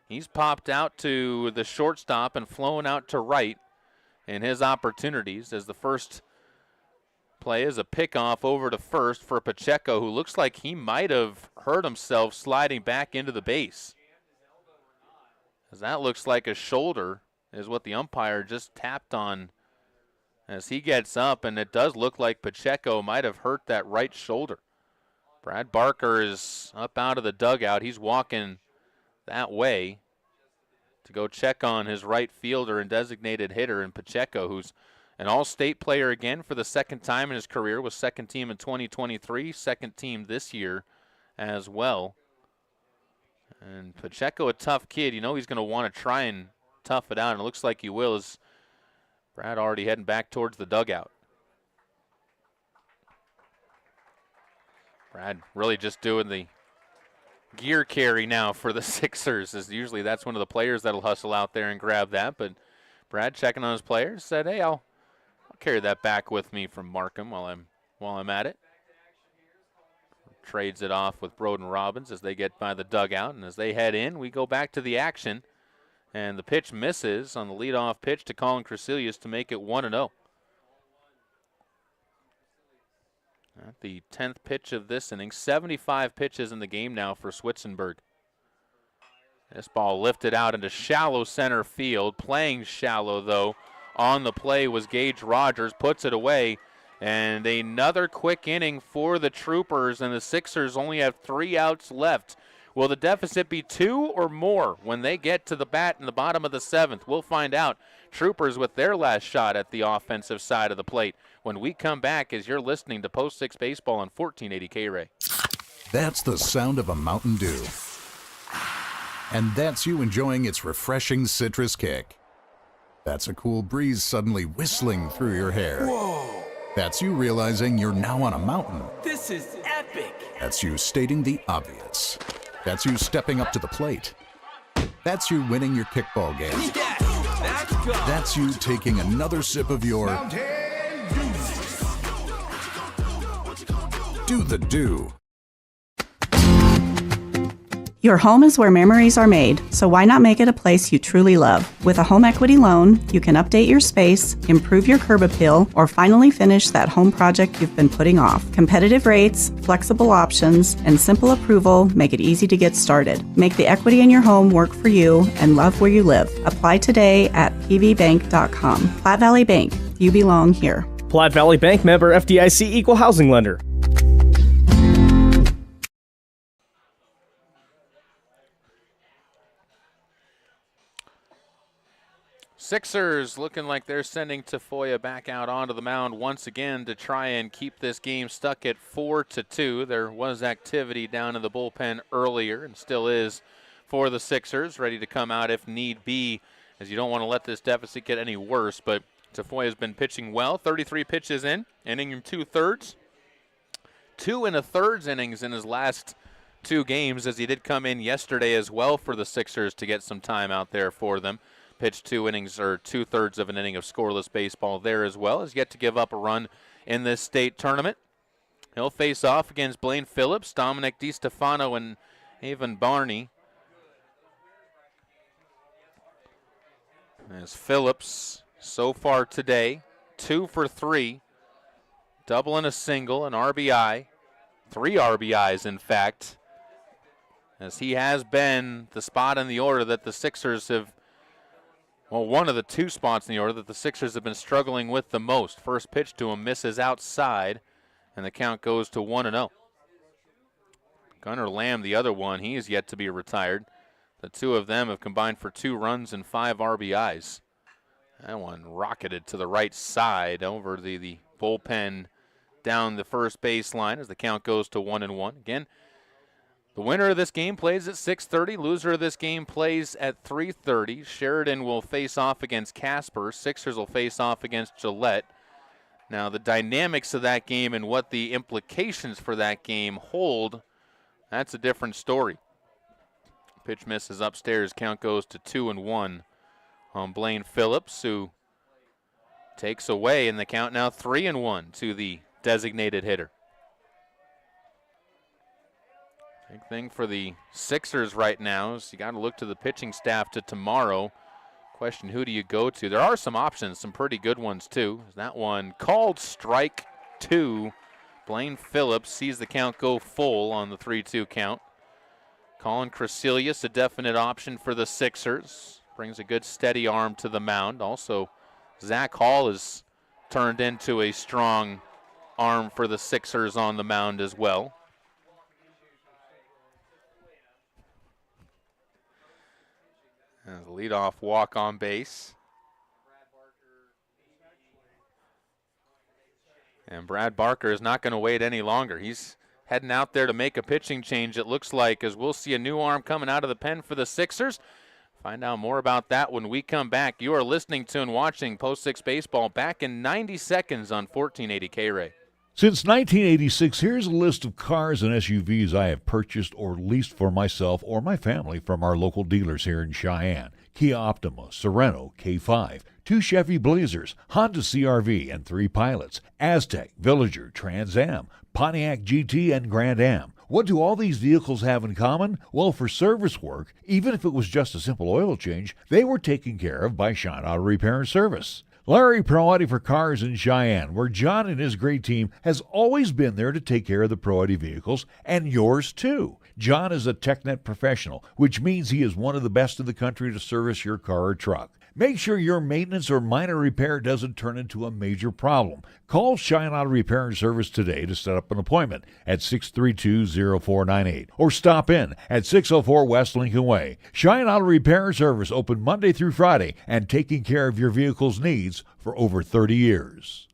He's popped out to the shortstop and flown out to right in his opportunities, as the first play is a pickoff over to first for Pacheco, who looks like he might have hurt himself sliding back into the base. As that looks like a shoulder is what the umpire just tapped on as he gets up, and it does look like Pacheco might have hurt that right shoulder. Brad Barker is up out of the dugout. He's walking that way to go check on his right fielder and designated hitter, and Pacheco, who's an all-state player again for the 2nd time in his career, was 2nd team in 2023, 2nd team this year as well. And Pacheco, a tough kid. You know he's going to want to try and tough it out, and it looks like he will, as Brad already heading back towards the dugout. Brad really just doing the gear carry now for the Sixers, as usually that's one of the players that'll hustle out there and grab that. But Brad, checking on his players, said, hey, I'll carry that back with me from Markham while I'm at it. Trades it off with Broden Robbins as they get by the dugout, and as they head in, we go back to the action. And the pitch misses on the leadoff pitch to Colin Crecelius to make it 1-0. At the 10th pitch of this inning, 75 pitches in the game now for Switzenberg. This ball lifted out into shallow center field. Playing shallow, though, on the play was Gage Rogers. Puts it away. And another quick inning for the Troopers, and the Sixers only have 3 outs left. Will the deficit be 2 or more when they get to the bat in the bottom of the 7th? We'll find out. Troopers with their last shot at the offensive side of the plate when we come back, as you're listening to Post 6 Baseball on 1480 K-Ray. That's the sound of a Mountain Dew. And that's you enjoying its refreshing citrus kick. That's a cool breeze suddenly whistling through your hair. Whoa! That's you realizing you're now on a mountain. This is epic! That's you stating the obvious. That's you stepping up to the plate. That's you winning your kickball game. Yes, let's go! That's you taking another sip of your Do the Do. Your home is where memories are made, so why not make it a place you truly love? With a home equity loan, you can update your space, improve your curb appeal, or finally finish that home project you've been putting off. Competitive rates, flexible options, and simple approval make it easy to get started. Make the equity in your home work for you and love where you live. Apply today at pvbank.com. Platte Valley Bank, you belong here. Platte Valley Bank, member FDIC, equal housing lender. Sixers looking like they're sending Tafoya back out onto the mound once again to try and keep this game stuck at 4-2. There was activity down in the bullpen earlier and still is for the Sixers, ready to come out if need be, as you don't want to let this deficit get any worse. But Tafoya's been pitching well, 33 pitches in, inning and 2/3. 2 1/3 innings in his last 2 games, as he did come in yesterday as well for the Sixers to get some time out there for them. Pitched 2 innings, or 2/3 of an inning of scoreless baseball there as well. Has yet to give up a run in this state tournament. He'll face off against Blaine Phillips, Dominic DiStefano, and Avon Barney. As Phillips, so far today, 2 for 3, double and a single, an RBI, 3 RBIs in fact, as he has been the spot in the order that the Sixers have, well, one of the 2 spots in the order that the Sixers have been struggling with the most. First pitch to him misses outside, and the count goes to 1-0. Gunnar Lamb, the other one, he is yet to be retired. The 2 of them have combined for 2 runs and 5 RBIs. That one rocketed to the right side over the bullpen down the first baseline as the count goes to 1-1. Again, the winner of this game plays at 6:30. Loser of this game plays at 3:30. Sheridan will face off against Casper. Sixers will face off against Gillette. Now, the dynamics of that game and what the implications for that game hold, that's a different story. Pitch misses upstairs. Count goes to 2-1 on Blaine Phillips, who takes away, in the count now 3-1 to the designated hitter. Big thing for the Sixers right now is you got to look to the pitching staff to tomorrow. Question, who do you go to? There are some options, some pretty good ones too. That one called strike 2. Blaine Phillips sees the count go full on the 3-2 count. Colin Crecilius, a definite option for the Sixers. Brings a good steady arm to the mound. Also, Zach Hall has turned into a strong arm for the Sixers on the mound as well. As a leadoff walk on base. And Brad Barker is not going to wait any longer. He's heading out there to make a pitching change, it looks like, as we'll see a new arm coming out of the pen for the Sixers. Find out more about that when we come back. You are listening to and watching Post 6 Baseball, back in 90 seconds on 1480 K-Ray. Since 1986, here's a list of cars and SUVs I have purchased or leased for myself or my family from our local dealers here in Cheyenne. Kia Optima, Sorento, K5, 2 Chevy Blazers, Honda CR-V and 3 Pilots, Aztec, Villager, Trans Am, Pontiac GT, and Grand Am. What do all these vehicles have in common? Well, for service work, even if it was just a simple oil change, they were taken care of by Shine Auto Repair and Service. Larry Proetti for Cars in Cheyenne, where John and his great team has always been there to take care of the Proetti vehicles, and yours too. John is a TechNet professional, which means he is one of the best in the country to service your car or truck. Make sure your maintenance or minor repair doesn't turn into a major problem. Call Shine Auto Repair and Service today to set up an appointment at 632-0498 or stop in at 604 West Lincoln Way. Shine Auto Repair and Service open Monday through Friday and taking care of your vehicle's needs for over 30 years.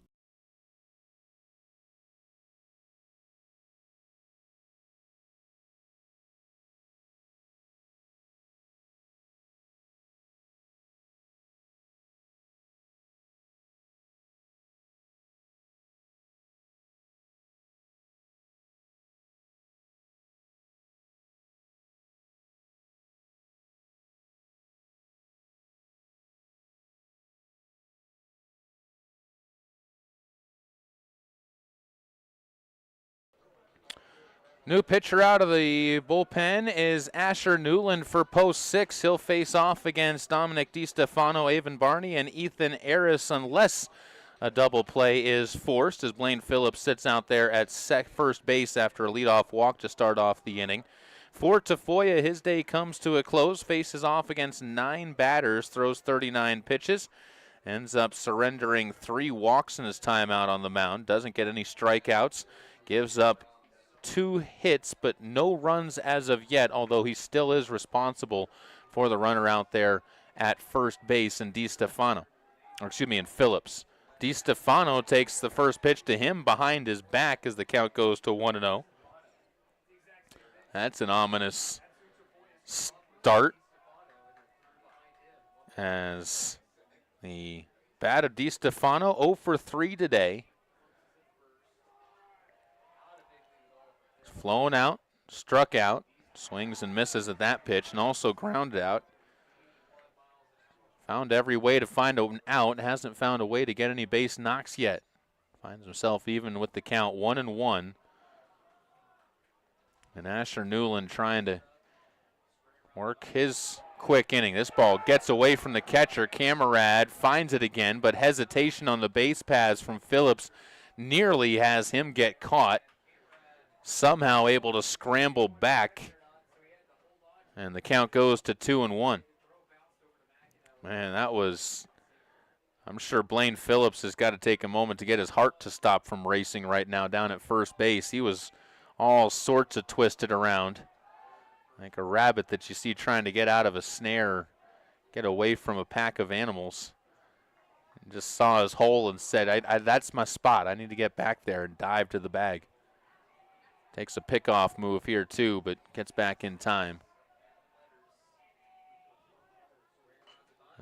New pitcher out of the bullpen is Asher Newland for Post 6. He'll face off against Dominic DiStefano, Avon Barney, and Ethan Aris unless a double play is forced, as Blaine Phillips sits out there at first base after a leadoff walk to start off the inning. For Tafoya, his day comes to a close, faces off against 9 batters, throws 39 pitches, ends up surrendering 3 walks in his time out on the mound, doesn't get any strikeouts, gives up 2 hits, but no runs as of yet, although he still is responsible for the runner out there at first base in in Phillips. DiStefano takes the first pitch to him behind his back as the count goes to 1-0. That's an ominous start, as the bat of DiStefano 0 for 3 today. Flown out, struck out, swings and misses at that pitch, and also grounded out. Found every way to find an out, hasn't found a way to get any base knocks yet. Finds himself even with the count 1-1. And Asher Newland trying to work his quick inning. This ball gets away from the catcher. Camarade finds it again, but hesitation on the base paths from Phillips nearly has him get caught. Somehow able to scramble back, and the count goes to 2-1. Man, that was, I'm sure Blaine Phillips has got to take a moment to get his heart to stop from racing right now down at first base. He was all sorts of twisted around, like a rabbit that you see trying to get out of a snare, get away from a pack of animals. And just saw his hole and said, that's my spot. I need to get back there, and dive to the bag. Takes a pickoff move here too, but gets back in time.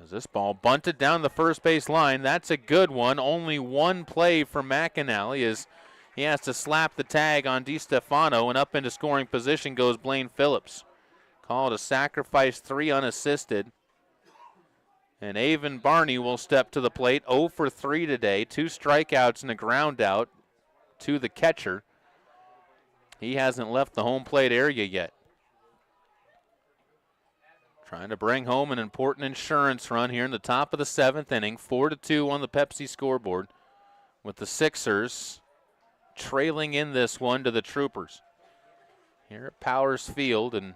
As this ball bunted down the first base line, that's a good one. Only one play for McAnally as he has to slap the tag on DiStefano, and up into scoring position goes Blaine Phillips. Called a sacrifice 3 unassisted. And Avon Barney will step to the plate, 0 for 3 today. 2 strikeouts and a ground out to the catcher. He hasn't left the home plate area yet. Trying to bring home an important insurance run here in the top of the 7th inning. 4-2 on the Pepsi scoreboard, with the Sixers trailing in this one to the Troopers. Here at Powers Field, and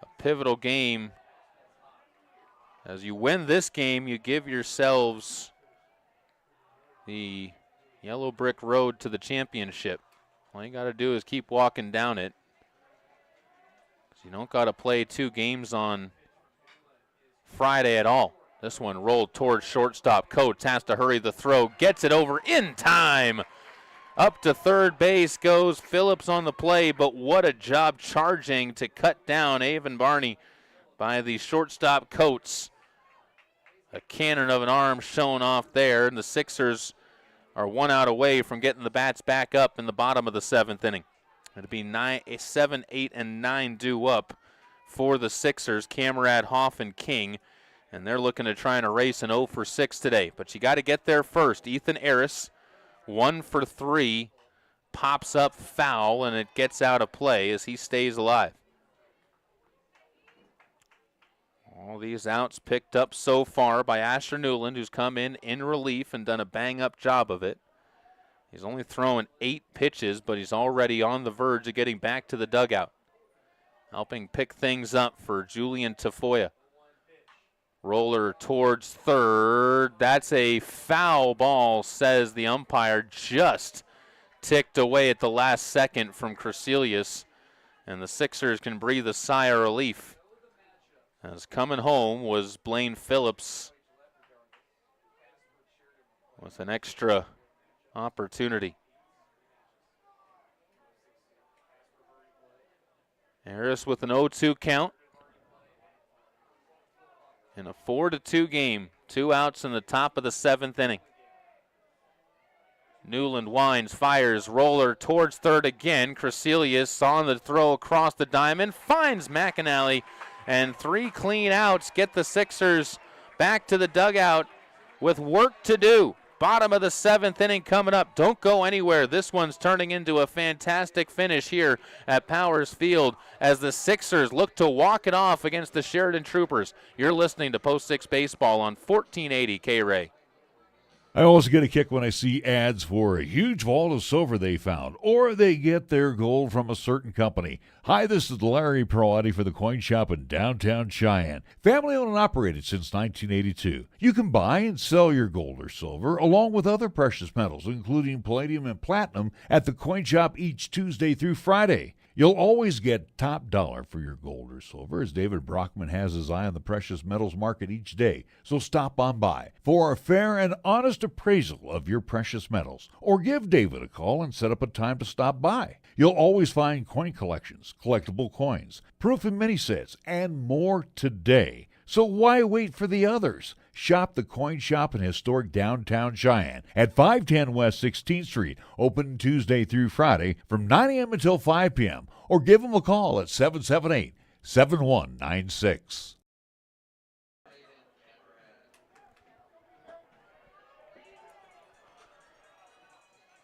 a pivotal game. As you win this game, you give yourselves the yellow brick road to the championship. All you got to do is keep walking down it. You don't got to play 2 games on Friday at all. This one rolled towards shortstop. Coates has to hurry the throw. Gets it over in time. Up to third base goes Phillips on the play, but what a job charging to cut down Avon Barney by the shortstop Coates. A cannon of an arm shown off there, and the Sixers are 1 out away from getting the bats back up in the bottom of the 7th inning. It'll be 7, 8, and 9 due up for the Sixers, Camerad, Hoff, and King, and they're looking to try and erase an 0 for 6 today. But you got to get there first. Ethan Aris, 1 for 3, pops up foul, and it gets out of play as he stays alive. All these outs picked up so far by Asher Newland, who's come in relief and done a bang-up job of it. He's only thrown 8 pitches, but he's already on the verge of getting back to the dugout, helping pick things up for Julian Tafoya. Roller towards third. That's a foul ball, says the umpire. Just ticked away at the last second from Crecelius, and the Sixers can breathe a sigh of relief, as coming home was Blaine Phillips with an extra opportunity. Harris with an 0-2 count in a 4-2 game. 2 outs in the top of the 7th inning. Newland winds, fires, roller towards third again. Crecelius on the throw across the diamond, finds McAnally, and 3 clean outs get the Sixers back to the dugout with work to do. Bottom of the 7th inning coming up. Don't go anywhere. This one's turning into a fantastic finish here at Powers Field as the Sixers look to walk it off against the Sheridan Troopers. You're listening to Post 6 Baseball on 1480 K-Ray. I always get a kick when I see ads for a huge vault of silver they found, or they get their gold from a certain company. Hi, this is Larry Perotti for the Coin Shop in downtown Cheyenne. Family owned and operated since 1982. You can buy and sell your gold or silver, along with other precious metals, including palladium and platinum, at the Coin Shop each Tuesday through Friday. You'll always get top dollar for your gold or silver, as David Brockman has his eye on the precious metals market each day. So stop on by for a fair and honest appraisal of your precious metals, or give David a call and set up a time to stop by. You'll always find coin collections, collectible coins, proof and mini sets, and more today. So why wait for the others? Shop the Coin Shop in historic downtown Cheyenne at 510 West 16th Street, open Tuesday through Friday from 9 a.m. until 5 p.m. Or give them a call at 778-7196.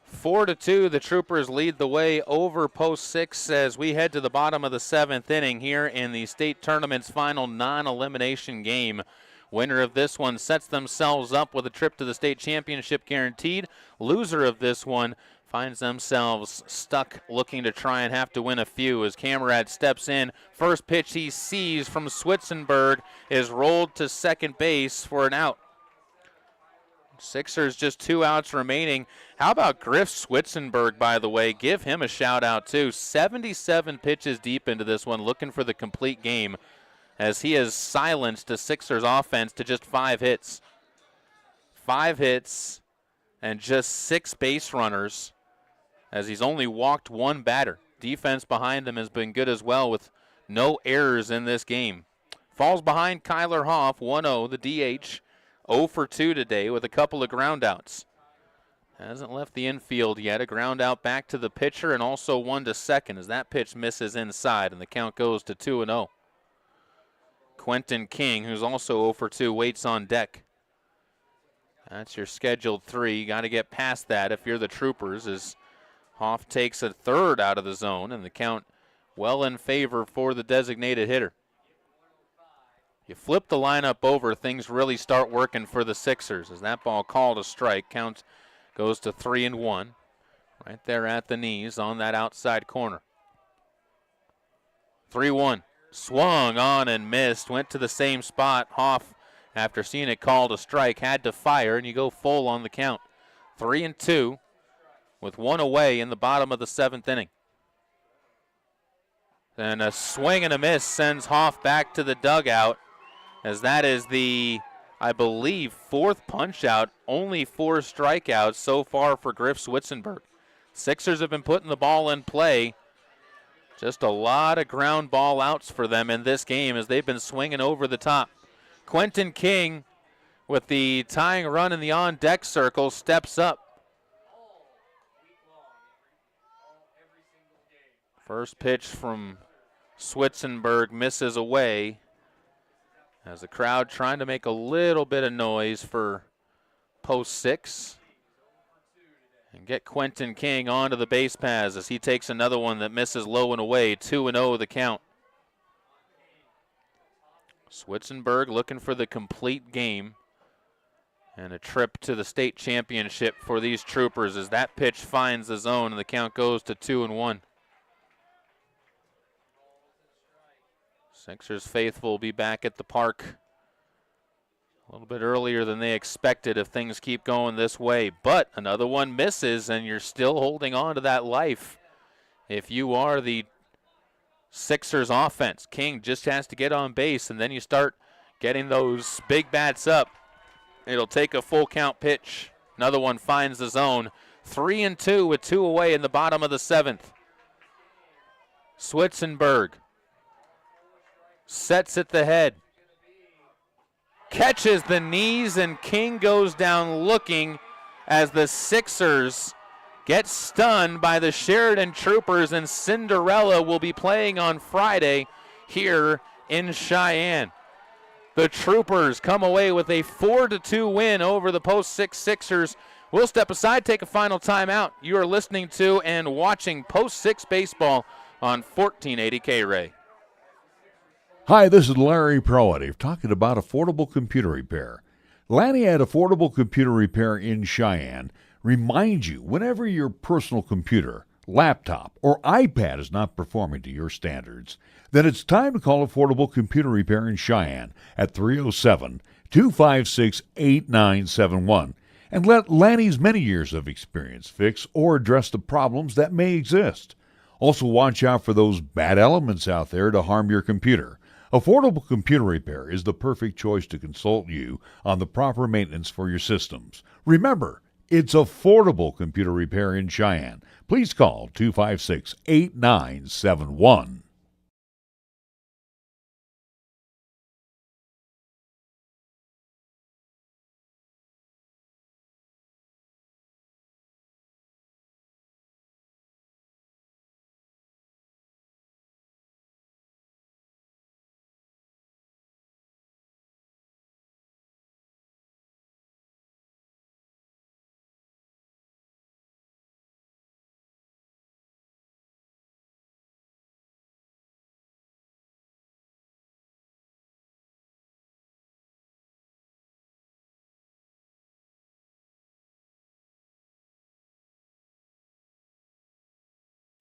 Four to 2, the Troopers lead the way over Post 6 as we head to the bottom of the 7th inning here in the state tournament's final non-elimination game. Winner of this one sets themselves up with a trip to the state championship guaranteed. Loser of this one finds themselves stuck looking to try and have to win a few as Camerad steps in. First pitch he sees from Switzenberg is rolled to second base for an out. Sixers just 2 outs remaining. How about Griff Switzenberg, by the way? Give him a shout out too. 77 pitches deep into this one, looking for the complete game, as he has silenced the Sixers offense to just 5 hits. 5 hits and just 6 base runners, as he's only walked 1 batter. Defense behind him has been good as well, with no errors in this game. Falls behind Kyler Hoff, 1-0, the DH. 0 for 2 today with a couple of groundouts. Hasn't left the infield yet. A ground out back to the pitcher and also 1 to second as that pitch misses inside, and the count goes to 2-0. Quentin King, who's also 0 for 2, waits on deck. That's your scheduled 3. You got to get past that if you're the Troopers, as Hoff takes a third out of the zone, and the count well in favor for the designated hitter. You flip the lineup over, things really start working for the Sixers, as that ball called a strike. Count goes to 3-1. Right there at the knees on that outside corner. 3-1. Swung on and missed. Went to the same spot. Hoff, after seeing it called a strike, had to fire, and you go full on the count. 3-2 with one away in the bottom of the 7th inning. And a swing and a miss sends Hoff back to the dugout, as that is the, I believe, 4th punch out. Only 4 strikeouts so far for Griff Switzenberg. Sixers have been putting the ball in play. Just a lot of ground ball outs for them in this game as they've been swinging over the top. Quentin King, with the tying run in the on-deck circle, steps up. First pitch from Switzenberg misses away, as the crowd trying to make a little bit of noise for post 6. And get Quentin King onto the base paths as he takes another one that misses low and away. 2-0 the count. Switzenberg looking for the complete game and a trip to the state championship for these Troopers as that pitch finds the zone and the count goes to 2-1. Sixers faithful will be back at the park a little bit earlier than they expected if things keep going this way. But another one misses, and you're still holding on to that life if you are the Sixers offense. King just has to get on base, and then you start getting those big bats up. It'll take a full count pitch. Another one finds the zone. 3-2 with 2 away in the bottom of the 7th. Switzenberg sets at the head. Catches the knees, and King goes down looking as the Sixers get stunned by the Sheridan Troopers, and Cinderella will be playing on Friday here in Cheyenne. The Troopers come away with a 4-2 win over the Post 6 Sixers. We'll step aside, take a final timeout. You are listening to and watching Post 6 baseball on 1480 K-Ray. Hi, this is Larry Proative talking about affordable computer repair. Lanny at Affordable Computer Repair in Cheyenne reminds you whenever your personal computer, laptop, or iPad is not performing to your standards, then it's time to call Affordable Computer Repair in Cheyenne at 307-256-8971 and let Lanny's many years of experience fix or address the problems that may exist. Also, watch out for those bad elements out there to harm your computer. Affordable Computer Repair is the perfect choice to consult you on the proper maintenance for your systems. Remember, it's Affordable Computer Repair in Cheyenne. Please call 256-8971.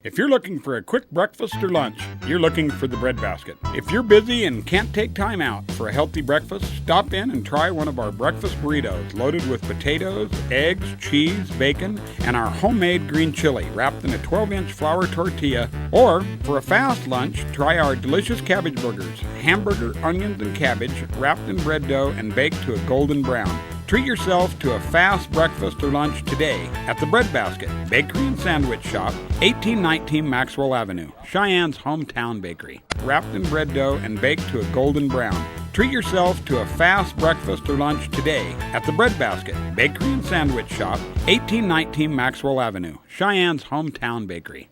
If you're looking for a quick breakfast or lunch, you're looking for the breadbasket. If you're busy and can't take time out for a healthy breakfast, stop in and try one of our breakfast burritos loaded with potatoes, eggs, cheese, bacon, and our homemade green chili wrapped in a 12-inch flour tortilla. Or, for a fast lunch, try our delicious cabbage burgers, hamburger, onions, and cabbage wrapped in bread dough and baked to a golden brown. Treat yourself to a fast breakfast or lunch today at the Breadbasket Bakery and Sandwich Shop, 1819 Maxwell Avenue, Cheyenne's hometown bakery. Wrapped in bread dough and baked to a golden brown. Treat yourself to a fast breakfast or lunch today at the Breadbasket Bakery and Sandwich Shop, 1819 Maxwell Avenue, Cheyenne's hometown bakery.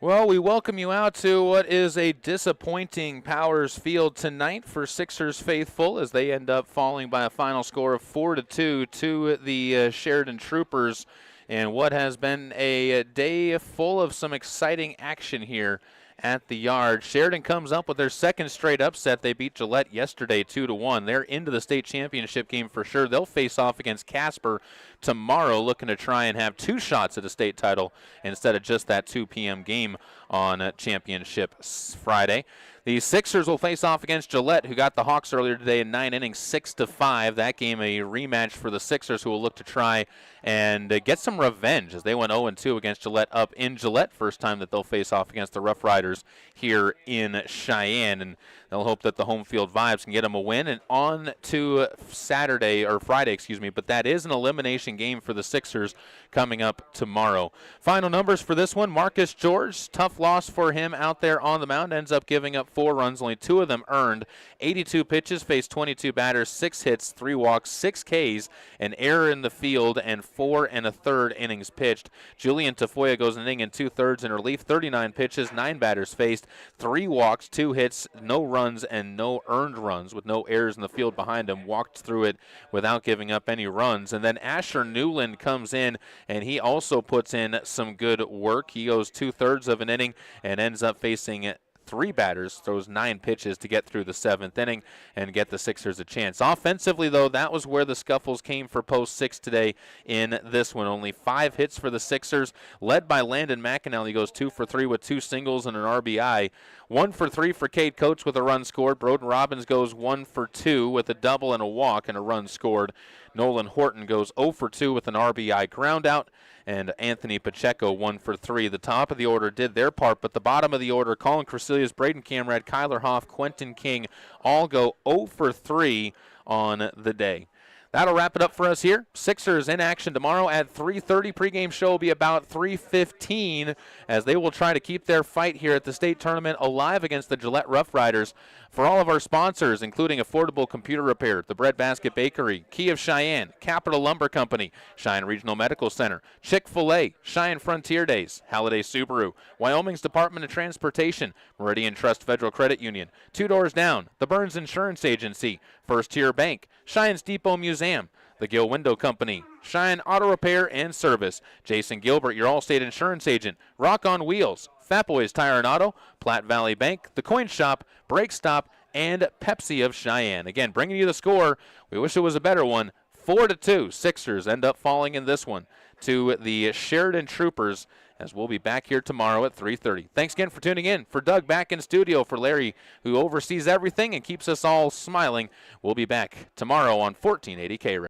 Well, we welcome you out to what is a disappointing Powers Field tonight for Sixers faithful as they end up falling by a final score of 4-2 to the Sheridan Troopers. And what has been a day full of some exciting action here at the Yard. Sheridan comes up with their second straight upset. They beat Gillette yesterday 2-1. They're into the state championship game for sure. They'll face off against Casper tomorrow, looking to try and have 2 shots at a state title instead of just that 2 p.m. game on championship Friday. The Sixers will face off against Gillette, who got the Hawks earlier today in 9 innings, 6-5. That game a rematch for the Sixers, who will look to try and get some revenge as they went 0-2 against Gillette up in Gillette. First time that they'll face off against the Rough Riders here in Cheyenne, and they'll hope that the home field vibes can get them a win. And on to Friday, but that is an elimination game for the Sixers coming up tomorrow. Final numbers for this one: Marcus George, tough loss for him out there on the mound, ends up giving up 4 runs, only 2 of them earned. 82 pitches, faced 22 batters, 6 hits, 3 walks, 6 Ks, an error in the field, and 4 1/3 innings pitched. Julian Tafoya goes an inning and 2/3 in relief, 39 pitches, 9 batters faced, 3 walks, 2 hits, no runs, and no earned runs, with no errors in the field behind him. Walked through it without giving up any runs. And then Asher Newland comes in, and he also puts in some good work. He goes 2/3 of an inning and ends up facing 3 batters, throws 9 pitches to get through the 7th inning and get the Sixers a chance. Offensively, though, that was where the scuffles came for Post 6 today in this one. Only 5 hits for the Sixers, led by Landon McAnally. He goes 2 for 3 with 2 singles and an RBI. 1 for 3 for Cade Coates with a run scored. Broden Robbins goes 1 for 2 with a double and a walk and a run scored. Nolan Horton goes 0 for 2 with an RBI groundout. And Anthony Pacheco 1 for 3. The top of the order did their part, but the bottom of the order, Colin Crecilius, Braden Camrad, Kyler Hoff, Quentin King, all go 0 for 3 on the day. That'll wrap it up for us here. Sixers in action tomorrow at 3:30. Pregame show will be about 3:15 as they will try to keep their fight here at the state tournament alive against the Gillette Rough Riders. For all of our sponsors, including Affordable Computer Repair, the Breadbasket Bakery, Key of Cheyenne, Capital Lumber Company, Cheyenne Regional Medical Center, Chick-fil-A, Cheyenne Frontier Days, Halliday Subaru, Wyoming's Department of Transportation, Meridian Trust Federal Credit Union, 2 Doors Down, the Burns Insurance Agency, First Tier Bank, Cheyenne's Depot Museum, the Gill Window Company, Cheyenne Auto Repair and Service, Jason Gilbert, your Allstate Insurance Agent, Rock on Wheels, Fat Boys Tire and Auto, Platte Valley Bank, The Coin Shop, Brake Stop, and Pepsi of Cheyenne. Again, bringing you the score. We wish it was a better one. 4-2. Sixers end up falling in this one to the Sheridan Troopers, as we'll be back here tomorrow at 3:30. Thanks again for tuning in. For Doug back in studio, for Larry, who oversees everything and keeps us all smiling, we'll be back tomorrow on 1480 K.